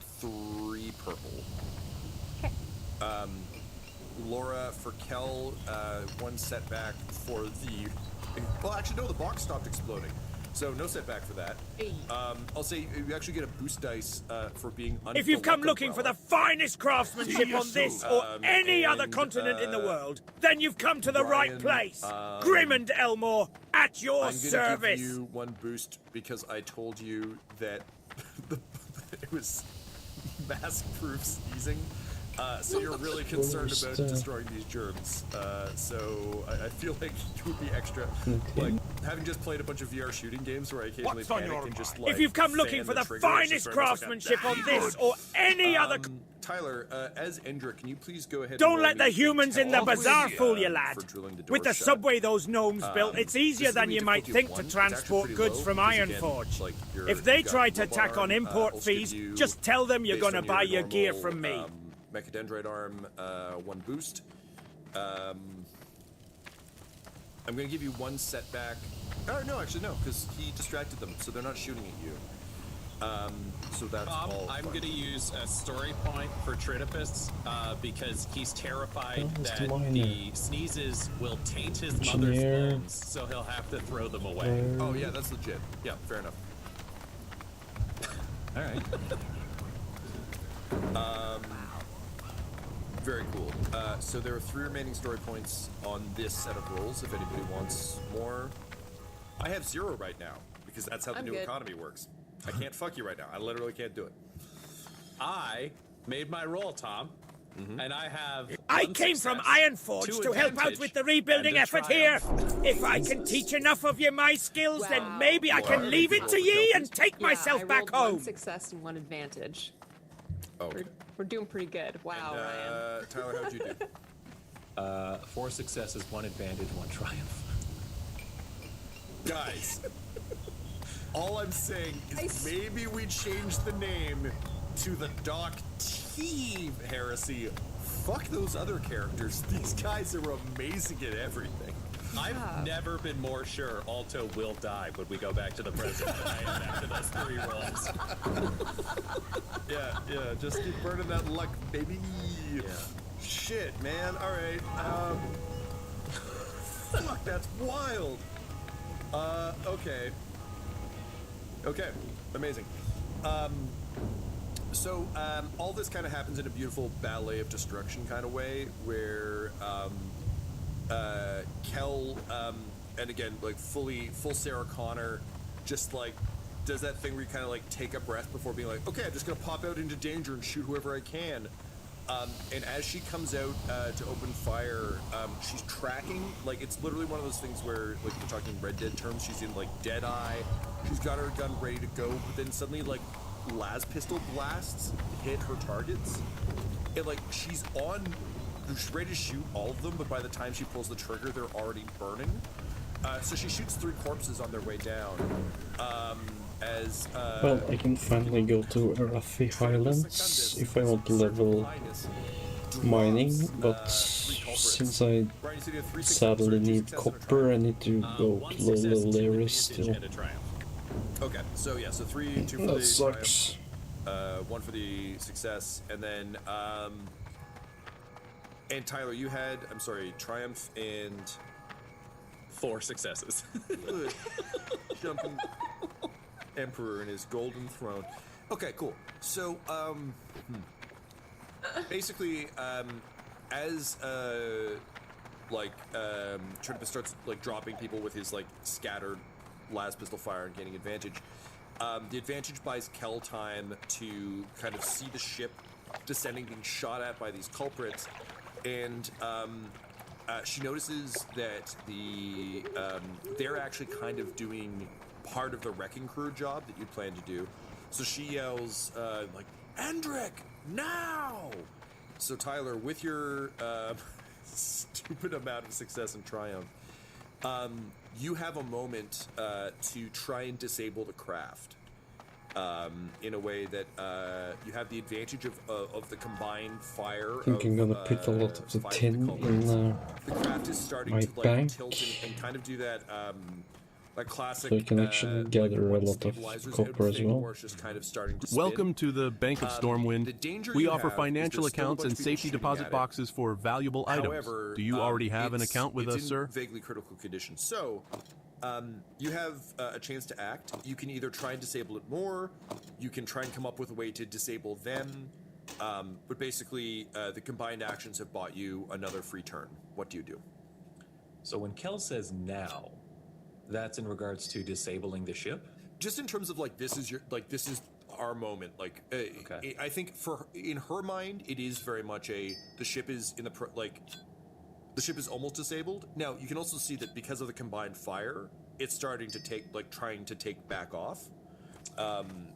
3 purple. Okay. Laura, for Kel, 1 setback for the... Well, actually, no, the box stopped exploding. So no setback for that. Hey. I'll say you actually get a boost dice for being under If you've the come luck looking for umbrella. the finest craftsmanship on this or any other continent in the world, then you've come to the right place. Grim and Elmore, at your I'm service. give you 1 boost because I told you that it was mask-proof sneezing. So you're really concerned about destroying these germs. So I feel like you would be extra, like, having just played a bunch of VR shooting games where I occasionally panic and just, like, if you've come fan looking for the trigger, it's finest just very much like craftsmanship on this or any other... Tyler, as Endrick, can you please go ahead Don't and let roll the me humans in the intel bazaar for fool you, lad. drilling the door With the shut? subway those gnomes built, it's easier this is than gonna you be might difficulty think of to 1. It's transport actually pretty goods low from because, again, Ironforge. like, If they you've got try to robot tack on arm, import also give fees, you, just tell them you're based gonna on buy your gear normal, from me. Mechadendrite arm, 1 boost. I'm gonna give you 1 setback. Oh no, actually no, because he distracted them, so they're not shooting at you. So that's all. I'm going to use a story point for Tritipus because he's terrified that the sneezes will taint his mother's bones, so he'll have to throw them away. Oh yeah, that's legit. Yeah, fair enough. All right. Very cool. So there are 3 remaining story points on this set of rolls. If anybody wants more, I have 0 right now because that's how the I'm new good. economy works. I can't fuck you right now. I literally can't do it. I made my roll, Tom, and I have. I 1 came from success, Ironforge 2 to help out advantage, with the rebuilding and a effort here. triumph. If I can teach enough of you my skills, then Wow. maybe I can leave it to ye and take myself I back rolled home. 1 success and 1 advantage. Okay. We're doing pretty good. Wow, Ryan. Tyler, how'd you do? 4 successes, 1 advantage, 1 triumph. Guys, all I'm saying is maybe we change the name to the Doc T heresy. Fuck those other characters. These guys are amazing at everything. I've never been more sure Alto will die when we go back to the present than I am after those 3 rolls. Yeah, just keep burning that luck, baby. Yeah. Shit, man. All right. Fuck, that's wild. Okay. Okay, amazing. So all this kind of happens in a beautiful ballet of destruction kind of way, where Kel, and again, like full Sarah Connor, just like does that thing where you kind of like take a breath before being like, okay, I'm just gonna pop out into danger and shoot whoever I can. And as she comes out to open fire, she's tracking, like it's literally one of those things where, like we're talking Red Dead terms, she's in like dead eye, she's got her gun ready to go, but then suddenly like las pistol blasts hit her targets, and like she's ready to shoot all of them, but by the time she pulls the trigger, they're already burning. So she shoots 3 corpses on their way down. Well, I can finally go to Arathi Highlands if I want to level mining, but since I sadly need copper, I need to go to low level areas still. Okay, so yeah, so 3, 2 for that the sucks. triumph, 1 for the success, and then and Tyler, you had, I'm sorry, triumph and 4 successes. Jumping Emperor in his golden throne. Okay, cool. So basically, as Trinipus starts like dropping people with his like scattered las pistol fire and gaining advantage, the advantage buys Kel time to kind of see the ship descending, being shot at by these culprits, and she notices that they're actually kind of doing part of the wrecking crew job that you plan to do. So she yells like, "Endrick, now!" So Tyler, with your stupid amount of success and triumph, you have a moment to try and disable the craft in a way that you have the advantage of the combined fire. I think I'm gonna put a lot of the tin in the craft is starting my to like bank, tilt and kind of do that like classic. so I can actually gather a lot of copper as well. Just kind of starting to spin. Welcome to the Bank of Stormwind. We offer financial accounts and safety deposit boxes for valuable items. Do you already have an account with us, sir? Vaguely critical condition. So, you have a chance to act. You can either try and disable it more. You can try and come up with a way to disable them. But basically, the combined actions have bought you another free turn. What do you do? So when Kel says now, that's in regards to disabling the ship? Just in terms of like, this is our moment. Like, Okay. I think in her mind, it is very much the ship is in the ship is almost disabled. Now, you can also see that because of the combined fire, it's starting to trying to take back off.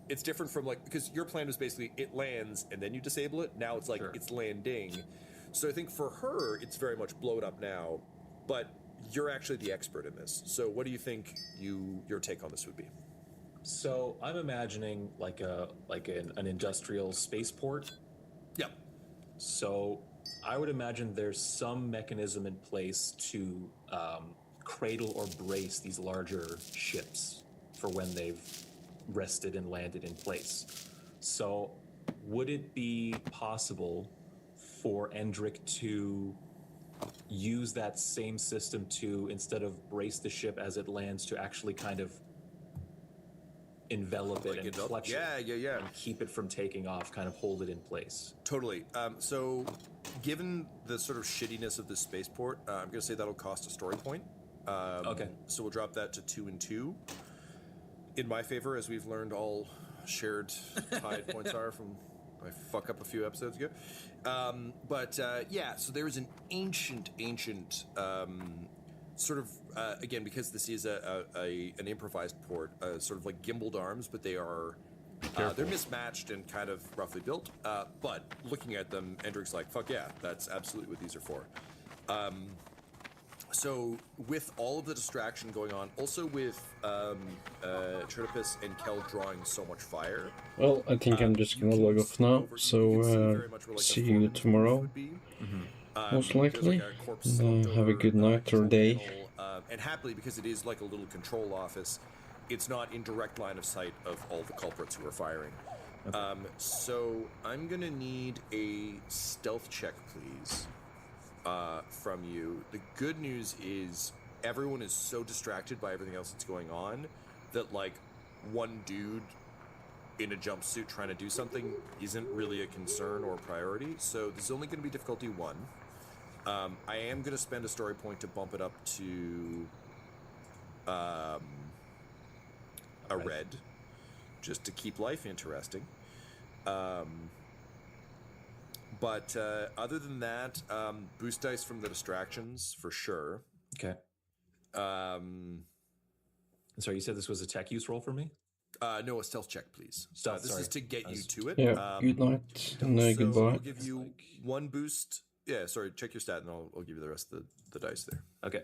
It's different from because your plan was basically it lands and then you disable it. Now it's like it's landing. So I think for her, it's very much blowed up now, but you're actually the expert in this. So what do you think your take on this would be? So I'm imagining like an industrial spaceport. Yeah. So I would imagine there's some mechanism in place to cradle or brace these larger ships for when they've rested and landed in place. So would it be possible for Endrick to use that same system to, instead of brace the ship as it lands, to actually kind of envelop it and clutch it and keep it from taking off, kind of hold it in place? Totally. So given the sort of shittiness of this spaceport, I'm going to say that'll cost a story point. Okay. So we'll drop that to 2 and 2. In my favor, as we've learned, all shared tide points are from I fuck up a few episodes ago. So there is an ancient sort of, again, because this is an improvised port, sort of like gimbaled arms, but they are, they're mismatched and kind of roughly built. But looking at them, Endrick's like, fuck yeah, that's absolutely what these are for. So with all of the distraction going on, also with Tritopus and Kel drawing so much fire. Well, I think I'm just gonna log off now, so see you tomorrow, most likely. Have a good night or day. And happily, because it is like a little control office, it's not in direct line of sight of all the culprits who are firing. So I'm gonna need a stealth check, please, from you. The good news is everyone is so distracted by everything else that's going on that like one dude in a jumpsuit trying to do something isn't really a concern or a priority. So this is only going to be difficulty 1. I am going to spend a story point to bump it up to a red, just to keep life interesting. But other than that, boost dice from the distractions for sure. Okay. Sorry, you said this was a tech use roll for me? No, a stealth check, please. Stealth, this is to get you to it. Yeah, good night and goodbye. I'll give you 1 boost. Yeah, sorry, check your stat and I'll give you the rest of the dice there. Okay.